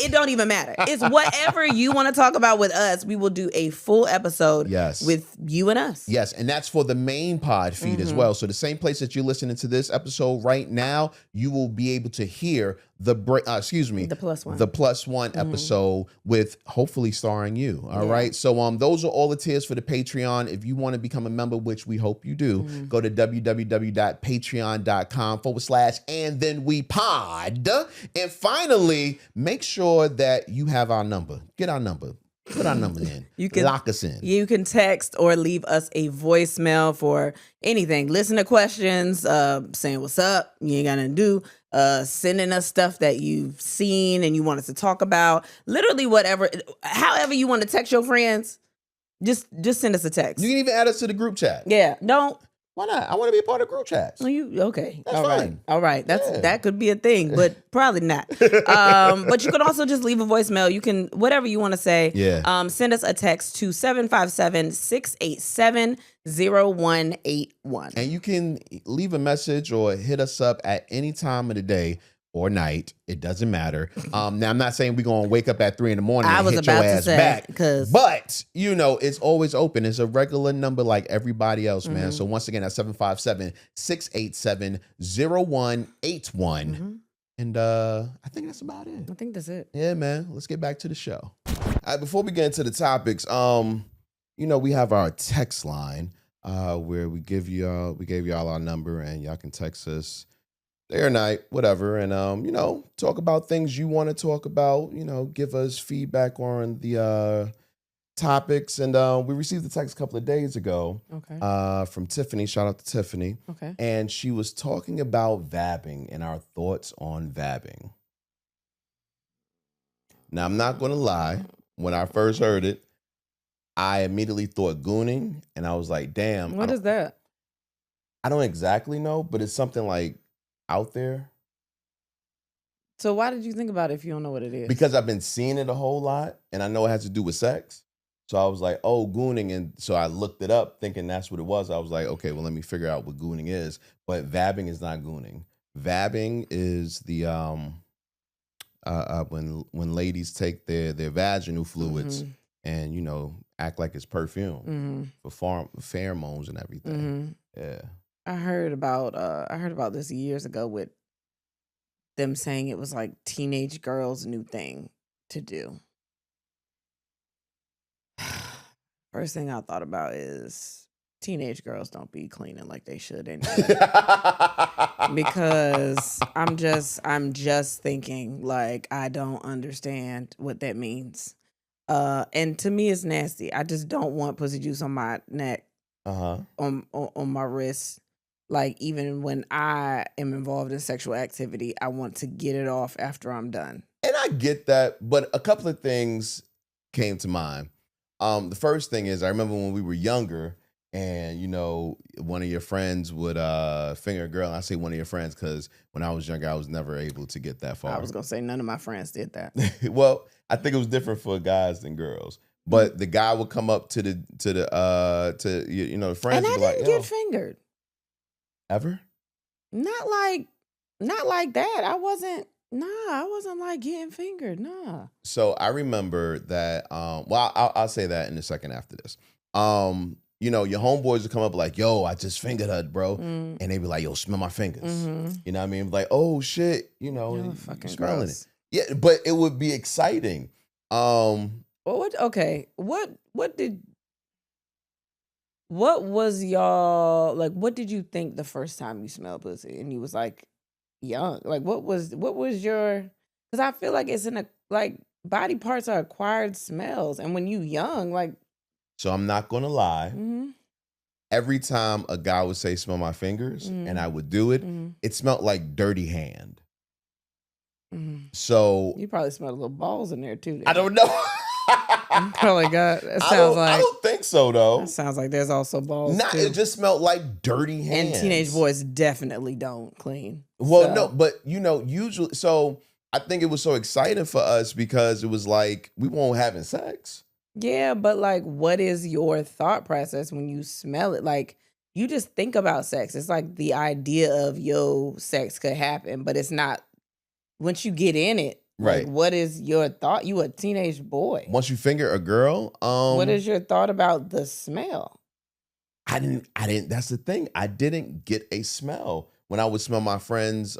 It don't even matter. It's whatever you want to talk about with us. We will do a full episode with you and us. Yes, and that's for the main pod feed as well. So the same place that you're listening to this episode right now, you will be able to hear the +1, the +1 episode with hopefully starring you. All right. So those are all the tiers for the Patreon. If you want to become a member, which we hope you do, go to www.patreon.com/and then we pod. And finally, make sure that you have our number. Get our number. Put our number in. You can lock us in. You can text or leave us a voicemail for anything. Listen to questions, saying what's up, you ain't got nothing to do, sending us stuff that you've seen and you want us to talk about. Literally whatever, however you want to text your friends, just send us a text. You can even add us to the group chat. Yeah, don't. Why not? I want to be a part of group chats. Okay. That's all fine. Right. All right. That could be a thing, but probably not. But you can also just leave a voicemail. You can, whatever you want to say. Yeah. Send us a text to 757-687-0181. And you can leave a message or hit us up at any time of the day or night. It doesn't matter. Now, I'm not saying we're going to wake up at 3 a.m. and hit your ass back. But, it's always open. It's a regular number like everybody else, man. So once again, that's 757-687-0181. And I think that's about it. I think that's it. Yeah, man. Let's get back to the show. Before we get into the topics, we have our text line where we gave y'all our number and y'all can text us day or night, whatever, and talk about things you want to talk about, give us feedback on the topics. And we received the text a couple of days ago from Tiffany. Shout out to Tiffany. Okay. And she was talking about vabbing and our thoughts on vabbing. Now, I'm not going to lie. When I first heard it, I immediately thought gooning, and I was like, damn. What is that? I don't exactly know, but it's something like out there. So why did you think about it if you don't know what it is? Because I've been seeing it a whole lot, and I know it has to do with sex. So I was like, oh, gooning. And so I looked it up thinking that's what it was. I was like, okay, well, let me figure out what gooning is. But vabbing is not gooning. Vabbing is the when ladies take their vaginal fluids and, act like it's perfume for pheromones and everything. Yeah. I heard about this years ago with them saying it was like teenage girls' new thing to do. First thing I thought about is teenage girls don't be cleaning like they should anyway. Because I'm just thinking like I don't understand what that means. And to me it's nasty. I just don't want pussy juice on my neck, on my wrist. Like even when I am involved in sexual activity, I want to get it off after I'm done. And I get that, but a couple of things came to mind. The first thing is I remember when we were younger and, you know, one of your friends would finger a girl. And I say one of your friends because when I was younger, I was never able to get that far. I was going to say none of my friends did that. Well, I think it was different for guys than girls. But the guy would come up to the friends. And I didn't get fingered. Ever? Not like that. I wasn't like getting fingered. Nah. So I remember that. Well, I'll say that in a second after this. You know, your homeboys would come up like, "Yo, I just fingered her, bro," and they'd be like, "Yo, smell my fingers." You know what I mean? Like, "Oh shit," you know, you're fucking smelling gross. it. Yeah, but it would be exciting. Well, what was y'all like? What did you think the first time you smelled pussy? And you was like young. Like what was your? Because I feel like it's body parts are acquired smells, and when you young, like. So I'm not gonna lie. Every time a guy would say "smell my fingers" and I would do it, it smelled like dirty hand. So you probably smelled a little balls in there too. Then. I don't know. Probably got. It sounds like. I don't think so though. It sounds like there's also balls. Nah, it just smelled like dirty hands. And teenage boys definitely don't clean. Well, no, but you know, usually. So I think it was so exciting for us because it was like we weren't having sex. Yeah, but like, what is your thought process when you smell it? Like, you just think about sex. It's like the idea of sex could happen, but it's not. Once you get in it. Right. Like, what is your thought? You a teenage boy. Once you finger a girl, what is your thought about the smell? I didn't. That's the thing. I didn't get a smell when I would smell my friends'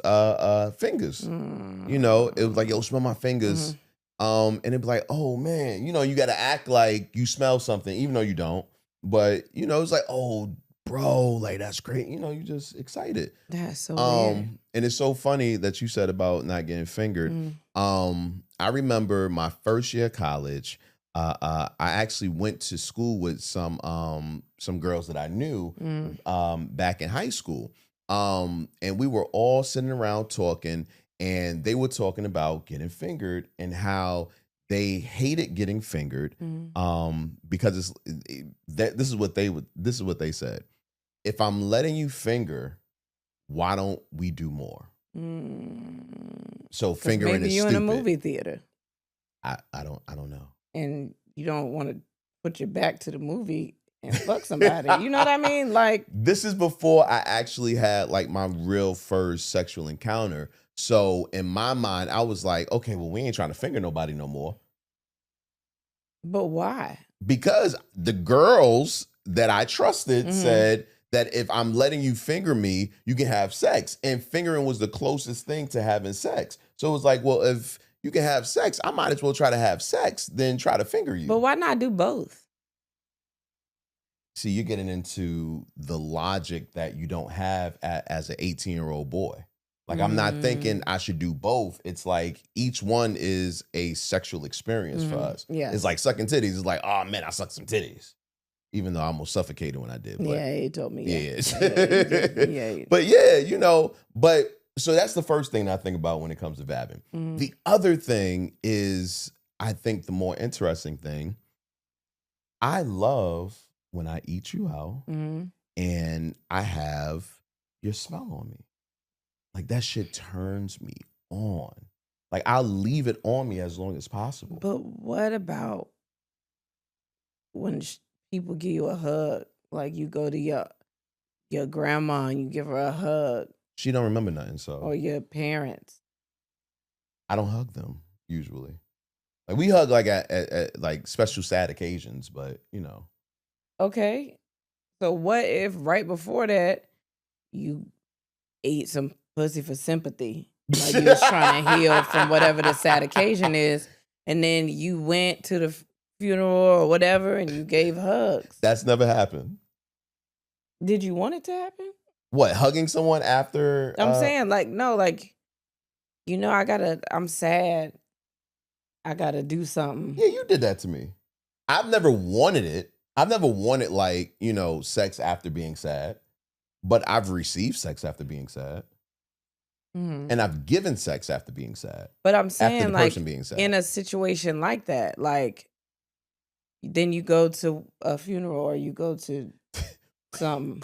fingers. You know, it was like, "Yo, smell my fingers," and it'd be like, "Oh man," you know, you got to act like you smell something, even though you don't. But you know, it's like, "Oh, bro, like that's great." You know, you just excited. That's so weird. And it's so funny that you said about not getting fingered. I remember my first year of college. I actually went to school with some girls that I knew back in high school. And we were all sitting around talking, and they were talking about getting fingered and how they hated getting fingered because this is what they said. If I'm letting you finger, why don't we do more? So fingering maybe is you stupid. in a movie theater. I don't know. And you don't want to put your back to the movie and fuck somebody. You know what I mean? Like, this is before I actually had like my real first sexual encounter. So in my mind, I was like, okay, well, we ain't trying to finger nobody no more. But why? Because the girls that I trusted said that if I'm letting you finger me, you can have sex. And fingering was the closest thing to having sex. So it was like, well, if you can have sex, I might as well try to have sex than try to finger you. But why not do both? See, you're getting into the logic that you don't have as an 18-year-old boy. Like, I'm not thinking I should do both. It's like each one is a sexual experience for us. Yes. It's like sucking titties. It's like, oh, man, I sucked some titties. Even though I almost suffocated when I did. But, yeah, he told me. Yeah. But yeah, you know, so that's the first thing that I think about when it comes to vabbing. The other thing is, I think the more interesting thing, I love when I eat you out and I have your smell on me. Like that shit turns me on. Like I'll leave it on me as long as possible. But what about when people give you a hug? Like you go to your grandma and you give her a hug. She don't remember nothing, so. Or your parents. I don't hug them usually. Like we hug like at like special sad occasions, but you know. Okay. So what if right before that you ate some pussy for sympathy? Like you was trying to heal from whatever the sad occasion is, and then you went to the funeral or whatever, and you gave hugs. That's never happened. Did you want it to happen? What, hugging someone after? I'm saying, like, no, like, I'm sad. I gotta do something. Yeah, you did that to me. I've never wanted it. I've never wanted, like, sex after being sad. But I've received sex after being sad. Mm-hmm. And I've given sex after being sad. But I'm saying, after the person being sad. In a situation like that, like, then you go to a funeral or you go to something,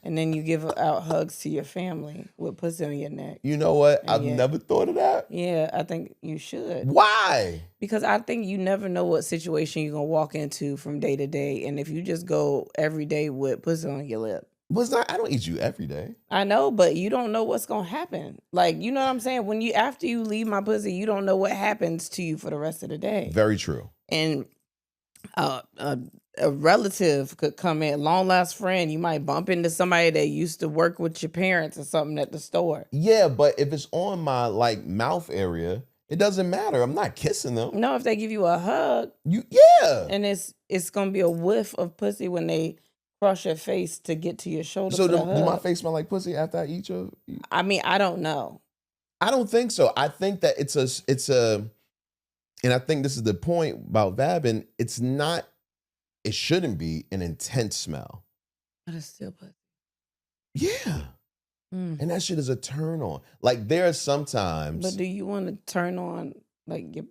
and then you give out hugs to your family with pussy on your neck. You know what? I've never thought of that. Yeah, I think you should. Why? Because I think you never know what situation you're going to walk into from day to day. And if you just go every day with pussy on your lip. I don't eat you every day. I know, but you don't know what's going to happen. Like, you know what I'm saying? After you leave my pussy, you don't know what happens to you for the rest of the day. Very true. And a relative could come in, long lost friend. You might bump into somebody that used to work with your parents or something at the store. Yeah, but if it's on my mouth area, it doesn't matter. I'm not kissing them. No, if they give you a hug, and it's gonna be a whiff of pussy when they cross your face to get to your shoulder. So do my face smell like pussy after I eat you? I mean, I don't know. I don't think so. I think that it's a. And I think this is the point about vabbing. It shouldn't be an intense smell. But it's still pussy. Yeah. And that shit is a turn on. Like, there are sometimes. But do you want to turn on like your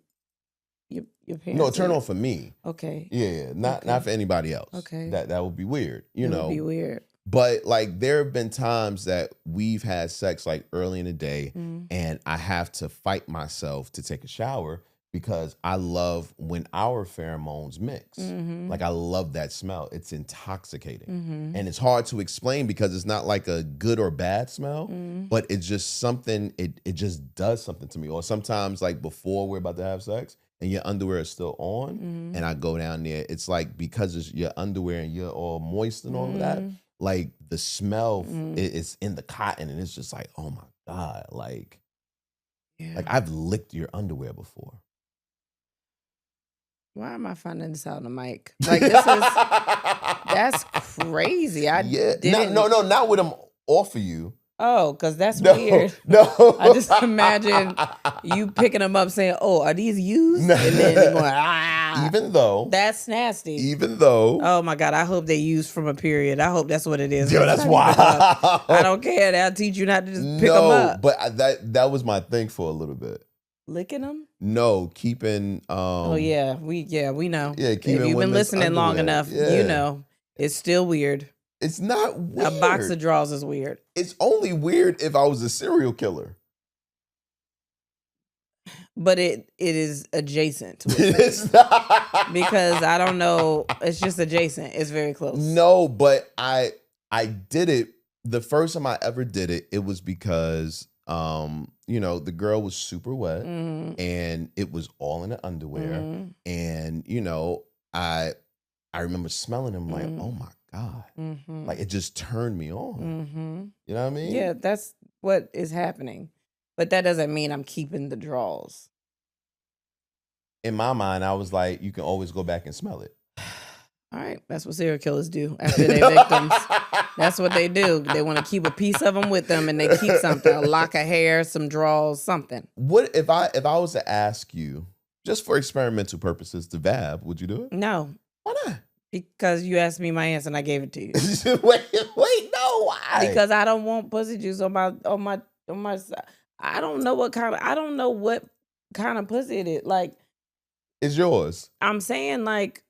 parents? No, turn on for me. Okay. Yeah. Not for anybody else. Okay. That would be weird. It would be weird. But like, there have been times that we've had sex like early in the day, and I have to fight myself to take a shower because I love when our pheromones mix. Like, I love that smell. It's intoxicating. And it's hard to explain because it's not like a good or bad smell, but it's just something, it just does something to me. Or sometimes, like, before we're about to have sex and your underwear is still on, and I go down there, it's like, because it's your underwear and you're all moist and all of that, like, the smell is in the cotton, and it's just like, oh my God, like I've licked your underwear before. Why am I finding this out on the mic? Like, that's crazy. No, not with them off of you. Oh, because that's weird. No. I just imagine you picking them up saying, oh, are these used? No. And then they're going, ah. Even though. That's nasty. Even though. Oh, my God. I hope they used from a period. I hope that's what it is. Yo, that's why. I don't care. They'll teach you not to just pick them up. But that was my thing for a little bit. Licking them? No, keeping. Oh, yeah. We know. Yeah, keeping. If you've been listening long enough, you know. It's still weird. It's not weird. A box of drawers is weird. It's only weird if I was a serial killer. But it is adjacent to it. It's not. Because I don't know. It's just adjacent. It's very close. No, but I did it. The first time I ever did it, it was because the girl was super wet and it was all in the underwear. And, I remember smelling him like, oh my God. Like, it just turned me on. You know what I mean? Yeah, that's what is happening. But that doesn't mean I'm keeping the draws. In my mind, I was like, you can always go back and smell it. All right. That's what serial killers do after their victims. That's what they do. They want to keep a piece of them with them, and they keep something, a lock of hair, some draws, something. What if I was to ask you, just for experimental purposes, to vab, would you do it? No. Why not? Because you asked me my answer and I gave it to you. wait, no, why? Because I don't want pussy juice on my I don't know what kind of pussy it is. Like, it's yours. I'm saying, like,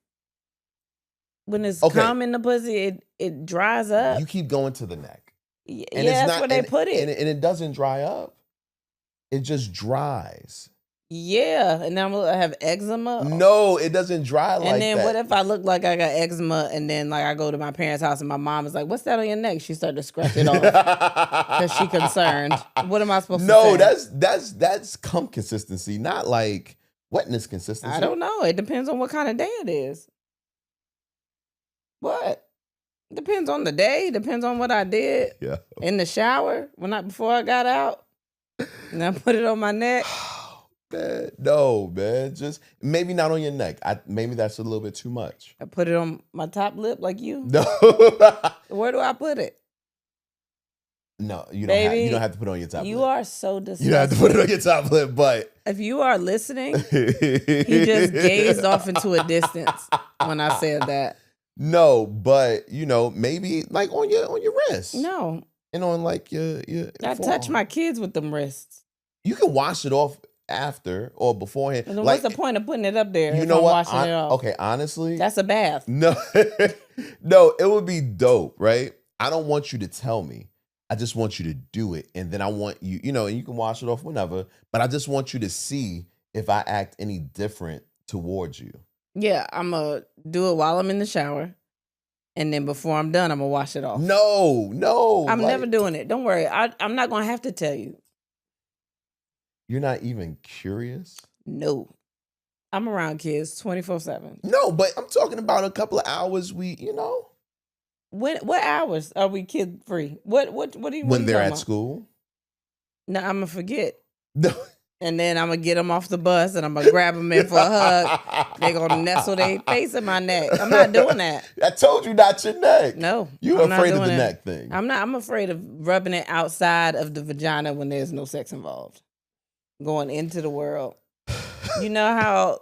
when it's cum in the pussy, it dries up. You keep going to the neck. Yeah, that's where they put it. And it doesn't dry up. It just dries. Yeah, and then I'm gonna have eczema. No, it doesn't dry like that. And then what if I look like I got eczema, and then like I go to my parents' house and my mom is like, "What's that on your neck?" She started to scratch it off because she concerned. What am I supposed to say? No, that's cum consistency, not like wetness consistency. I don't know. It depends on what kind of day it is. What? Depends on the day. Depends on what I did. Yeah. In the shower before I got out, and I put it on my neck. Man, no, man. Just maybe not on your neck. Maybe that's a little bit too much. I put it on my top lip like you. No. Where do I put it? No, you Baby, don't have to put it on your top lip. You are so disgusting. You don't have to put it on your top lip, but if you are listening, he just gazed off into a distance when I said that. No, but maybe like on your wrist. No. And on like your I touch my kids with them wrists. You can wash it off after or beforehand. Then what's the point of putting it up there? You know what? Washing it off? Okay, honestly, that's a bath. No, no, it would be dope, right? I don't want you to tell me. I just want you to do it, and then I want you, and you can wash it off whenever. But I just want you to see if I act any different towards you. Yeah, I'm gonna do it while I'm in the shower, and then before I'm done, I'm gonna wash it off. No, I'm never doing it. Don't worry. I'm not gonna have to tell you. You're not even curious? No. I'm around kids 24/7. No, but I'm talking about a couple of hours What hours are we kid free? What do you when they're at school? No, I'm gonna forget. No. And then I'm gonna get them off the bus and I'm gonna grab them in for a hug. They're gonna nestle their face in my neck. I'm not doing that. I told you not your neck. No. You're afraid of the neck thing. I'm not. I'm afraid of rubbing it outside of the vagina when there's no sex involved. Going into the world. You know how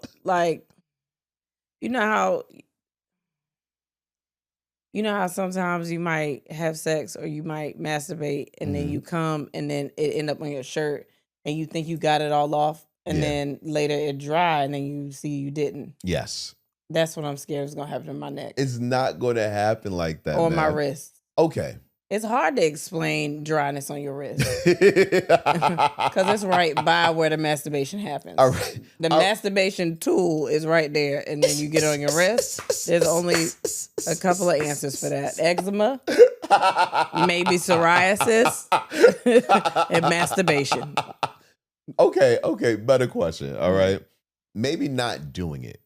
sometimes you might have sex or you might masturbate and then you come and then it end up on your shirt and you think you got it all off and then later it dry and then you see you didn't. Yes. That's what I'm scared is going to happen in my neck. It's not going to happen like that, or my wrist. Okay. It's hard to explain dryness on your wrist. Because it's right by where the masturbation happens. All right. The masturbation tool is right there, and then you get on your wrist. There's only a couple of answers for that. Eczema, maybe psoriasis, and masturbation. Okay. Better question, all right? Maybe not doing it.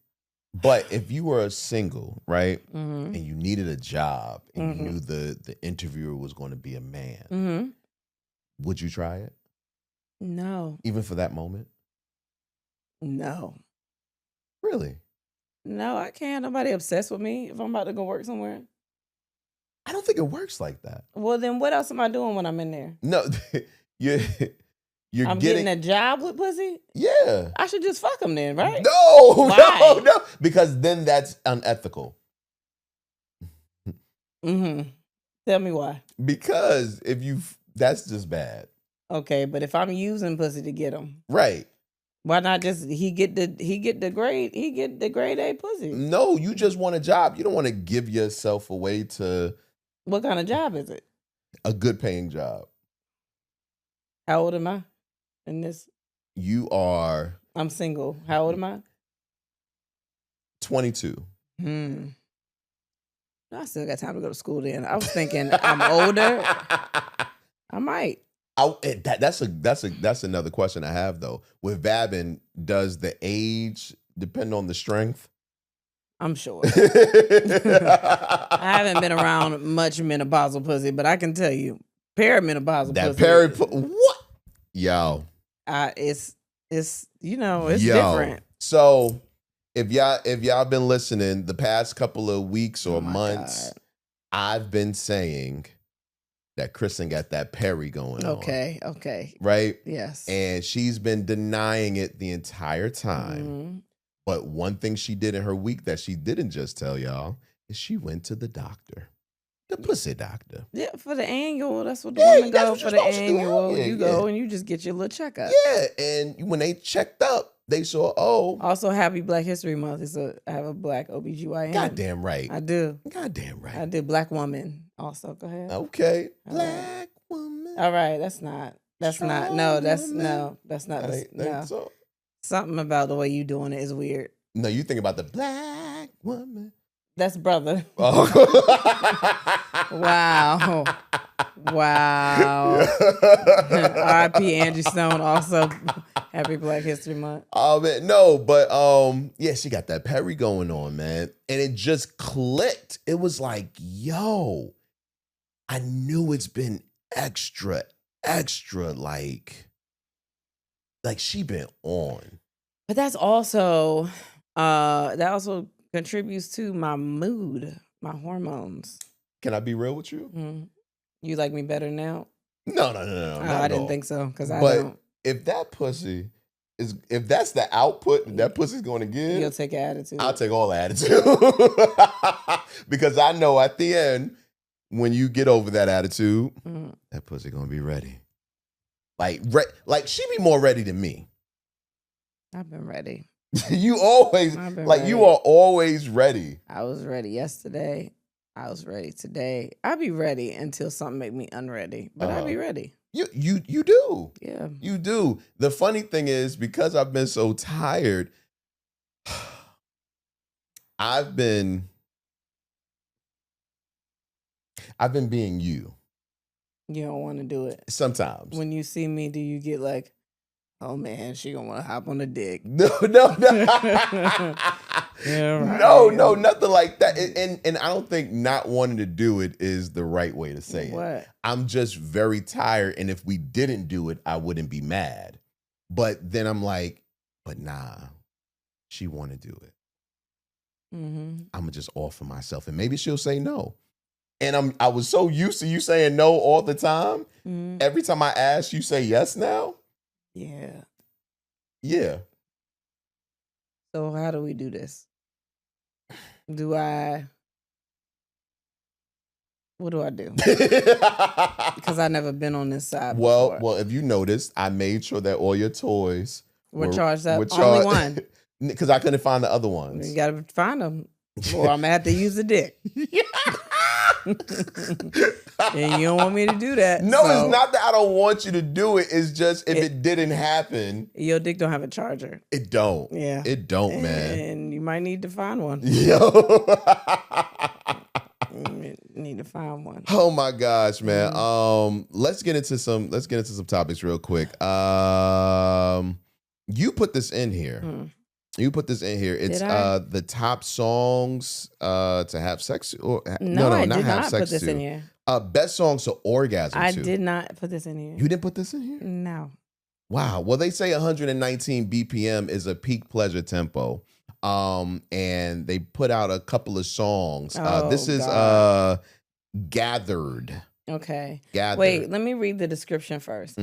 But if you were single, right, and you needed a job and you knew the interviewer was going to be a man, would you try it? No. Even for that moment? No. Really? No, I can't. Nobody obsessed with me if I'm about to go work somewhere. I don't think it works like that. Well, then what else am I doing when I'm in there? No, I'm getting a job with pussy? Yeah. I should just fuck him then, right? No. Because then that's unethical. Tell me why. Because that's just bad. Okay, but if I'm using pussy to get him. Right. Why not just he get the grade A pussy? No, you just want a job. You don't want to give yourself away to. What kind of job is it? A good paying job. How old am I? In this? You are. I'm single. How old am I? 22. I still got time to go to school then. I was thinking I'm older. I might. That's another question I have though. With Vabbing, does the age depend on the strength? I'm sure. I haven't been around much menopausal pussy, but I can tell you, PeriMenopause pussy. What? Yo. It's different. So if y'all been listening the past couple of weeks or months, God. I've been saying that Kristen got that Peri going on. Okay. Right? Yes. And she's been denying it the entire time. But one thing she did in her week that she didn't just tell y'all is she went to the doctor. The pussy doctor. Yeah, for the annual. That's what the women go for the annual. You go and you just get your little checkup. Yeah, and when they checked up, they saw, Also, happy Black History Month. I have a Black OBGYN. Goddamn right. I do. Goddamn right. I do. Black woman also. Go ahead. Okay. Black woman. All right. That's not. No. So? Something about the way you doing it is weird. No, you think about the black woman. That's brother. Oh. Wow. R.I.P. Angie Stone. Also, happy Black History Month. Oh man, no, but yeah, she got that Peri going on, man, and it just clicked. It was like, yo, I knew it's been extra, like Like she been on. But that also contributes to my mood, my hormones. Can I be real with you? Mm. You like me better now? No, Oh, not I at didn't all. think so because I But don't. if that pussy is, if that's the output that pussy's going to give, You'll take attitude. I'll take all the attitude. Because I know at the end, when you get over that attitude, that pussy going to be ready. Like she be more ready than me. I've been ready. You always, like, you are always ready. I was ready yesterday. I was ready today. I'll be ready until something make me unready, but I'll be ready. You do. Yeah. You do. The funny thing is, because I've been so tired, I've been being you. You don't want to do it. Sometimes. When you see me, do you get like, oh man, she gonna want to hop on the dick? No. Yeah, right. No, nothing like that. And I don't think not wanting to do it is the right way to say it. What? I'm just very tired, and if we didn't do it, I wouldn't be mad. But then I'm like, but nah, she want to do it. I'm gonna just offer myself, and maybe she'll say no. And I was so used to you saying no all the time. Every time I ask, you say yes now. Yeah. So how do we do this? What do I do? Because I've never been on this side before. Well, if you noticed, I made sure that all your toys were charged up. Only one. Because I couldn't find the other ones. You gotta find them, or I'm gonna have to use the dick. And you don't want me to do that. No, so. It's not that I don't want you to do it. It's just if it didn't happen. Your dick don't have a charger. It don't. Yeah. It don't, man. And you might need to find one. Yo. You need to find one. Oh my gosh, man. Let's get into some topics real quick. You put this in here. It's the top songs to have sex or no, I did not put this in here. Best songs to orgasm to. I did not put this in here. You didn't put this in here? No. Wow. Well, they say 119 BPM is a peak pleasure tempo. And they put out a couple of songs. This is Gathered. Okay. Gathered. Wait, let me read the description first.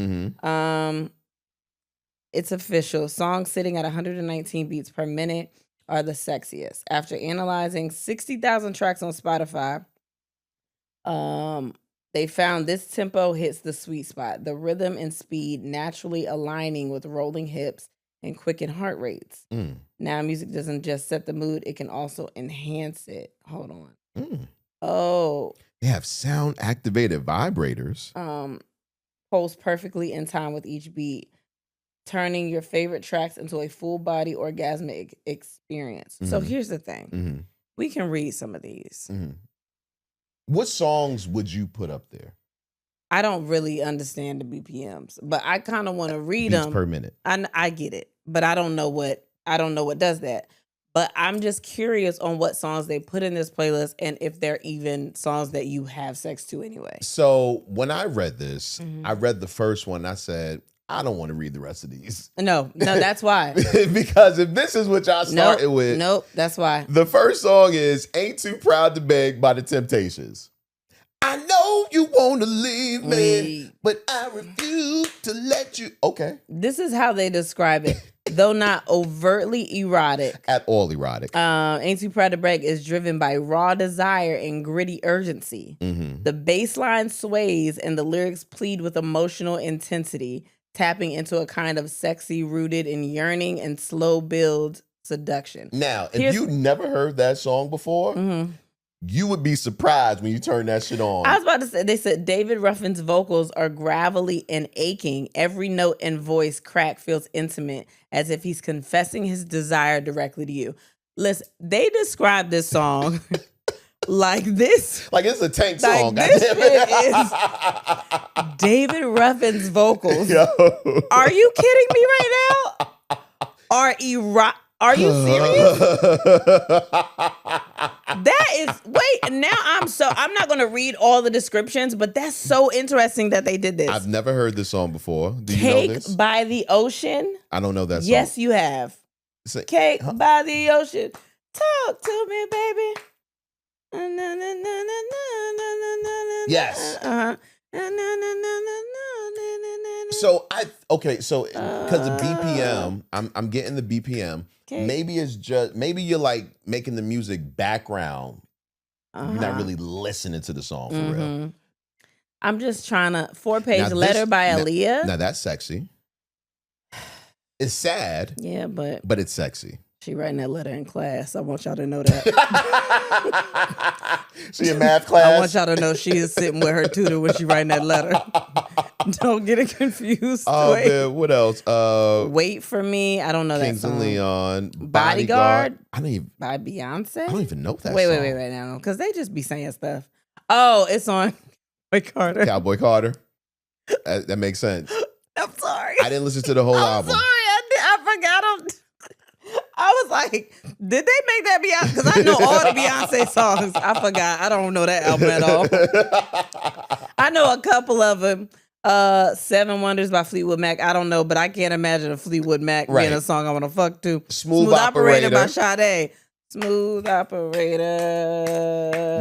It's official. Songs sitting at 119 beats per minute are the sexiest. After analyzing 60,000 tracks on Spotify, they found this tempo hits the sweet spot. The rhythm and speed naturally aligning with rolling hips and quicken heart rates. Now, music doesn't just set the mood, it can also enhance it. Hold on. Oh. They have sound-activated vibrators. Pulse perfectly in time with each beat, turning your favorite tracks into a full-body orgasmic experience. So here's the thing. We can read some of these. What songs would you put up there? I don't really understand the BPMs, but I kind of want to read beats them per minute. I get it, but I don't know what does that. But I'm just curious on what songs they put in this playlist and if they're even songs that you have sex to anyway. So when I read this, I read the first one. I said, I don't want to read the rest of these. No, that's why. Because if this is what y'all started with. Nope, that's why. The first song is Ain't Too Proud to Beg by the Temptations. I know you want to leave me, but I refuse to let you. Okay. This is how they describe it. Though not overtly erotic. At all erotic. Ain't Too Proud to Brag is driven by raw desire and gritty urgency. The bass line sways and the lyrics plead with emotional intensity, tapping into a kind of sexy rooted in yearning and slow build seduction. Now, if you never heard that song before, you would be surprised when you turn that shit on. I was about to say, they said David Ruffin's vocals are gravelly and aching. Every note and voice crack feels intimate, as if he's confessing his desire directly to you. Listen, they describe this song like this. Like it's a Tank song. Like this shit is David Ruffin's vocals. Yo. Are you kidding me right now? Are you serious? That is now I'm not gonna read all the descriptions, but that's so interesting that they did this. I've never heard this song before. Do you Cake know this? by the Ocean. I don't know that song. Yes, you have. Cake by the Ocean. Talk to me, baby. Yes. So because the BPM, I'm getting the BPM. Okay. Maybe you're like making the music background. You're not really listening to the song for real. I'm just trying to 4-page letter by Aaliyah. Now that's sexy. It's sad. Yeah, but it's sexy. She writing that letter in class. I want y'all to know that. She in math class? I want y'all to know she is sitting with her tutor when she writing that letter. Don't get it confused. Oh, man. What else? Wait for Me. I don't know Kings that song. and Leon. Bodyguard. I don't even. By Beyonce? I don't even know that song. Wait. No. Because they just be saying stuff. Oh, it's on Carter. Cowboy Carter. That makes sense. I'm sorry. I didn't listen to the whole album. I'm sorry. I forgot them. I was like, did they make that Beyonce? Because I know all the Beyonce songs. I forgot. I don't know that album at all. I know a couple of them. 7 Wonders by Fleetwood Mac. I don't know, but I can't imagine a Fleetwood Mac being a song I want to fuck to. Smooth Operator by Sade. Smooth Operator.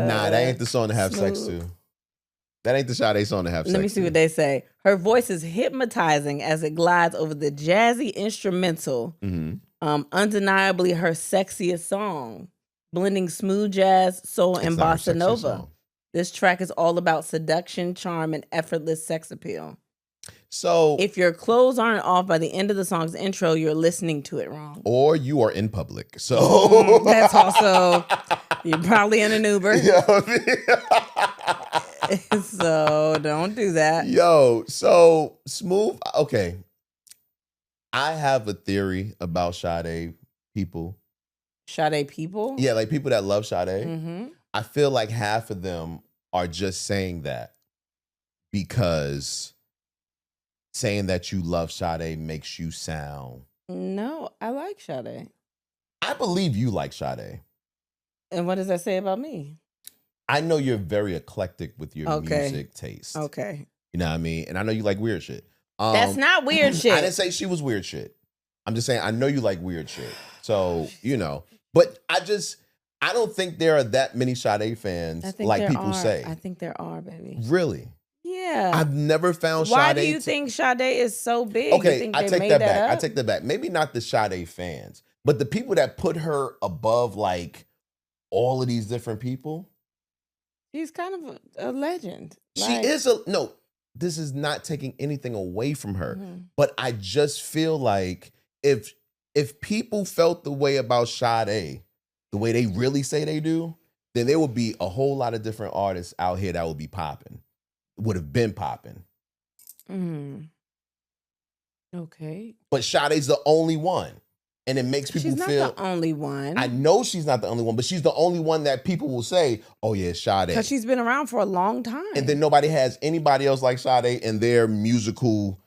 Nah, that ain't the song to have sex to. That ain't the Sade song to have sex to. Let me see what they say. Her voice is hypnotizing as it glides over the jazzy instrumental. Undeniably her sexiest song, blending smooth jazz, soul, and bossa nova. This track is all about seduction, charm, and effortless sex appeal. So if your clothes aren't off by the end of the song's intro, you're listening to it wrong. Or you are in public. So that's also, you're probably in an Uber. So don't do that. Yo, so Smooth. Okay. I have a theory about Sade people. Sade people? Yeah, like people that love Sade. I feel like half of them are just saying that because saying that you love Sade makes you sound. No, I like Sade. I believe you like Sade. And what does that say about me? I know you're very eclectic with your music taste. Okay. You know what I mean? And I know you like weird shit. That's not weird shit. I didn't say she was weird shit. I'm just saying I know you like weird shit. So, you know. But I don't think there are that many Sade fans like people say. I think there are, baby. Really? Yeah. I've never found Sade. Why do you think Sade is so big? Okay, I take that back. I take that back. Maybe not the Sade fans, but the people that put her above like all of these different people. She's kind of a legend. She is no, this is not taking anything away from her. But I just feel like if people felt the way about Sade, the way they really say they do, then there would be a whole lot of different artists out here that would be popping. Would have been popping. Okay. But Sade's the only one. And it makes people feel... She's not the only one. I know she's not the only one, but she's the only one that people will say, oh yeah, Sade. Because she's been around for a long time. And then nobody has anybody else like Sade in their musical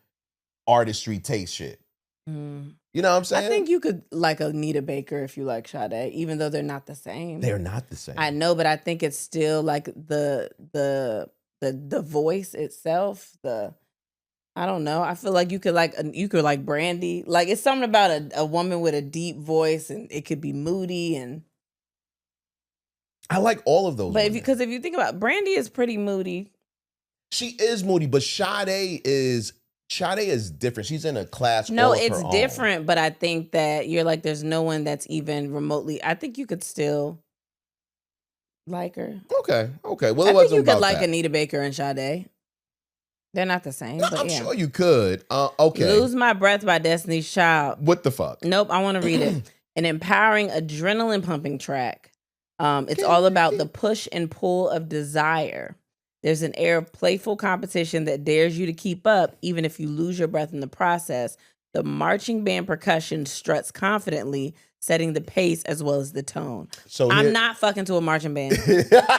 artistry taste shit. You know what I'm saying? I think you could like Anita Baker if you like Sade, even though they're not the same. They're not the same. I know, but I think it's still like the voice itself, I don't know. I feel like you could like Brandy. Like it's something about a woman with a deep voice, and it could be moody. And I like all of those. But because if you think about Brandy, is pretty moody. She is moody, but Sade is different. She's in a class. No, it's different. But I think that you're like, there's no one that's even remotely. I think you could still like her. Okay. Well, I think you could like Anita Baker and Sade. They're not the same. But I'm sure you could. Okay. Lose My Breath by Destiny's Child. What the fuck? Nope, I want to read it. An empowering, adrenaline pumping track. It's all about the push and pull of desire. There's an air of playful competition that dares you to keep up, even if you lose your breath in the process. The marching band percussion struts confidently, setting the pace as well as the tone. So I'm not fucking to a marching band.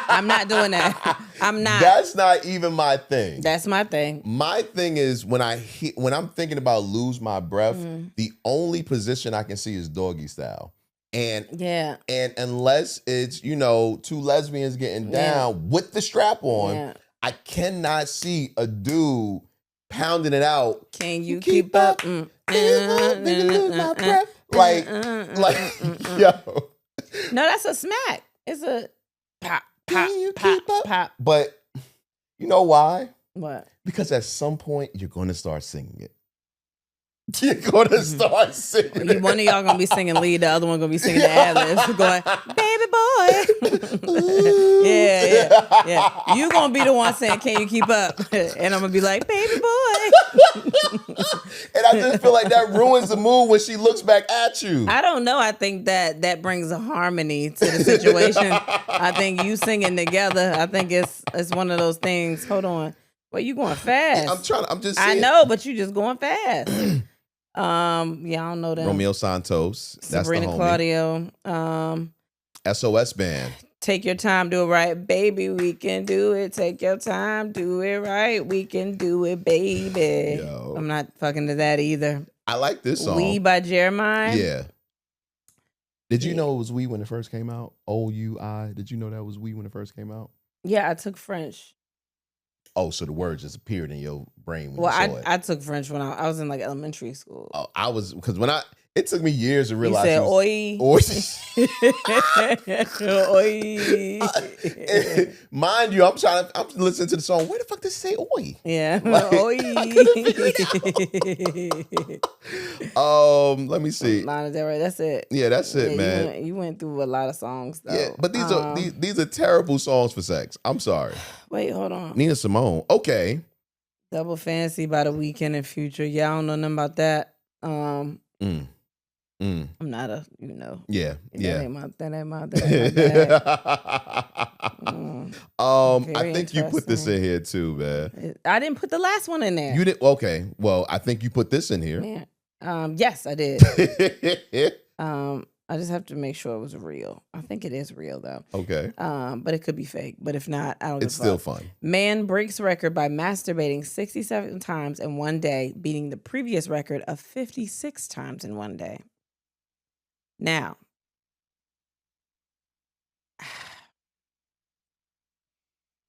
I'm not doing that. I'm not. That's not even my thing. That's my thing. My thing is when I'm thinking about Lose My Breath, the only position I can see is doggy style. And Yeah. and unless it's, two lesbians getting down with the strap on, I cannot see a dude pounding it out. Can you keep up? Like, yo. No, that's a smack. It's a pop, pop, Can you pop, keep up? pop. But you know why? What? Because at some point you're going to start singing it. You're going to start singing it. One of y'all going to be singing lead, the other one going to be singing the ad-libs, going, baby boy. yeah. You going to be the one saying, can you keep up? And I'm going to be like, baby boy. And I just feel like that ruins the mood when she looks back at you. I don't know. I think that brings a harmony to the situation. I think you singing together, I think it's one of those things. Hold on. Well, you going fast. I'm just saying. I know, but you just going fast. I don't know that. Romeo Santos. That's Sabrina the homie. Claudio. SOS Band. Take your time, do it right, baby. We can do it. Take your time, do it right. We can do it, baby. Yo. I'm not fucking to that either. I like this song. We by Jeremiah. Yeah. Did you know it was We when it first came out? OUI. Did you know that was We when it first came out? Yeah, I took French. Oh, so the word just appeared in your brain when you saw it. I took French when I was in like elementary school. Oh, I was, because it took me years to realize. You said oi. Oi. Mind you, I'm listening to the song. Where the fuck does it say oi? Yeah. Like, Oi. Let me see. Line, right? That's it. Yeah, that's it, man. You went through a lot of songs though. Yeah, but these are terrible songs for sex. I'm sorry. Wait, hold on. Nina Simone. Okay. Double Fantasy by The Weeknd and Future. Yeah, I don't know nothing about that. I'm not a, Yeah. That ain't my bag. I think you put this in here too, man. I didn't put the last one in there. You didn't? Okay. Well, I think you put this in here. Man. Yes, I did. I just have to make sure it was real. I think it is real though. Okay. But it could be fake. But if not, I don't give a fuck. It's still fun. Man breaks record by masturbating 67 times in one day, beating the previous record of 56 times in one day. Now,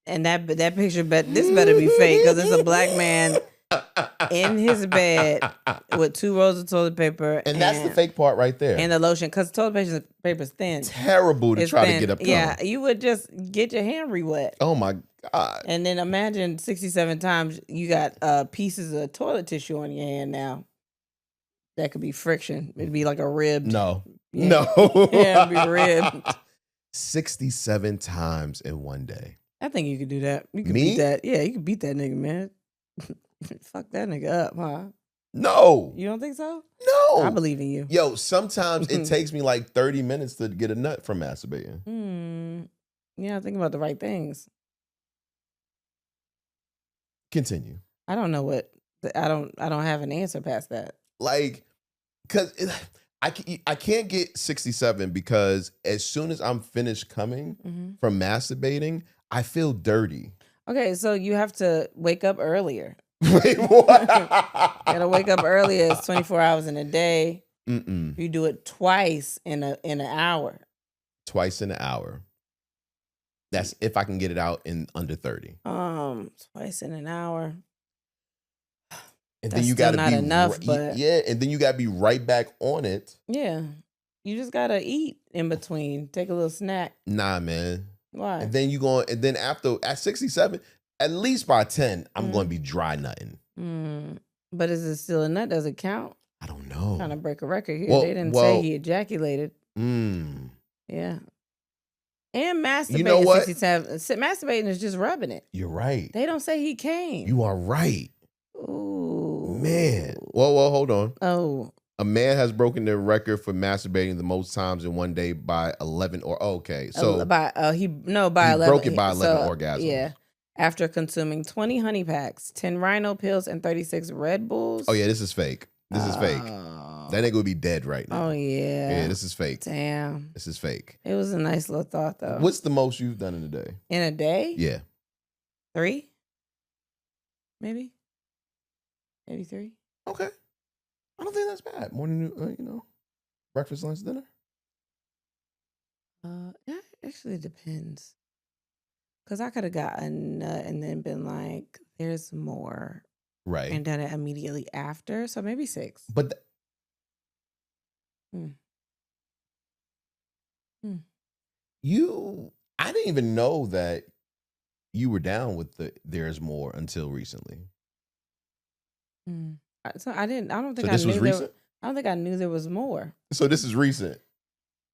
and that picture, this better be fake because it's a black man in his bed with 2 rolls of toilet paper. And that's the fake part right there. And the lotion, because toilet paper's thin. Terrible to try to get up. Yeah, you would just get your hand re-wet. Oh my God. And then imagine 67 times you got pieces of toilet tissue on your hand now. That could be friction. It'd be like a ribbed. No. Yeah. No. Yeah, it'd be ribbed. 67 times in one day. I think you could do that. You could beat that. Yeah, you could beat that nigga, man. Fuck that nigga up, huh? No. You don't think so? No. I believe in you. Yo, sometimes it takes me like 30 minutes to get a nut from masturbating. Yeah, think about the right things. Continue. I don't know what. I don't have an answer past that. Like, because I can't get 67 because as soon as I'm finished coming from masturbating, I feel dirty. Okay, so you have to wake up earlier. Wait, what? You gotta wake up earlier. It's 24 hours in a day. Mm-mm. You do it twice in an hour. Twice in an hour. That's if I can get it out in under 30. Twice in an hour. And That's then you gotta still not be enough, but and then you gotta be right back on it. Yeah. You just gotta eat in between. Take a little snack. Nah, man. Why? And then at 67, at least by 10, I'm gonna be dry nutting. But is it still a nut? Does it count? I don't know. Trying to break a record here. Well, They didn't say he ejaculated. Yeah. And masturbating. You know what? 67. Masturbating is just rubbing it. You're right. They don't say he came. You are right. Ooh. Man. Well, hold on. Oh. A man has broken the record for masturbating the most times in one day by 11 okay. So by 11. Broke it by 11 orgasms. Yeah. After consuming 20 honey packs, 10 rhino pills, and 36 Red Bulls. Oh yeah, this is fake. This is fake. That nigga would be dead right now. Oh yeah. Yeah, this is fake. Damn. This is fake. It was a nice little thought though. What's the most you've done in a day? In a day? Yeah. 3? Maybe 3. Okay. I don't think that's bad. Morning, breakfast, lunch, dinner. That actually depends. Because I could have got a nut and then been like, there's more. Right. And done it immediately after. So maybe 6. But Hmm. I didn't even know that you were down with the there's more until recently. So I didn't. I don't think So I this was knew recent? I don't think I knew there was more. So this is recent.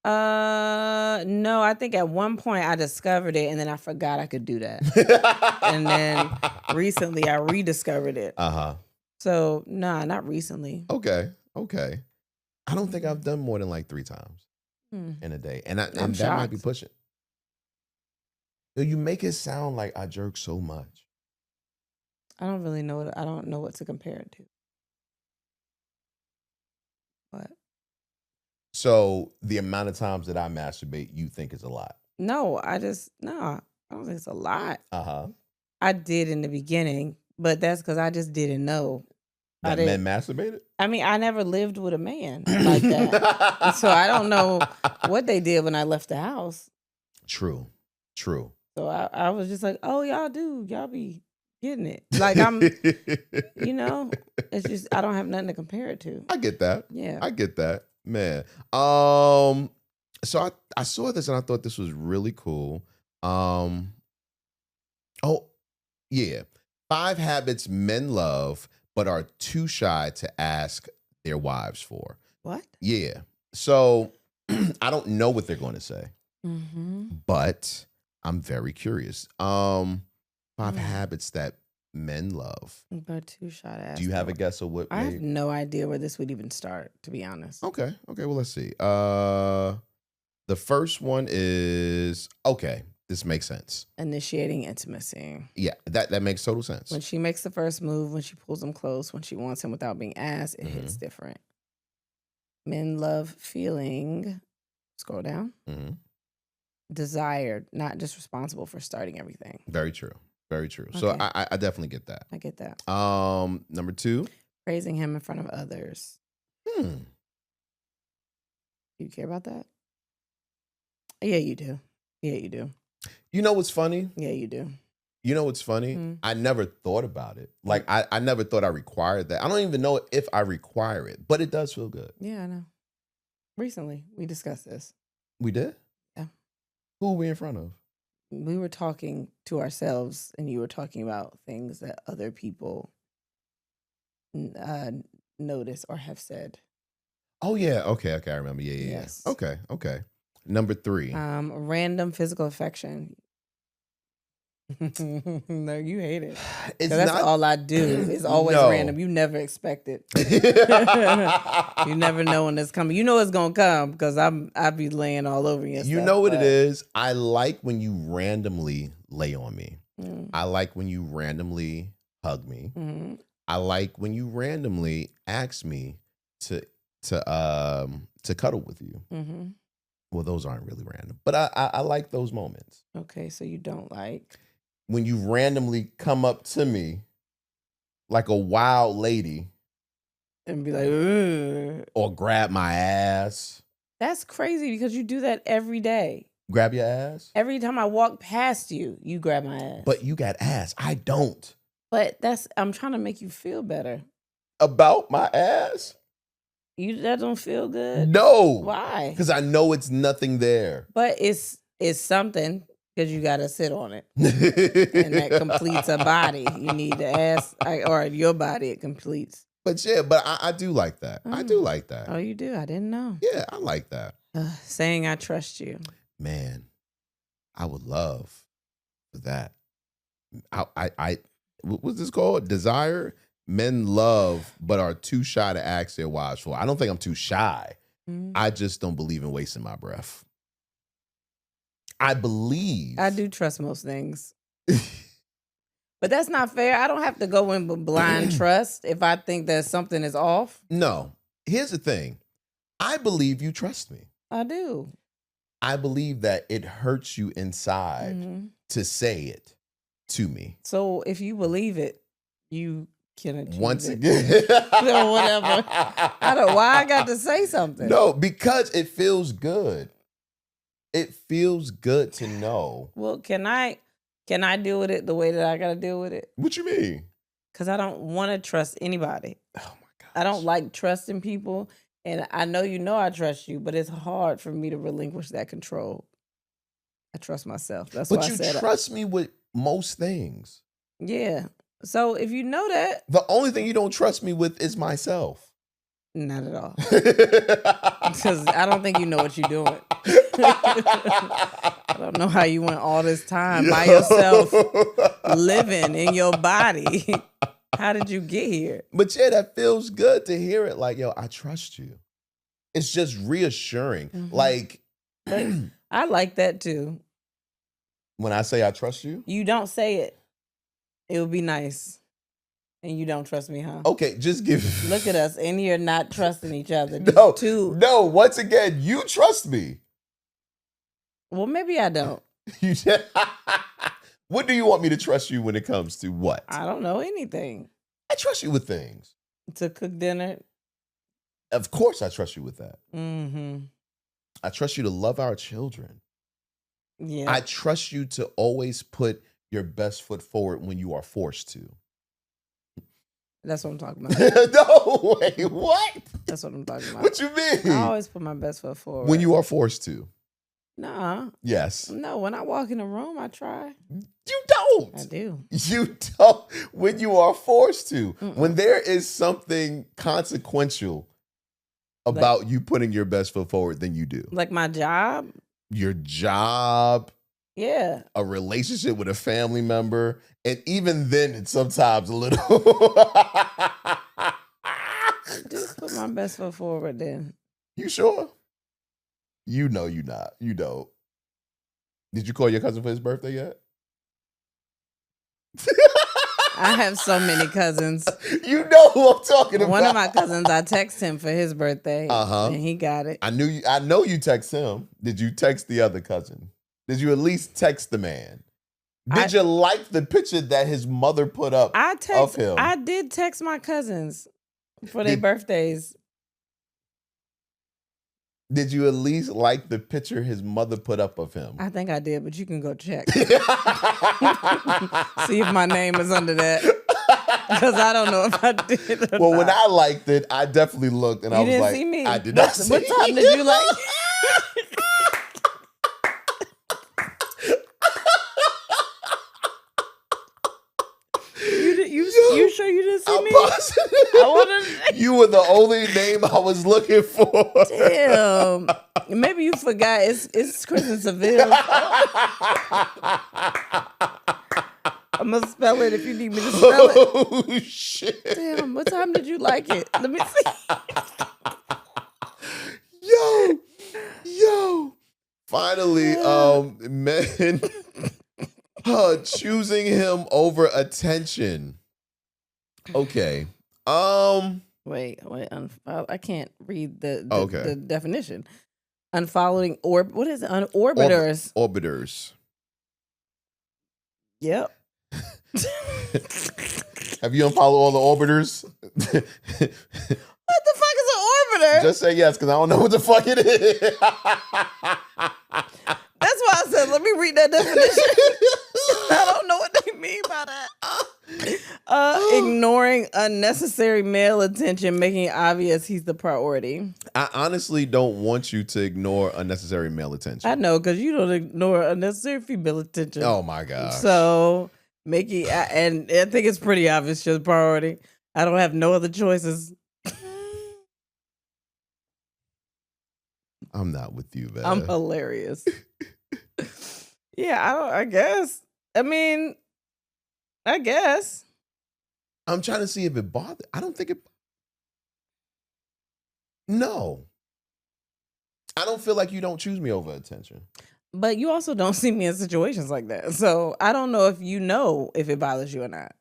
No, I think at one point I discovered it and then I forgot I could do that. And then recently I rediscovered it. Uh-huh. So nah, not recently. Okay. I don't think I've done more than like 3 times in a day. And that might be pushing. You make it sound like I jerk so much. I don't really know I don't know what to compare it to. What? So the amount of times that I masturbate, you think is a lot? No, I don't think it's a lot. Uh-huh. I did in the beginning, but that's because I just didn't know. That men masturbated? I mean, I never lived with a man like that. So I don't know what they did when I left the house. True. So I was just like, oh, y'all be getting it. Like I'm, it's just, I don't have nothing to compare it to. I get that. Yeah. I get that, man. So I saw this and I thought this was really cool. Oh, yeah. 5 habits men love but are too shy to ask their wives for. What? Yeah. So I don't know what they're going to say, but I'm very curious. 5 habits that men love. But too shy to ask. Do you have a guess of what? I have no idea where this would even start, to be honest. Okay. Well, let's see. The first one is this makes sense. Initiating intimacy. Yeah, that makes total sense. When she makes the first move, when she pulls him close, when she wants him without being asked, it hits different. Men love feeling, scroll down, desired, not just responsible for starting everything. Very true. Okay. So I definitely get that. I get that. Number 2. Praising him in front of others. Do you care about that? Yeah, you do. You know what's funny? Yeah, you do. You know what's funny? I never thought about it. Like, I never thought I required that. I don't even know if I require it, but it does feel good. Yeah, I know. Recently, we discussed this. We did? Yeah. Who were we in front of? We were talking to ourselves, and you were talking about things that other people notice or have said. Oh, yeah. Okay. I remember. Yeah. Yes. Okay. Number 3. Random physical affection. No, you hate it. That's all I do. It's always random. You never expect it. You never know when it's coming. You know it's gonna come because I be laying all over you. You know what it is? I like when you randomly lay on me. I like when you randomly hug me. I like when you randomly ask me to cuddle with you. Well, those aren't really random, but I like those moments. Okay, so you don't like when you randomly come up to me like a wild lady and be like, ugh. Or grab my ass. That's crazy because you do that every day. Grab your ass? Every time I walk past you, you grab my ass. But you got ass. I don't. But I'm trying to make you feel better. About my ass? That don't feel good? No. Why? Because I know it's nothing there. But it's something because you got to sit on it. And that completes a body. You need the ass or your body it completes. But yeah, but I do like that. I do like that. Oh, you do? I didn't know. Yeah, I like that. Saying I trust you. Man, I would love that. What was this called? Desire? Men love but are too shy to ask their wives for. I don't think I'm too shy. I just don't believe in wasting my breath. I believe. I do trust most things. But that's not fair. I don't have to go in with blind trust if I think that something is off. No. Here's the thing. I believe you trust me. I do. I believe that it hurts you inside to say it to me. So if you believe it, you can achieve Once it. again. Or whatever. Why I got to say something? No, because it feels good. It feels good to know. Well, can I deal with it the way that I gotta deal with it? What you mean? Because I don't want to trust anybody. Oh my god. I don't like trusting people, and I know I trust you, but it's hard for me to relinquish that control. I trust myself. That's why I But you said trust me with most things. Yeah. So if you know that, The only thing you don't trust me with is myself. not at all. Because I don't think you know what you're doing. I don't know how you went all this time by yourself living in your body. How did you get here? But yeah, that feels good to hear it. Like, yo, I trust you. It's just reassuring. Mhm. Like, I like that too. when I say I trust you. You don't say it. It would be nice. And you don't trust me, huh? Okay, just give. Look at us in here not trusting each other. No. Once again, you trust me. Well, maybe I don't. What do you want me to trust you when it comes to what? I don't know anything. I trust you with things. To cook dinner. Of course, I trust you with that. Mm-hmm. I trust you to love our children. Yeah. I trust you to always put your best foot forward when you are forced to. That's what I'm talking about. No, wait, what? That's what I'm talking about. What you mean? I always put my best foot forward. When you are forced to. Nah. Yes. No, when I walk in a room, I try. You don't. I do. You don't. When you are forced to. Mm-mm. When there is something consequential about you putting your best foot forward, then you do. Like my job? Your job. Yeah. A relationship with a family member. And even then, it's sometimes a little. Just put my best foot forward then. You sure? You know you not. You don't. Did you call your cousin for his birthday yet? I have so many cousins. You know who I'm talking about. One of my cousins, I text him for his birthday. Uh-huh. And he got it. I know you text him. Did you text the other cousin? Did you at least text the man? Did you like the picture that his mother put up of him? I did text my cousins for their birthdays. Did you at least like the picture his mother put up of him? I think I did, but you can go check. See if my name is under that. Because I don't know if I did or Well, not. when I liked it, I definitely looked and I was didn't like, see me. I did not see What time did you like? You sure you didn't see I'm me? positive. You were the only name I was looking for. Damn. Maybe you forgot. It's Kristen Seville. I'm going to spell it if you need me to spell it. Oh, shit. Damn, what time did you like it? Let me see. Yo. Finally, men choosing him over attention. Okay. Wait. I can't read the Okay. definition. Unfollowing what is it? Orbiters. Orbiters. Yep. Have you unfollowed all the orbiters? What the fuck is an orbiter? Just say yes, because I don't know what the fuck it is. That's why I said, let me read that definition. I don't know what they mean by that. Ignoring unnecessary male attention, making it obvious he's the priority. I honestly don't want you to ignore unnecessary male attention. I know, because you don't ignore unnecessary female attention. Oh my gosh. So, and I think it's pretty obvious you're the priority. I don't have no other choices. I'm not with you, man. I'm hilarious. Yeah, I guess. I mean, I guess. I'm trying to see if it bothers. I don't think it. No. I don't feel like you don't choose me over attention. But you also don't see me in situations like that. So I don't know if you know if it bothers you or not.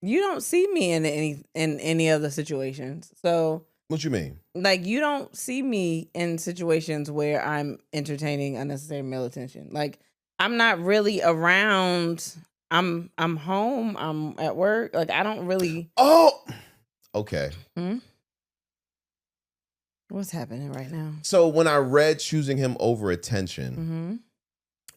You don't see me in any other situations. So What you mean? like you don't see me in situations where I'm entertaining unnecessary male attention. Like I'm not really around. I'm home. I'm at work. Like I don't really. Oh, okay. Hmm? What's happening right now? So when I read choosing him over attention,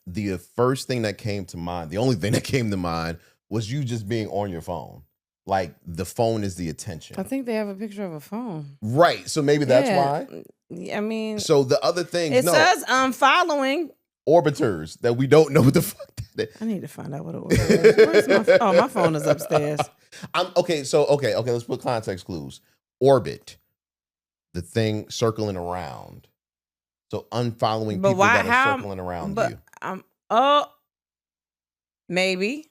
the first thing that came to mind, the only thing that came to mind was you just being on your phone. Like the phone is the attention. I think they have a picture of a phone. Right. So maybe that's why. I mean, so the other thing, it says following orbiters that we don't know what the fuck that is. I need to find out what it was. Where's my phone is upstairs. Okay, let's put context clues. Orbit, the thing circling around. So unfollowing people that are circling around you. Maybe.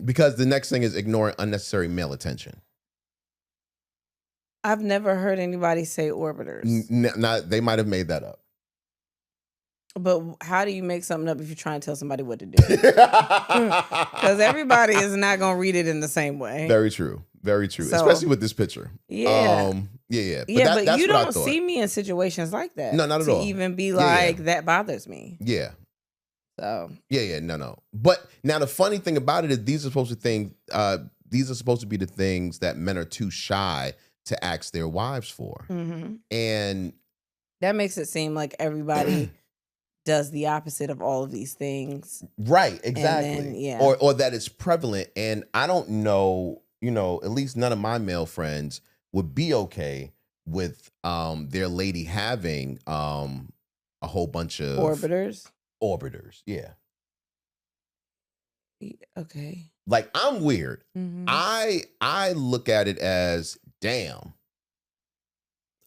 Because the next thing is ignoring unnecessary male attention. I've never heard anybody say orbiters. They might have made that up. But how do you make something up if you're trying to tell somebody what to do? Because everybody is not going to read it in the same way. Very true. Very true. So, especially with this picture. Yeah. But but you don't see me in situations like that. No, not at all. To even be like, that bothers me. Yeah. So. No. But now the funny thing about it is these are supposed to be the things that men are too shy to ask their wives for. And that makes it seem like everybody does the opposite of all of these things. Right, exactly. Then, or that it's prevalent. And I don't know, at least none of my male friends would be okay with their lady having a whole bunch of Orbiters, yeah. Okay. Like I'm weird. I look at it as damn.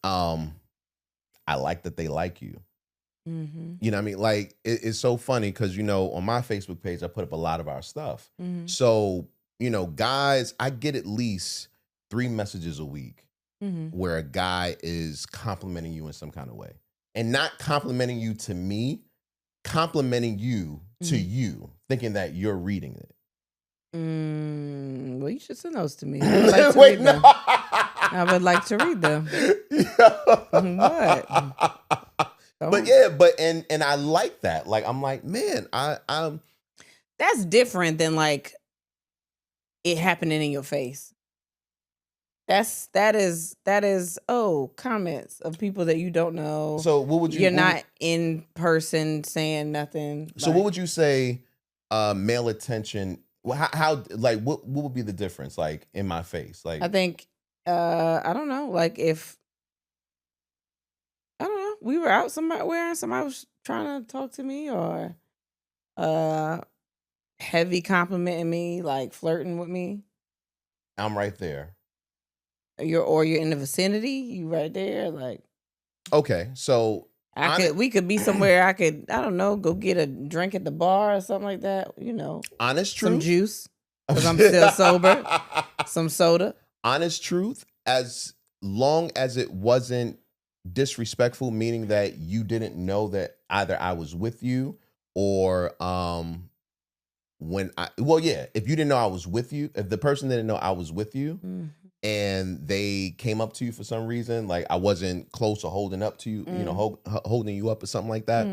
I like that they like you. You know what I mean? Like it's so funny because on my Facebook page I put up a lot of our stuff. So guys, I get at least 3 messages a week where a guy is complimenting you in some kind of way, and not complimenting you to me, complimenting you to you, thinking that you're reading it. Well, you should send those to me. I would like to read them. What? But and I like that. Like I'm like, man, I'm. That's different than like it happening in your face. That is comments of people that you don't know. So what would you? You're not in person saying nothing. So what would you say? Male attention. How like what would be the difference? Like in my face, like I think I don't know. Like if I don't know, we were out somewhere and somebody was trying to talk to me or heavy complimenting me, like flirting with me. I'm right there. You're in the vicinity, you right there, like. Okay, so we could be somewhere. I don't know, go get a drink at the bar or something like that. Honest truth, some juice because I'm still sober. Some soda. Honest truth, as long as it wasn't disrespectful, meaning that you didn't know that either I was with you or if you didn't know I was with you, if the person didn't know I was with you. And they came up to you for some reason, like I wasn't close or holding up to you, holding you up or something like that.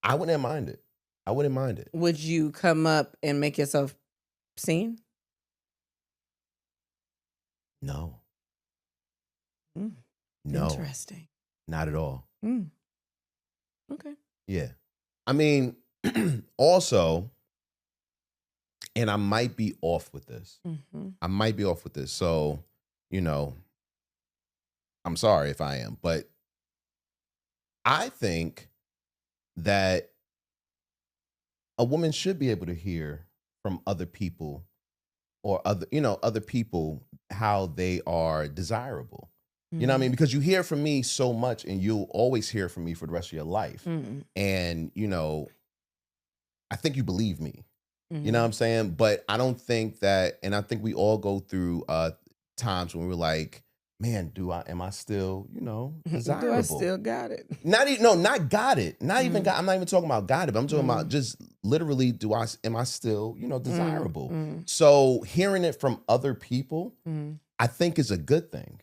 I wouldn't mind it. Would you come up and make yourself seen? No. No. Interesting. Not at all. Okay. Yeah. I mean, also, and I might be off with this. So, I'm sorry if I am, but I think that a woman should be able to hear from other people or other people how they are desirable. You know what I mean? Because you hear from me so much and you'll always hear from me for the rest of your life. And, I think you believe me. You know what I'm saying? But I don't think that, and I think we all go through times when we're like, man, am I still, desirable? Do I still got it? Not got it. Not even got, I'm not even talking about got it, but I'm talking about just literally, am I still, desirable? So hearing it from other people, I think is a good thing.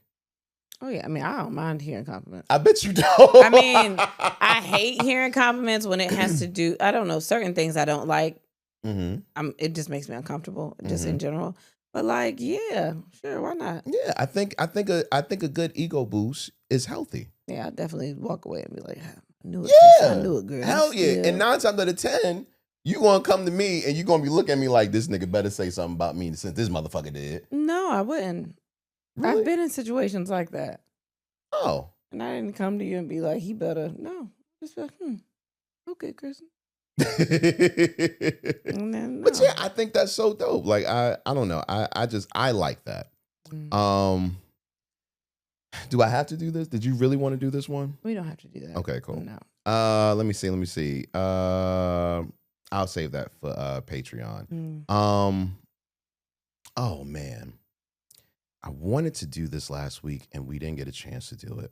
Oh, yeah. I mean, I don't mind hearing compliments. I bet you don't. I mean, I hate hearing compliments when it has to do, I don't know, certain things I don't like. It just makes me uncomfortable, just in general. But like, yeah, sure, why not? Yeah, I think a good ego boost is healthy. Yeah, I definitely walk away and be like, I knew it. Yeah, I knew it, girl. hell yeah. And 9 times out of 10, you gonna come to me and you gonna be looking at me like this nigga better say something about me since this motherfucker did. No, I wouldn't. Really? I've been in situations like that. Oh. And I didn't come to you and be like, he better. No. Just like, okay, Kristen. No. But yeah, I think that's so dope. Like I don't know. I like that. Do I have to do this? Did you really want to do this one? We don't have to do that. Okay, cool. No. Let me see. I'll save that for Patreon. Oh man. I wanted to do this last week and we didn't get a chance to do it.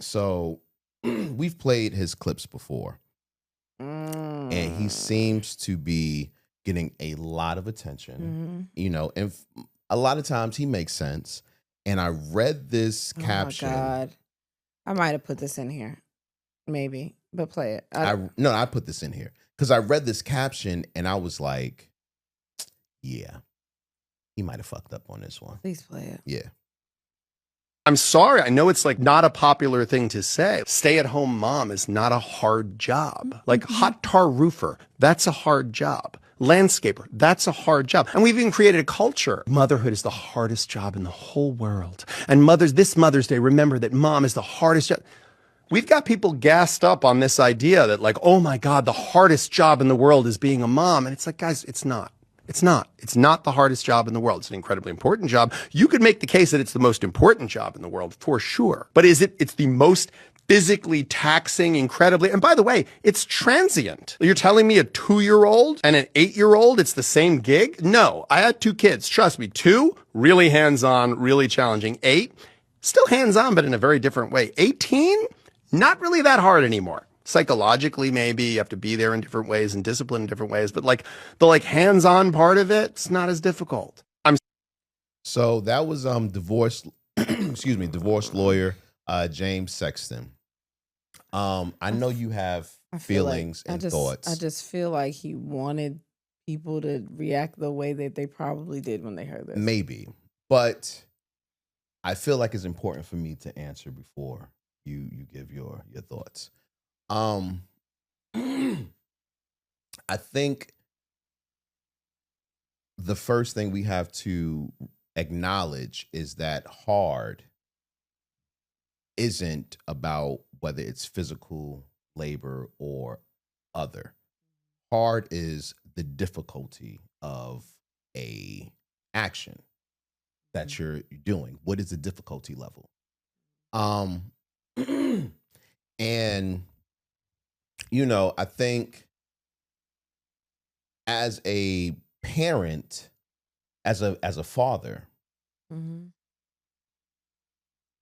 So we've played his clips before. And he seems to be getting a lot of attention, you know, and a lot of times he makes sense. And I read this caption. Oh my God. I might have put this in here. Maybe, but play it. I put this in here because I read this caption and I was like, yeah, he might have fucked up on this one. Please play it. Yeah. I'm sorry. I know it's like not a popular thing to say. Stay-at-home mom is not a hard job. Like hot tar roofer, that's a hard job. Landscaper, that's a hard job. And we've even created a culture. Motherhood is the hardest job in the whole world. And this Mother's Day, remember that mom is the hardest job. We've got people gassed up on this idea that like, oh my God, the hardest job in the world is being a mom. And it's like, guys, it's not. It's not. It's not the hardest job in the world. It's an incredibly important job. You could make the case that it's the most important job in the world for sure. But it's the most physically taxing, incredibly, and by the way, it's transient. You're telling me a 2-year-old and an 8-year-old, it's the same gig? No, I had 2 kids. Trust me, 2, really hands-on, really challenging. 8, still hands-on, but in a very different way. 18, not really that hard anymore. Psychologically, maybe you have to be there in different ways and discipline in different ways, but like the hands-on part of it, it's not as difficult. So that was divorce lawyer James Sexton. I know you have feelings and thoughts. I just feel like he wanted people to react the way that they probably did when they heard this. Maybe, but I feel like it's important for me to answer before you give your thoughts. I think the first thing we have to acknowledge is that hard isn't about whether it's physical labor or other. Hard is the difficulty of a action that you're doing. What is the difficulty level? And you know, I think as a parent, as a father,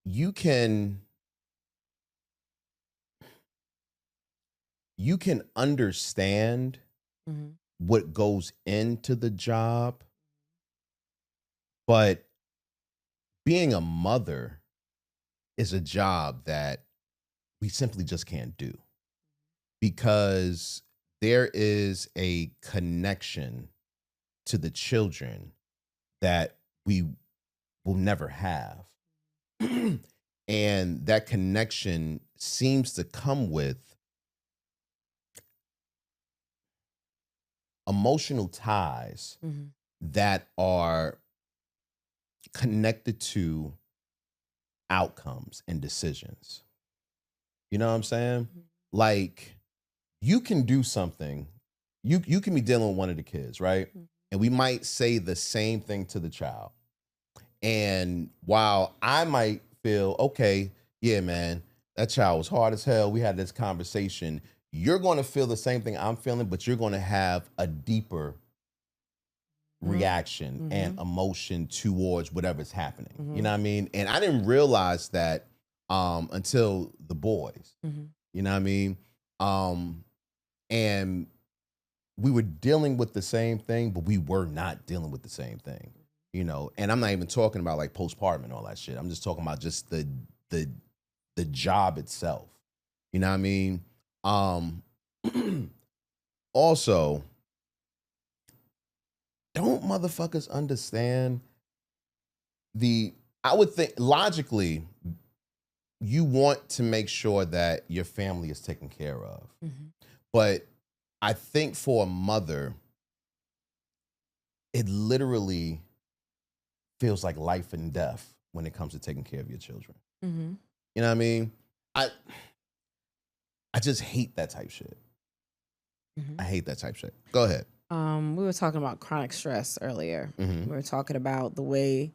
you can understand what goes into the job, but being a mother is a job that we simply just can't do because there is a connection to the children that we will never have. And that connection seems to come with emotional ties that are connected to outcomes and decisions. You know what I'm saying? Like, you can do something. You can be dealing with one of the kids, right? And we might say the same thing to the child. And while I might feel, okay, yeah, man, that child was hard as hell. We had this conversation. You're going to feel the same thing I'm feeling, but you're going to have a deeper reaction and emotion towards whatever's happening. You know what I mean? And I didn't realize that until the boys. You know what I mean? And we were dealing with the same thing, but we were not dealing with the same thing. You know, and I'm not even talking about like postpartum and all that shit. I'm just talking about just the job itself. You know what I mean? Also, don't motherfuckers understand I would think logically, you want to make sure that your family is taken care of. Mm-hmm. But I think for a mother, it literally feels like life and death when it comes to taking care of your children. Mm-hmm. You know what I mean? I just hate that type shit. Mm-hmm. I hate that type shit. Go ahead. We were talking about chronic stress earlier. Mm-hmm. We were talking about the way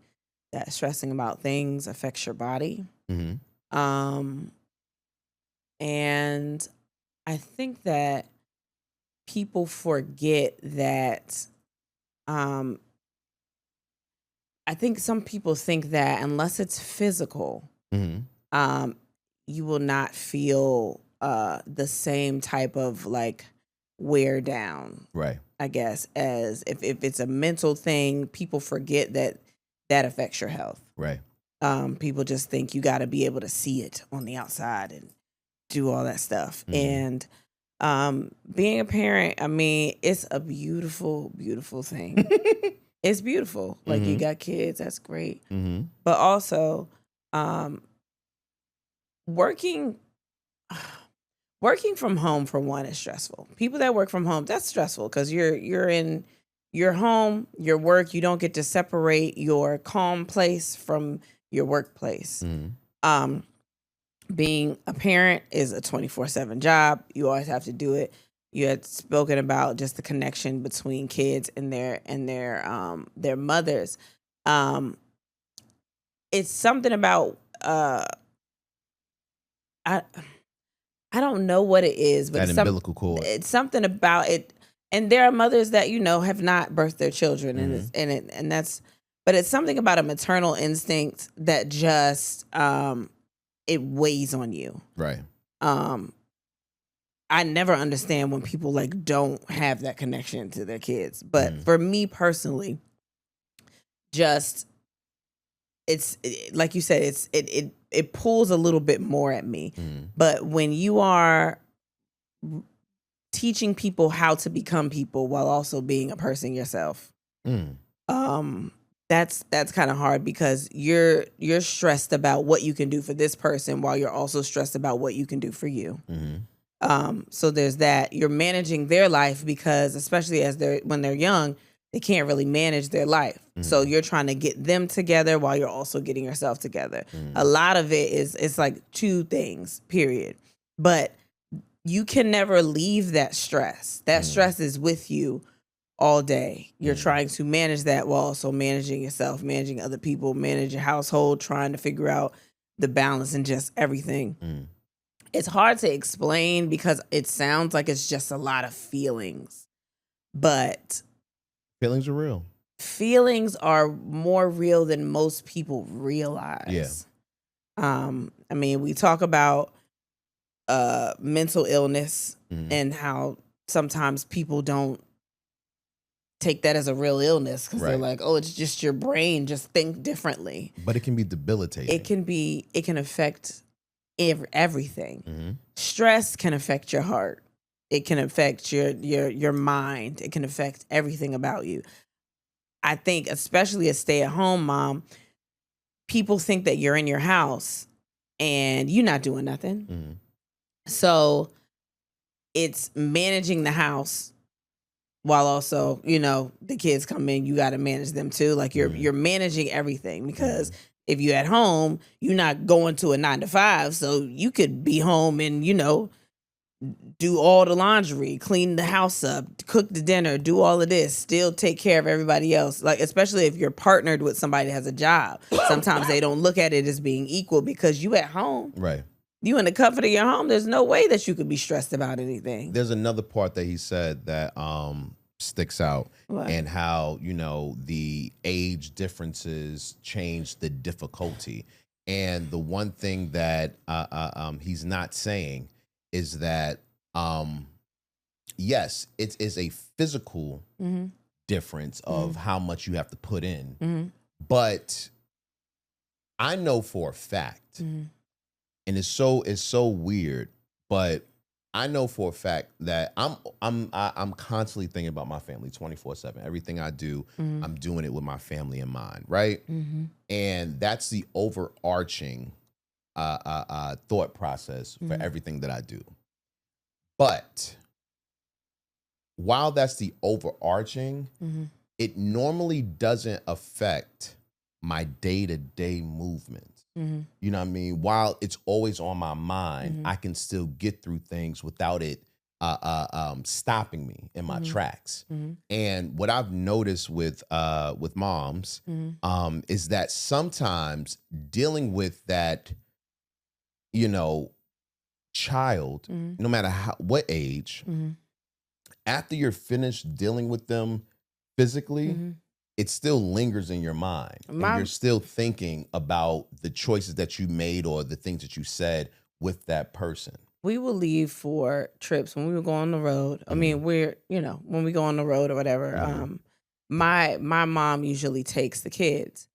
that stressing about things affects your body. Mm-hmm. And I think that people forget that, I think some people think that unless it's physical, Mm-hmm. You will not feel the same type of like wear down, Right. I guess, as if it's a mental thing. People forget that affects your health. Right. People just think you got to be able to see it on the outside and do all that stuff. Mm-hmm. And being a parent, I mean, it's a beautiful, beautiful thing. It's beautiful. Like, you got kids, that's great. Mm-hmm. But also, working from home, for one, is stressful. People that work from home, that's stressful because you're in your home, your work. You don't get to separate your calm place from your workplace. Mm-hmm. Being a parent is a 24/7 job. You always have to do it. You had spoken about just the connection between kids and their mothers. It's something about I don't know what it is, but That it's umbilical cord. It's something about it. And there are mothers that, have not birthed their children, and that's, but it's something about a maternal instinct that just it weighs on you. Right. I never understand when people like don't have that connection to their kids, but for me personally, just like you said, it pulls a little bit more at me. But when you are teaching people how to become people while also being a person yourself, that's kind of hard because you're stressed about what you can do for this person while you're also stressed about what you can do for you. So there's that. You're managing their life because, especially when they're young, they can't really manage their life. So you're trying to get them together while you're also getting yourself together. A lot of it it's like two things, period. But you can never leave that stress. That stress is with you all day. You're trying to manage that while also managing yourself, managing other people, manage your household, trying to figure out the balance and just everything. It's hard to explain because it sounds like it's just a lot of feelings. But feelings are real. Feelings are more real than most people realize. Yeah. I mean, we talk about mental illness and how sometimes people don't take that as a real illness because they're like, oh, it's just your brain, just think differently. But it can be debilitating. It can affect everything. Stress can affect your heart. It can affect your mind. It can affect everything about you. I think, especially a stay-at-home mom, people think that you're in your house and you're not doing nothing. So it's managing the house while also, the kids come in, you got to manage them too. Like you're managing everything because if you're at home, you're not going to a 9-to-5. So you could be home and, do all the laundry, clean the house up, cook the dinner, do all of this, still take care of everybody else. Like, especially if you're partnered with somebody that has a job. Sometimes they don't look at it as being equal because you at home. Right. You in the comfort of your home, there's no way that you could be stressed about anything. There's another part that he said that sticks out. What? And how, the age differences change the difficulty. And the one thing that he's not saying is that, yes, it is a physical difference of how much you have to put in. But I know for a fact, and it's so weird, but I know for a fact that I'm constantly thinking about my family 24/7. Everything I do, I'm doing it with my family in mind, right? And that's the overarching thought process for everything that I do. But while that's the overarching, it normally doesn't affect my day-to-day movements. You know what I mean? While it's always on my mind, I can still get through things without it stopping me in my tracks. And what I've noticed with moms is that sometimes dealing with that, child, no matter what age, after you're finished dealing with them physically, it still lingers in your mind. And you're still thinking about the choices that you made or the things that you said with that person. We will leave for trips when we would go on the road. I mean, when we go on the road or whatever, my mom usually takes the kids.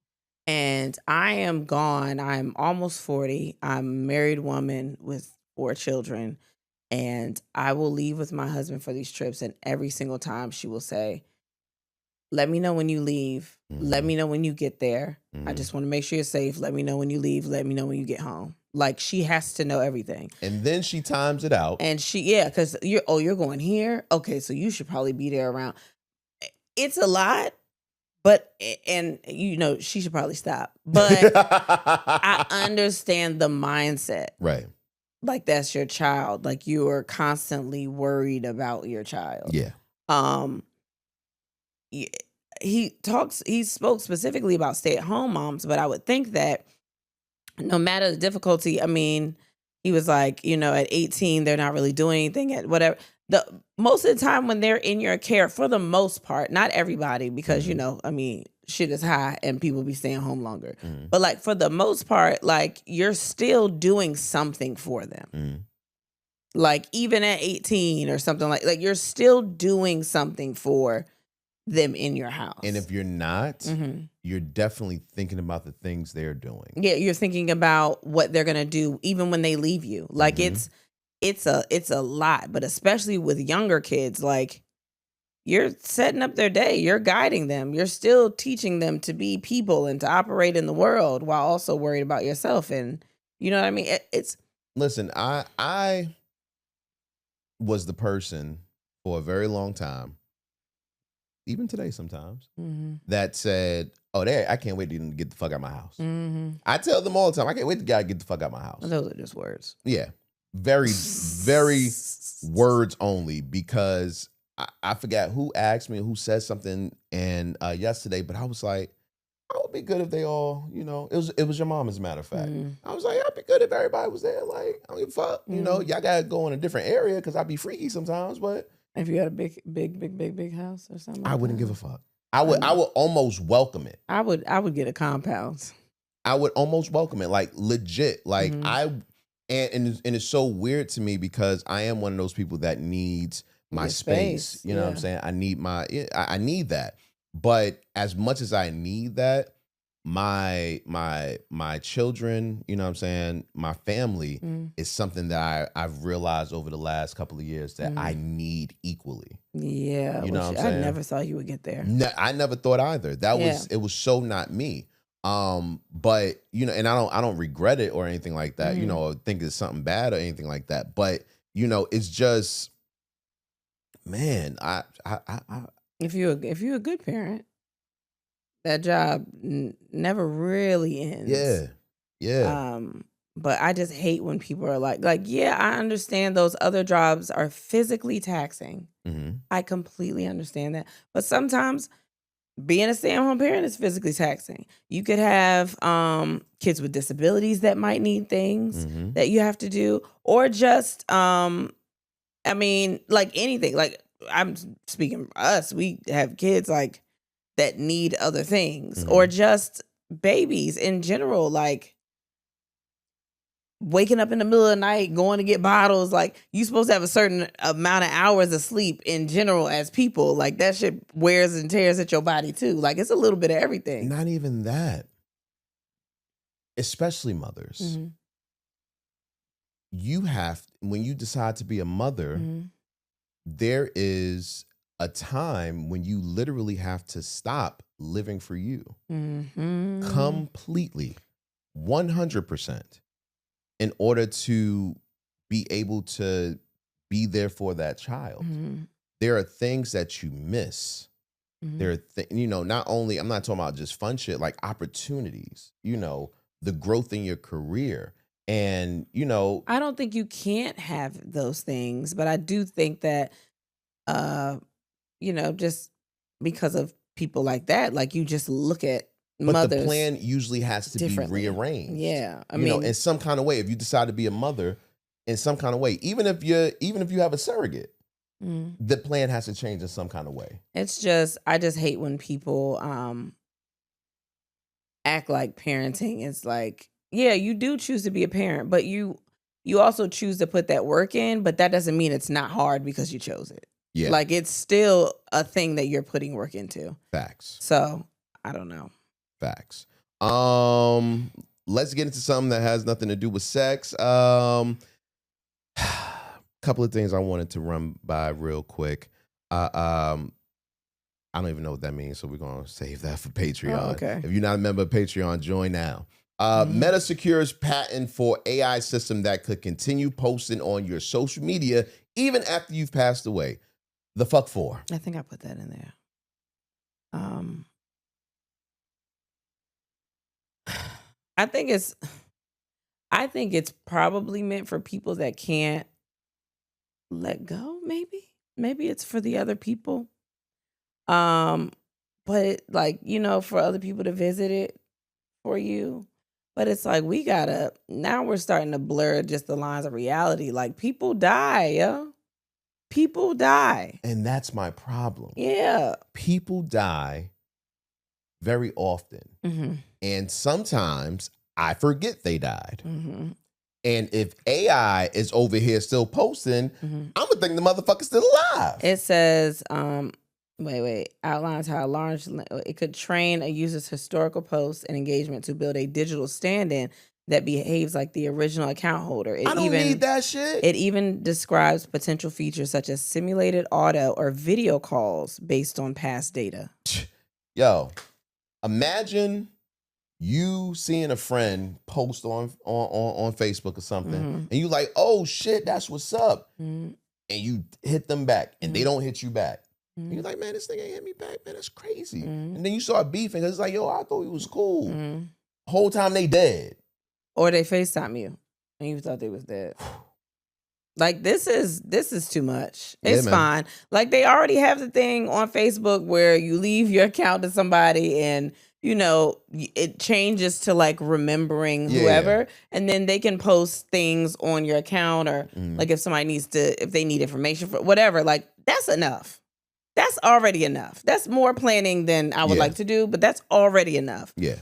And I am gone. I'm almost 40. I'm a married woman with 4 children. And I will leave with my husband for these trips. And every single time she will say, let me know when you leave. Let me know when you get there. I just want to make sure you're safe. Let me know when you leave. Let me know when you get home. Like, she has to know everything. And then she times it out. And because you're going here? Okay, so you should probably be there around. It's a lot, but, and she should probably stop. But I understand the mindset. Right. Like, that's your child. Like, you are constantly worried about your child. Yeah. He spoke specifically about stay-at-home moms, but I would think that no matter the difficulty, I mean, he was like, at 18, they're not really doing anything at whatever. Most of the time when they're in your care, for the most part, not everybody, because, shit is high and people be staying home longer. But like, for the most part, like, you're still doing something for them. Like, even at 18 or something like you're still doing something for them in your house. And if you're not, you're definitely thinking about the things they're doing. Yeah, you're thinking about what they're gonna do even when they leave you. Like, it's a lot, but especially with younger kids, like, you're setting up their day, you're guiding them, you're still teaching them to be people and to operate in the world while also worried about yourself. And you know what I mean? Listen, I was the person for a very long time, even today sometimes, that said, oh, I can't wait to get the fuck out of my house. I tell them all the time, I can't wait to get the fuck out of my house. Those are just words. Yeah. Very, very words only, because I forgot who asked me, who said something and yesterday, but I was like, it would be good if they all, it was your mom, as a matter of fact. I was like, it'd be good if everybody was there. Like, I don't give a fuck. Y'all gotta go in a different area because I'd be freaky sometimes, but if you had a big house or something, I wouldn't give a fuck. I would almost welcome it. I would get a compound. I would almost welcome it, like, legit. Like, and it's so weird to me because I am one of those people that needs my space. You know what I'm saying? I need that. But as much as I need that, my children, you know what I'm saying, my family is something that I've realized over the last couple of years that I need equally. Yeah. You know what I'm saying? I never thought you would get there. I never thought either. It was so not me. But and I don't regret it or anything like that, or think it's something bad or anything like that. But it's just, man, if you're a good parent, that job never really ends. Yeah. But I just hate when people are like, yeah, I understand those other jobs are physically taxing. I completely understand that. But sometimes being a stay-at-home parent is physically taxing. You could have kids with disabilities that might need things that you have to do, or just, like, anything. Like, I'm speaking for us, we have kids like that need other things, or just babies in general, like waking up in the middle of the night, going to get bottles. Like, you supposed to have a certain amount of hours of sleep in general as people. Like, that shit wears and tears at your body too. Like, it's a little bit of everything. Not even that. Especially mothers. when you decide to be a mother, Mm-hmm. there is a time when you literally have to stop living for you Mm-hmm. completely, 100%, in order to be able to be there for that child. Mm-hmm. There are things that you miss. Mm-hmm. There are, not only, I'm not talking about just fun shit, like opportunities, the growth in your career. And, I don't think you can't have those things, but I do think that, just because of people like that, like you just look at but mothers the plan usually has to be differently. rearranged. Yeah, I in mean, some kind of way. If you decide to be a mother, in some kind of way, even if you have a surrogate, mm, the plan has to change in some kind of way. it's just I just hate when people act like parenting is like, yeah, you do choose to be a parent, but you also choose to put that work in, but that doesn't mean it's not hard because you chose it. Yeah, Like it's still a thing that you're putting work into. facts. So I don't know. Facts. Let's get into something that has nothing to do with sex. Couple of things I wanted to run by real quick. I don't even know what that means, so we're gonna save that for Patreon. Oh, okay. If you're not a member of Patreon, join now. Mhm. Meta secures patent for AI system that could continue posting on your social media even after you've passed away. The fuck for? I think I put that in there. I think it's probably meant for people that can't let go, maybe it's for the other people, but like for other people to visit it for you, but it's like now we're starting to blur just the lines of reality. Like people die, yo. People die. And that's my problem. Yeah. People die very often. Mm-hmm. And sometimes I forget they died. Mm-hmm. And if AI is over here still posting, Mm-hmm. I'm gonna think the motherfucker's still alive. It says, outlines how large it could train a user's historical posts and engagement to build a digital stand-in that behaves like the original account holder. I don't need that shit. It even describes potential features such as simulated audio or video calls based on past data. Yo, imagine you seeing a friend post on Facebook or something, and you like, oh shit, that's what's up. And you hit them back, and they don't hit you back. And you're like, man, this nigga ain't hit me back, man, that's crazy. And then you start beefing, because it's like, yo, I thought he was cool. Whole time they dead. Or they FaceTime you, and you thought they was dead. Like, this is too much. It's fine. Like, they already have the thing on Facebook where you leave your account to somebody and, it changes to like remembering whoever. And then they can post things on your account or like if they need information for whatever, like that's enough. That's already enough. That's more planning than I would like to do, but that's already enough. Yeah.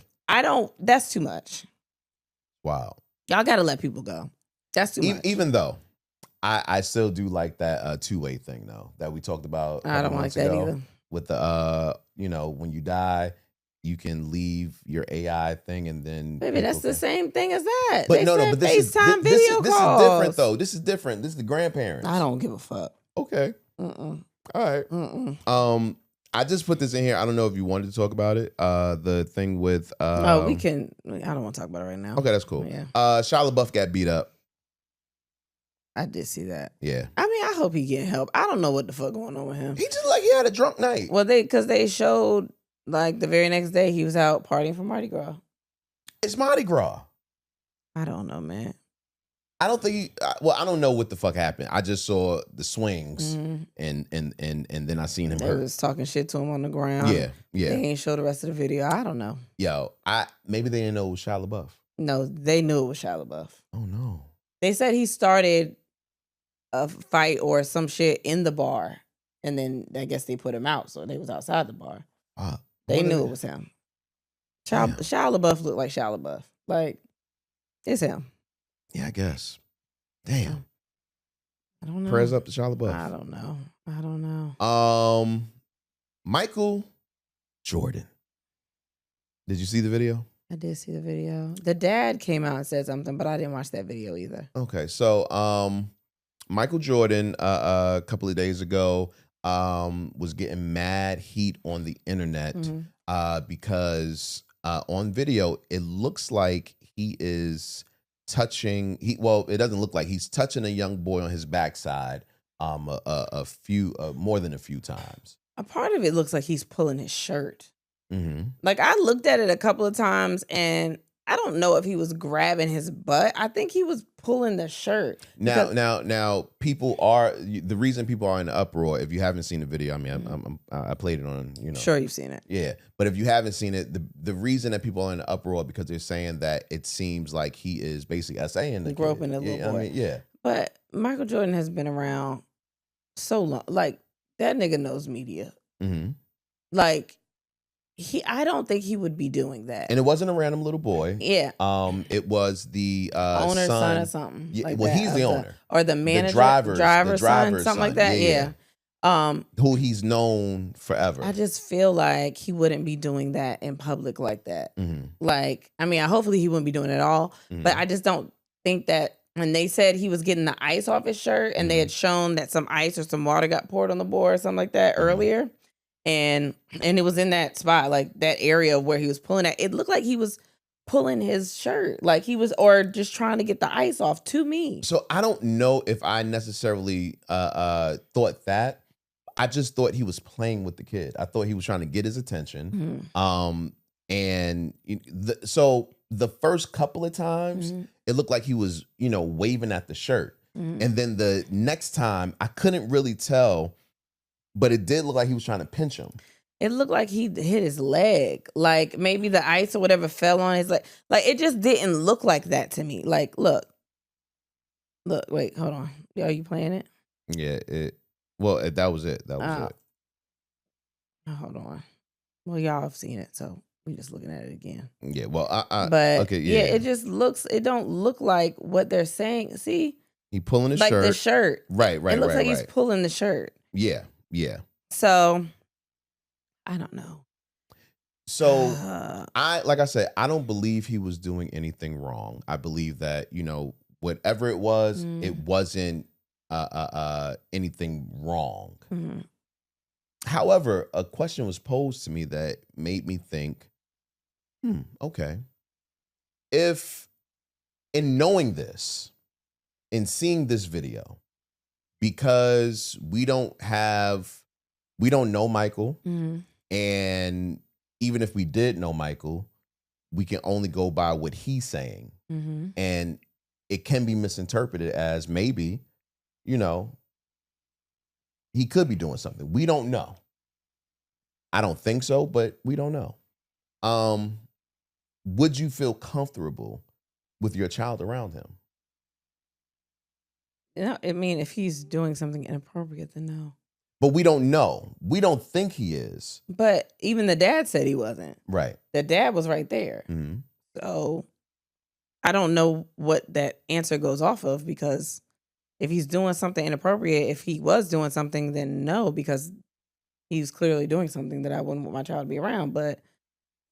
That's too much. Wow. Y'all got to let people go. That's too much. Even though I still do like that two-way thing though that we talked about. I don't like that either. With the when you die, you can leave your AI thing and then Baby, that's the same thing as that. But but this FaceTime is video this calls. is different though. This is different. This is the grandparents. I don't give a fuck. Okay. All right. I just put this in here. I don't know if you wanted to talk about it. The thing with we can. I don't want to talk about it right now. Okay, that's cool. Yeah. Shia LaBeouf got beat up. I did see that. Yeah. I mean, I hope he getting help. I don't know what the fuck going on with him. He just like he had a drunk night. Well, because they showed like the very next day he was out partying for Mardi Gras. It's Mardi Gras. I don't know, man. I don't think I don't know what the fuck happened. I just saw the swings and then I seen him They hurt. was talking shit to him on the ground. Yeah. They ain't show the rest of the video. I don't know. Yo, maybe they didn't know it was Shia LaBeouf. No, they knew it was Shia LaBeouf. Oh no. They said he started a fight or some shit in the bar, and then I guess they put him out, so they was outside the bar. They knew it was him. Shia LaBeouf looked like Shia LaBeouf. Like, it's him. Yeah, I guess. Damn. I don't know. Prayers up to Shia LaBeouf. I don't know. Michael Jordan. Did you see the video? I did see the video. The dad came out and said something, but I didn't watch that video either. Okay, so Michael Jordan a couple of days ago was getting mad heat on the internet because on video it looks like he is touching. It doesn't look like he's touching a young boy on his backside a few more than a few times. A part of it looks like he's pulling his shirt. Mm-hmm. Like I looked at it a couple of times and I don't know if he was grabbing his butt. I think he was pulling the shirt. Now, people are the reason people are in an uproar. If you haven't seen the video, I mean, I played it on, Sure, you've seen it. Yeah, but if you haven't seen it, the reason that people are in an uproar because they're saying that it seems like he is basically essaying the groping a little boy. I mean, yeah. But Michael Jordan has been around so long. Like that nigga knows media. Mm-hmm. Like. I don't think he would be doing that. And it wasn't a random little boy. Yeah. It was the owner's son or something. Yeah, like well, that, he's the owner. Or the manager, the driver's son, something like that. Yeah. Who he's known forever. I just feel like he wouldn't be doing that in public like that. Mm-hmm. Like, I mean, hopefully he wouldn't be doing it at all. Mm-hmm. But I just don't think that when they said he was getting the ice off his shirt and they had shown that some ice or some water got poured on the board or something like that earlier. And it was in that spot, like that area where he was pulling at. It looked like he was pulling his shirt, like he was, or just trying to get the ice off to me. So I don't know if I necessarily thought that. I just thought he was playing with the kid. I thought he was trying to get his attention. So the first couple of times, it looked like he was, waving at the shirt. And then the next time, I couldn't really tell. But it did look like he was trying to pinch him. It looked like he hit his leg. Like maybe the ice or whatever fell on his leg. Like it just didn't look like that to me. Like, look, wait, hold on. Are you playing it? Yeah, that was it. That was it. Hold on. Well, y'all have seen it, so we're just looking at it again. Yeah, well, but okay, yeah. It don't look like what they're saying. See? He pulling his shirt. Like the shirt. Right. It looks like he's pulling the shirt. Yeah. So, I don't know. So, like I said, I don't believe he was doing anything wrong. I believe that, whatever it was, it wasn't anything wrong. Mm-hmm. However, a question was posed to me that made me think, okay. If, in knowing this, in seeing this video, because we don't know Michael, and even if we did know Michael, we can only go by what he's saying, and it can be misinterpreted as maybe, he could be doing something. We don't know. I don't think so, but we don't know. Would you feel comfortable with your child around him? I mean, if he's doing something inappropriate, then no. But we don't know. We don't think he is. But even the dad said he wasn't. Right. The dad was right there. Mm-hmm. So I don't know what that answer goes off of, because if he's doing something inappropriate, if he was doing something, then no, because he's clearly doing something that I wouldn't want my child to be around. But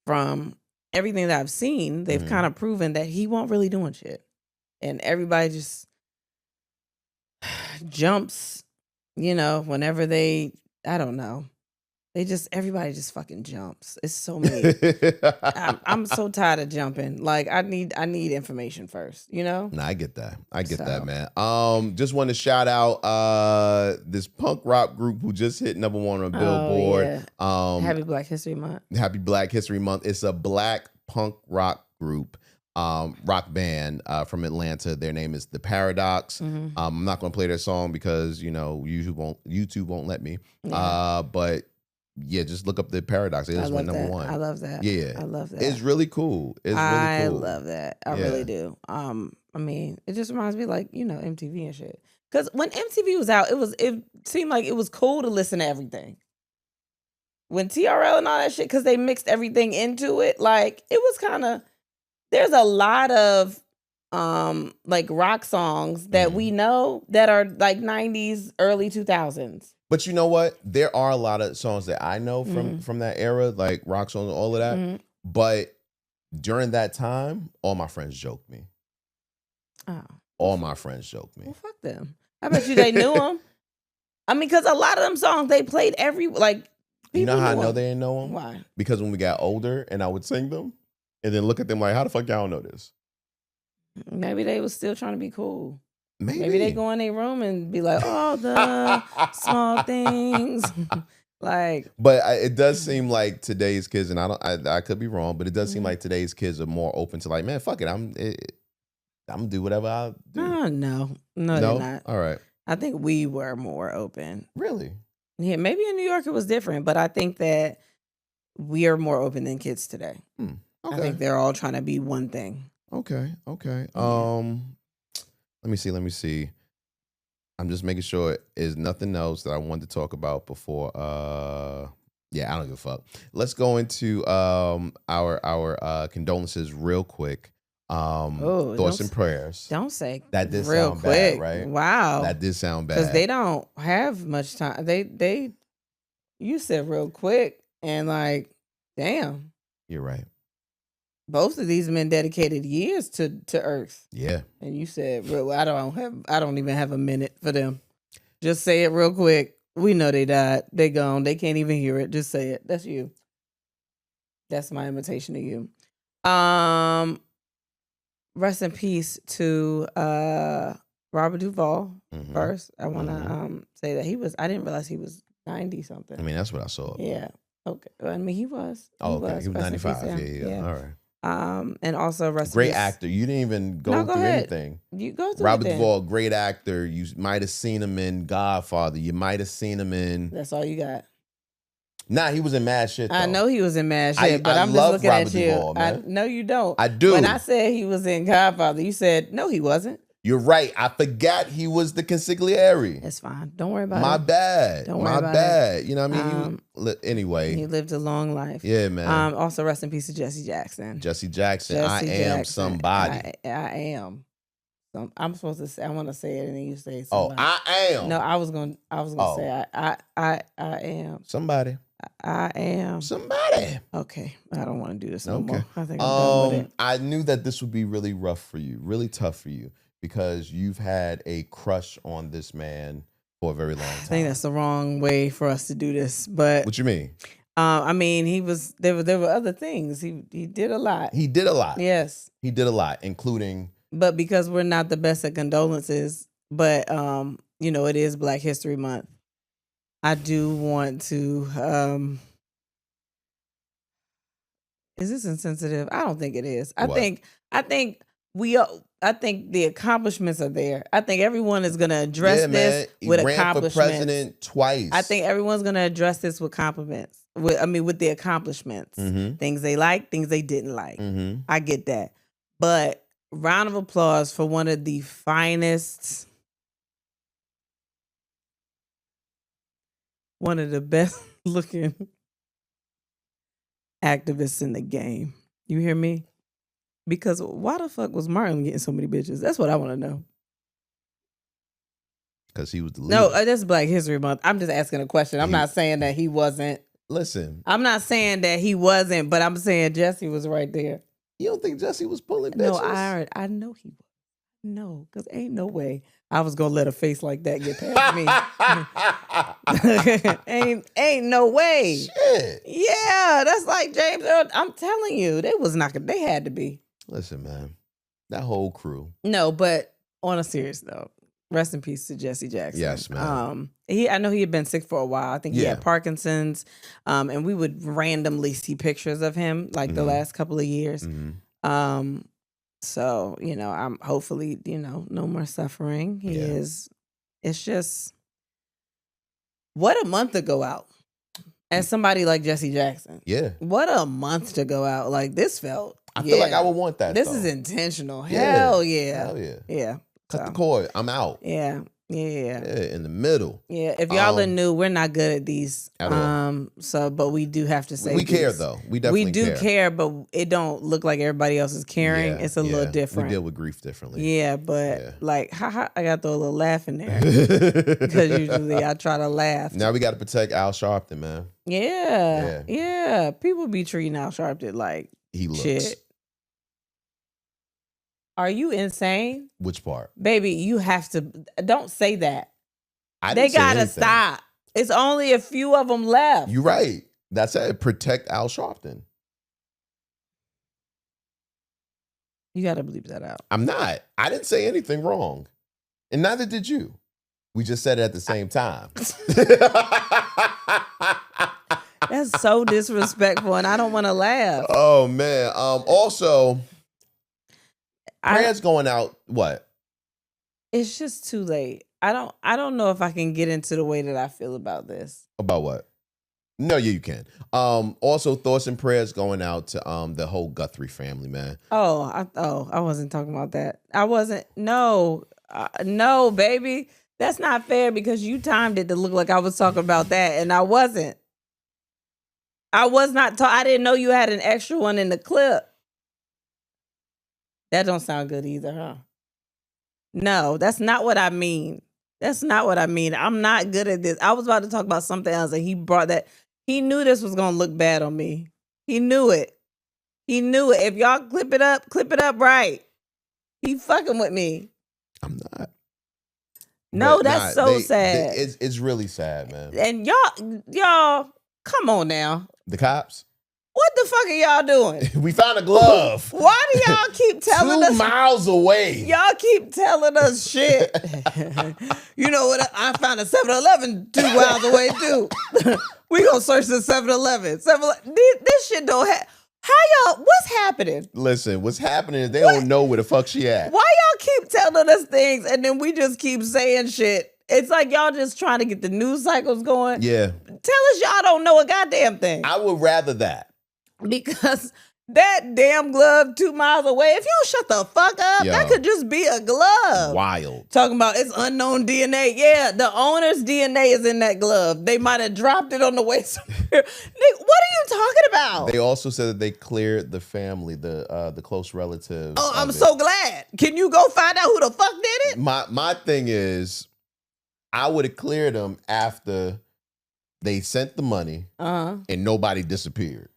from everything that I've seen, they've kind of proven that he won't really doing shit. And everybody just jumps, whenever I don't know. Everybody just fucking jumps. It's so many. I'm so tired of jumping. Like I need information first, Nah, I get that. That, man. Just want to shout out this punk rock group who just hit #1 on Billboard. Yeah. Happy Black History Month. Happy Black History Month. It's a black punk rock group. Rock band from Atlanta. Their name is The Paradox. I'm not going to play their song because YouTube won't let me. Yeah. But yeah, just look up The Paradox. It just went #1. I love that. Yeah, I love that. It's really cool. I love that. I really do. I mean, it just reminds me like MTV and shit. Because when MTV was out, it seemed like it was cool to listen to everything. When TRL and all that shit, because they mixed everything into it, like it was kind of. There's a lot of like rock songs that we know that are like 90s, early 2000s. But you know what? There are a lot of songs that I know from that era, like rock songs and all of that. But During that time, all my friends joked me. Oh. All my friends joked me. Well, fuck them. I bet you they knew him. I mean, because a lot of them songs they played You know how I know him. they didn't know him? Why? Because when we got older and I would sing them and then look at them like, how the fuck y'all know this? Maybe they was still trying to be cool. Maybe they go in their room and be like, "Oh, the small things." But it does seem like today's kids, and I could be wrong, but it does seem like today's kids are more open to like, man, fuck it, I'm gonna do whatever I do. No, they're not. All right. I think we were more open. Really? Yeah, maybe in New York it was different, but I think that we are more open than kids today. Okay. I think they're all trying to be one thing. Okay. Yeah. Let me see. I'm just making sure there's nothing else that I wanted to talk about before. Yeah, I don't give a fuck. Let's go into our condolences real quick. Thoughts and prayers. Don't say that did real sound quick. bad, right? Wow, that did sound bad because they don't have much time. You said real quick, and damn, you're right. Both of these men dedicated years to Earth. Yeah. And you said, I don't even have a minute for them. Just say it real quick. We know they died. They gone. They can't even hear it. Just say it. That's you. That's my invitation to you. Rest in peace to Robert Duvall. First, I want to say that I didn't realize he was 90 something. I mean, that's what I saw. Yeah. Okay. I mean, he was. Okay. He was 95. Yeah. All right. And also great actor. You didn't even go through anything. You go through Robert Duvall, great actor. You might have seen him in Godfather. You might have seen him in. That's all you got. Nah, he was in mad shit, though. I know he was in mad shit, but I'm just looking Robert at you. Duvall, man. No, you don't. I do. When I said he was in Godfather, you said no, he wasn't. You're right. I forgot he was the consigliere. It's fine. Don't worry about it. My bad. Don't worry about bad. You know what I mean? Anyway. He lived a long life. Yeah, man. Also, rest in peace to Jesse Jackson. Jesse Jackson. I am somebody. I am. I'm supposed to say. I want to say it, and then you say somebody. Oh, I am. No, I was gonna say I am somebody. I am somebody. Okay, I don't want to do this no more. I think I'm done with it. I knew that this would be really rough for you, really tough for you, because you've had a crush on this man for a very long time. I think that's the wrong way for us to do this. But what you mean? I mean, he was there were other things. He did a lot. He did a lot. Yes, he did a lot, including. But because we're not the best at condolences, but it is Black History Month. I do want to. Is this insensitive? I don't think it is. I think the accomplishments are there. I think everyone is going to address this with accomplishments. He ran for president twice. I think everyone's going to address this with compliments. With the accomplishments, things they liked, things they didn't like. I get that, but round of applause for one of the finest. One of the best looking activists in the game. You hear me? Because why the fuck was Martin getting so many bitches? That's what I want to know. Because he was the leader. No, that's Black History Month. I'm just asking a question. I'm not saying that he wasn't. Listen. I'm not saying that he wasn't, but I'm saying Jesse was right there. You don't think Jesse was pulling bitches? No, I know he was. No, because ain't no way I was gonna let a face like that get past me. ain't no way. Shit. Yeah, that's like James Earl. I'm telling you, they had to be. Listen, man, that whole crew. No, but on a serious note, rest in peace to Jesse Jackson. Yes, man. I know he had been sick for a while. I think he had Parkinson's. And we would randomly see pictures of him the last couple of years. So, I'm hopefully, no more suffering. It's just, what a month to go out. As somebody like Jesse Jackson. Yeah. What a month to go out. This felt. I feel like I would want that. This is intentional. Hell yeah. Hell yeah. Yeah. Cut the cord. I'm out. Yeah. Yeah, in the middle. Yeah, if y'all are new, we're not good at these. At all. But we do have to say we care though. We definitely care, but it don't look like everybody else is caring. It's a little different. We deal with grief differently. Yeah, but I got to throw a little laugh in there because usually I try to laugh. Now we got to protect Al Sharpton, man. Yeah. People be treating Al Sharpton like he looks. Shit. Are you insane? Which part? Baby, you have to. Don't say that. I They didn't say gotta anything. stop. It's only a few of them left. You're right. That's it. Protect Al Sharpton. You gotta bleep that out. I'm not. I didn't say anything wrong. And neither did you. We just said it at the same time. That's so disrespectful, and I don't want to laugh. Oh, man. Also, prayers going out, what? It's just too late. I don't know if I can get into the way that I feel about this. About what? No, yeah, you can. Also, thoughts and prayers going out to the whole Guthrie family, man. I wasn't talking about that. I wasn't. No, baby. That's not fair because you timed it to look like I was talking about that, and I wasn't. I was not. I didn't know you had an extra one in the clip. That don't sound good either, huh? No, that's not what I mean. That's not what I mean. I'm not good at this. I was about to talk about something else, and he brought that. He knew this was gonna look bad on me. He knew it. He knew it. If y'all clip it up right. He fucking with me. I'm not. No, that's sad. It's really sad, man. And y'all, come on now. The cops? What the fuck are y'all doing? We found a glove. Why do y'all keep telling us? 2 miles away. Y'all keep telling us shit. You know what? I found a 7-Eleven 2 miles away too. We gonna search the 7-Eleven. This shit don't have. How y'all? What's happening? Listen, what's happening is they don't know where the fuck she at. Why y'all keep telling us things and then we just keep saying shit? It's like y'all just trying to get the news cycles going. Yeah. Tell us y'all don't know a goddamn thing. I would rather that. Because that damn glove 2 miles away, if you don't shut the fuck up, that could just be a glove. Wild. Talking about it's unknown DNA. Yeah, the owner's DNA is in that glove. They might have dropped it on the way somewhere. Nick, what are you talking about? They also said that they cleared the family, the close relatives. Oh, I'm so glad. Can you go find out who the fuck did it? My thing is, I would have cleared them after they sent the money and nobody disappeared.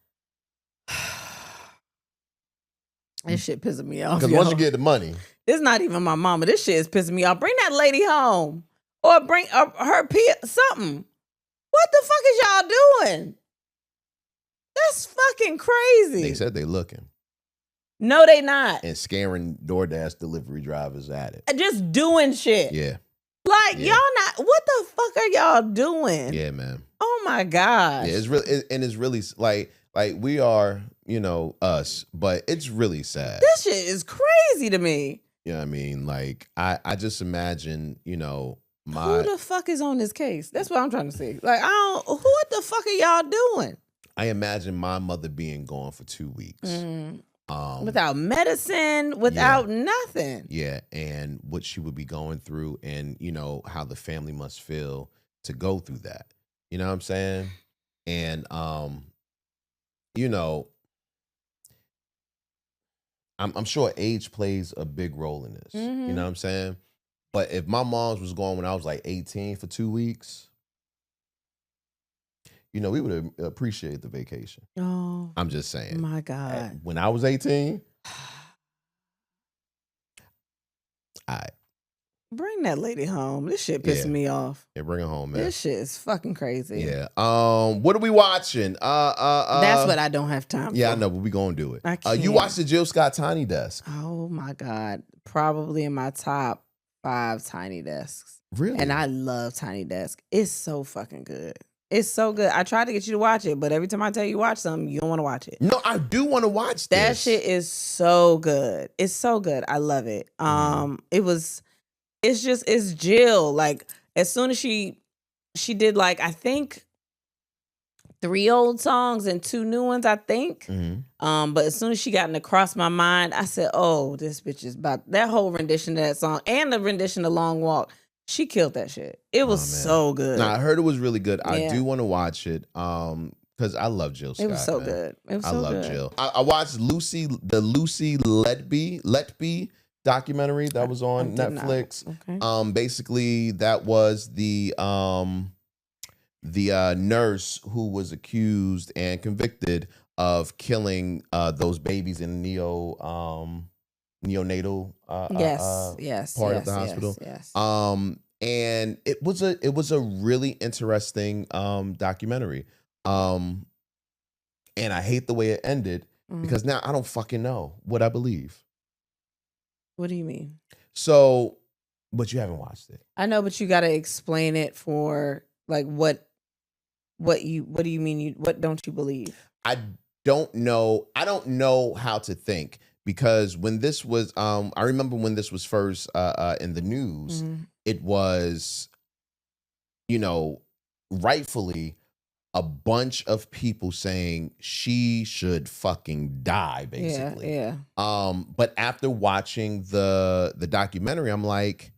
This shit pissing me off. Because once you get the money, it's not even my mama. This shit is pissing me off. Bring that lady home, or bring her something. What the fuck is y'all doing? That's fucking crazy. they said they looking No, they not. and scaring DoorDash delivery drivers at it. Just doing shit. Yeah, Like y'all not. What the fuck are y'all doing? yeah, man. Oh my gosh. Yeah, it's really and it's really like we are, us, but it's really sad. This shit is crazy to me. You know what I mean? Like I just imagine, Who the fuck is on this case? That's what I'm trying to say. Like what the fuck are y'all doing? I imagine my mother being gone for 2 weeks. Without medicine, without nothing. Yeah, and what she would be going through and, how the family must feel to go through that. You know what I'm saying? And, I'm sure age plays a big role in this. You know what I'm saying? But if my mom's was gone when I was like 18 for 2 weeks, we would appreciate the vacation. Oh, I'm just saying. My God. When I was 18, bring that lady home. This shit pissing me off. Yeah, bring her home, man. This shit is fucking crazy. Yeah. What are we watching? That's what I don't have time for. Yeah, I know, but we gonna do it. I can't. You watched the Jill Scott Tiny Desk. Oh my God. Probably in my top 5 Tiny Desks. Really? And I love Tiny Desk. It's so fucking good. It's so good. I tried to get you to watch it, but every time I tell you watch something, you don't want to watch it. No, I do want to watch this. That shit is so good. It's so good. I love it. It's Jill. Like, as soon as she did, like, I think 3 old songs and 2 new ones, I think. But as soon as she got in Across My Mind, I said, oh, this bitch is about that whole rendition of that song and the rendition of Long Walk. She killed that shit. It was so good. Nah, I heard it was really good. Yeah. I do want to watch it because I love Jill Scott. It was so good. It was so good. I love Jill. I watched the Lucy Letby documentary that was on Netflix. Okay. Basically, that was the nurse who was accused and convicted of killing those babies in neonatal yes, part of the hospital. Yes. And it was a really interesting documentary. And I hate the way it ended because now I don't fucking know what I believe. What do you mean? So, but you haven't watched it. I know, but you got to explain it for like what do you mean? What don't you believe? I don't know. I don't know how to think because when this was, I remember when this was first in the news, it was, rightfully a bunch of people saying she should fucking die, basically. Yeah. But after watching the documentary, I'm like,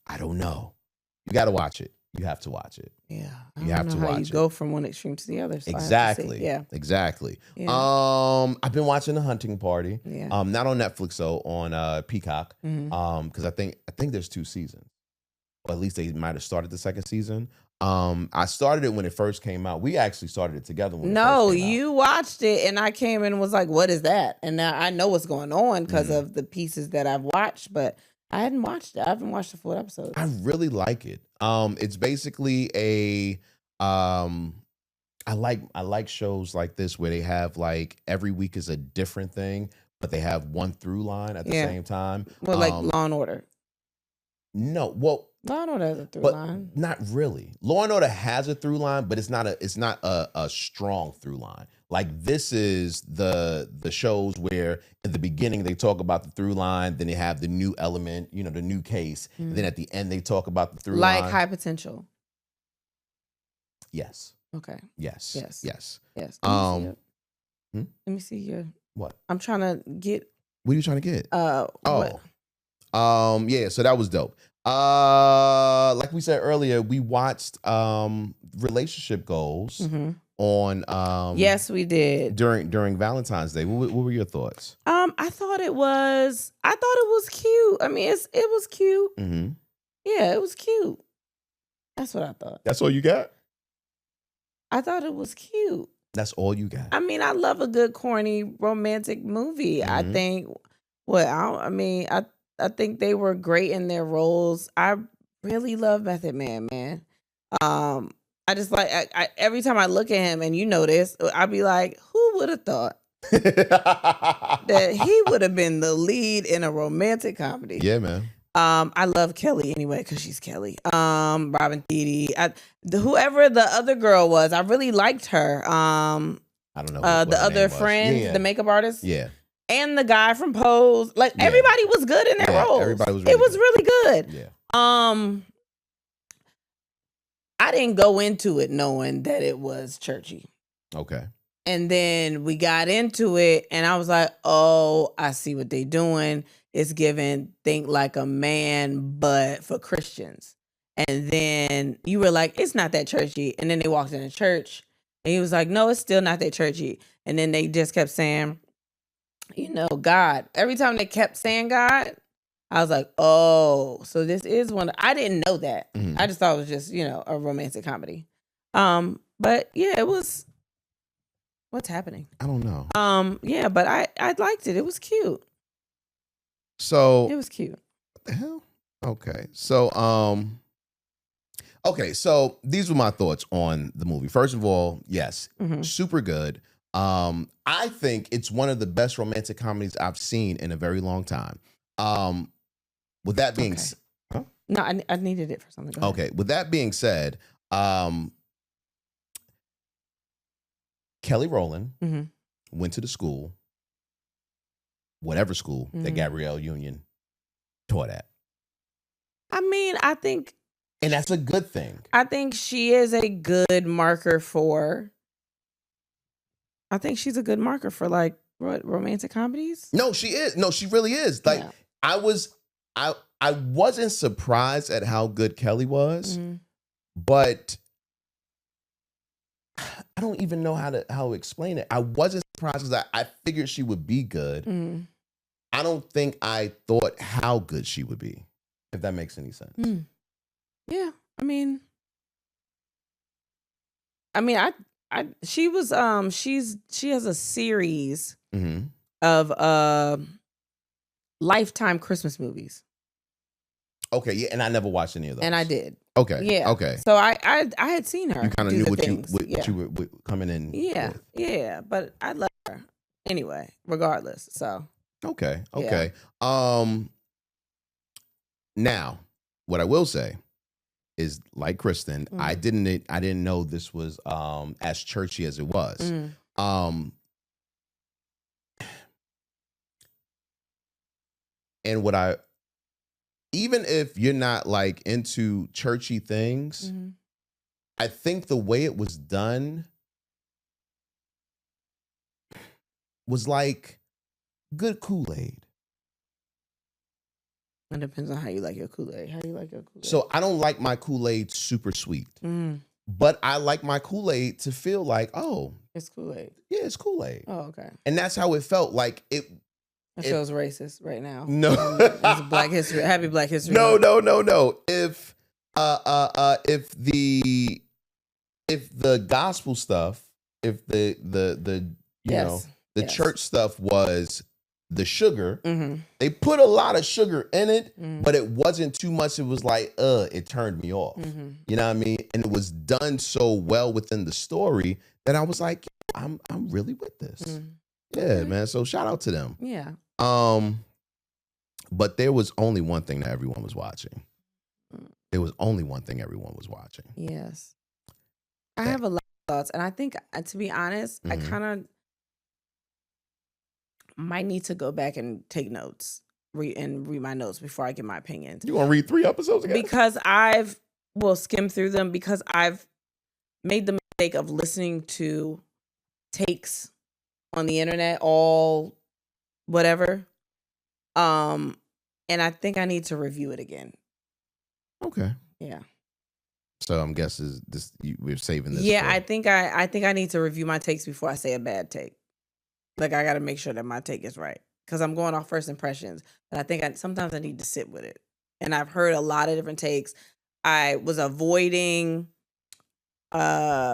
I don't know. You got to watch it. You have to watch it. Yeah. You have to watch it. You go from one extreme to the other. So Exactly. Yeah. Exactly. Yeah. I've been watching The Hunting Party. Yeah. Not on Netflix though, on Peacock. Because I think there's 2 seasons. Or at least they might have started the 2nd season. I started it when it first came out. We actually started it together when it first came out. You watched it and I came in and was like, what is that? And now I know what's going on because of the pieces that I've watched, but I hadn't watched it. I haven't watched the full episode. I really like it. It's basically a I like shows like this where they have like every week is a different thing, but they have one through line at the same time. Well, like Law and Order. No, well, Law and Order has a through line. Not really. Law and Order has a through line, but it's not a strong through line. Like this is the shows where in the beginning they talk about the through line, then they have the new element, the new case, and then at the end they talk about the through line. Like High Potential. Yes. Okay. Yes. Let me see your. What? I'm trying to get. What are you trying to get? What? Yeah. So that was dope. Like we said earlier, we watched Relationship Goals on. Yes, we did during Valentine's Day. What were your thoughts? I thought it was cute. I mean, it was cute. Yeah, it was cute. That's what I thought. That's all you got? I thought it was cute. That's all you got? I mean, I love a good corny romantic movie. I think. I think they were great in their roles. I really love Method Man, man. I just like every time I look at him, and you know this, I'd be like, who would have thought that he would have been the lead in a romantic comedy? Yeah, man. I love Kelly anyway because she's Kelly. Robin Thede, whoever the other girl was, I really liked her. I don't know. The other friend, the makeup artist. Yeah. And the guy from Pose, like everybody was good in their roles. Everybody was. It was really good. Yeah. I didn't go into it knowing that it was churchy. Okay. And then we got into it, and I was like, "Oh, I see what they doing. It's giving Think Like a Man, but for Christians." And then you were like, "It's not that churchy." And then they walked into church, and he was like, "No, it's still not that churchy." And then they just kept saying, God. Every time they kept saying God, I was like, oh, so this is one. I didn't know that. I just thought it was just, a romantic comedy. But yeah, it was. What's happening? I don't know. Yeah, but I liked it. It was cute. So it was cute. What the hell? Okay. So so these were my thoughts on the movie. First of all, yes, super good. I think it's one of the best romantic comedies I've seen in a very long time. With that being said, no, I needed it for something. Okay. With that being said, Kelly Rowland went to the school, whatever school that Gabrielle Union taught at. I mean, I think, and that's a good thing. I think she is a good marker for. I think she's a good marker for like romantic comedies. No, she is. No, she really is. Like I wasn't surprised at how good Kelly was, but I don't even know how to explain it. I wasn't surprised because I figured she would be good. I don't think I thought how good she would be, if that makes any sense. Yeah, I mean, she was she has a series of Lifetime Christmas movies. Okay, yeah, and I never watched any of those. And I did. Okay. Yeah. Okay. So I had seen her. You kind of do knew the what things. you were coming in. Yeah. with. Yeah. But I love her. Anyway, regardless. So Okay. Yeah. Okay. Now, what I will say is, like Kristen, I didn't know this was as churchy as it was. And what I, even if you're not like into churchy things, I think the way it was done was like good Kool-Aid. it depends on how you like your Kool-Aid. How do you like your Kool-Aid? So I don't like my Kool-Aid super sweet, but I like my Kool-Aid to feel like, oh, it's Kool-Aid. yeah, it's Kool-Aid. Oh, okay. And that's how it felt. Like it feels racist right now. No. It's Black History. Happy Black History. No. If the gospel stuff, if the church stuff was the sugar, they put a lot of sugar in it, but it wasn't too much. It was like, it turned me off. You know what I mean? And it was done so well within the story that I was like, I'm really with this. Yeah, man. So shout out to them. Yeah. But there was only one thing that everyone was watching. There was only one thing everyone was watching. Yes. I have a lot of thoughts. And I think, to be honest, I kind of might need to go back and take notes and read my notes before I give my opinions. You want to read 3 episodes again? Because will skim through them because I've made the mistake of listening to takes on the internet, all whatever. And I think I need to review it again. Okay. Yeah. So I'm guessing we're saving this. Yeah, I think I need to review my takes before I say a bad take. Like I got to make sure that my take is right because I'm going off first impressions. But I think sometimes I need to sit with it. And I've heard a lot of different takes. I was avoiding watching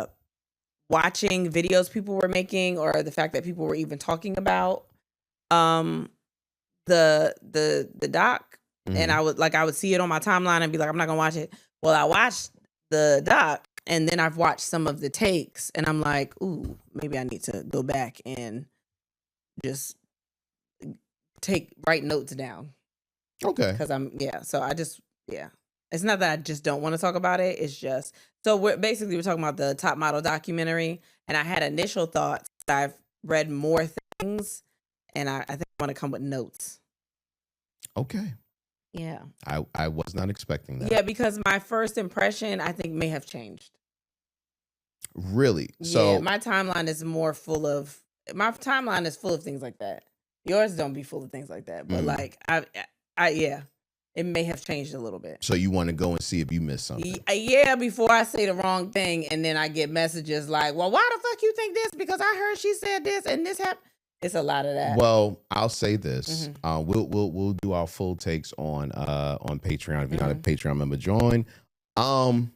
videos people were making or the fact that people were even talking about the doc. And I would see it on my timeline and be like, I'm not gonna watch it. Well, I watched the doc and then I've watched some of the takes and I'm like, ooh, maybe I need to go back and just write notes down. Okay. Because it's not that I just don't want to talk about it. It's just, so we're talking about the Top Model documentary and I had initial thoughts. I've read more things and I think I want to come with notes. Okay. Yeah. I was not expecting that. Yeah, because my first impression, I think, may have changed. Really? So yeah, my timeline is full of things like that. Yours don't be full of things like that. But like it may have changed a little bit. So you want to go and see if you missed something? Yeah, before I say the wrong thing and then I get messages like, well, why the fuck you think this? Because I heard she said this and this happened. It's a lot of that. Well, I'll say this: we'll do our full takes on Patreon. If you're not a Patreon member, join. I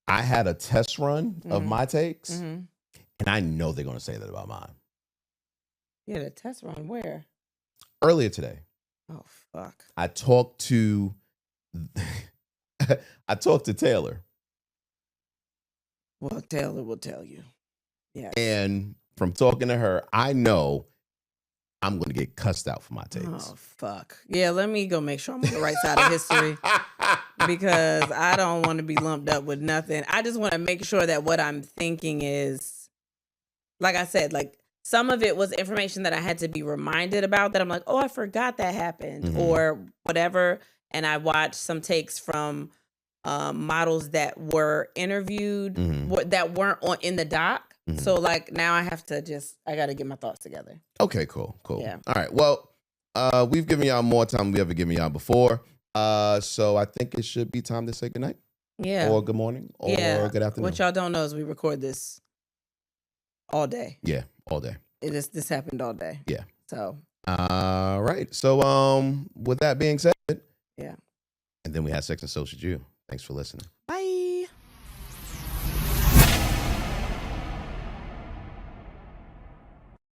had a test run of my takes, and I know they're going to say that about mine. Yeah, the test run where? Earlier today. Oh fuck! I talked to Taylor. Well, Taylor will tell you. Yeah. And from talking to her, I know I'm going to get cussed out for my takes. Oh, fuck. Yeah, let me go make sure I'm on the right side of history because I don't want to be lumped up with nothing. I just want to make sure that what I'm thinking is, like I said, like some of it was information that I had to be reminded about that I'm like, oh, I forgot that happened or whatever. And I watched some takes from models that were interviewed that weren't in the doc. So like now I got to get my thoughts together. Okay, cool. Yeah. All right. Well, we've given y'all more time than we ever given y'all before. So I think it should be time to say goodnight. Yeah. Or good morning or good afternoon. What y'all don't know is we record this all day. Yeah, all day. This happened all day. Yeah. So. All right. So with that being said. Yeah. And then we had Sex and Social Jew. Thanks for listening. Bye.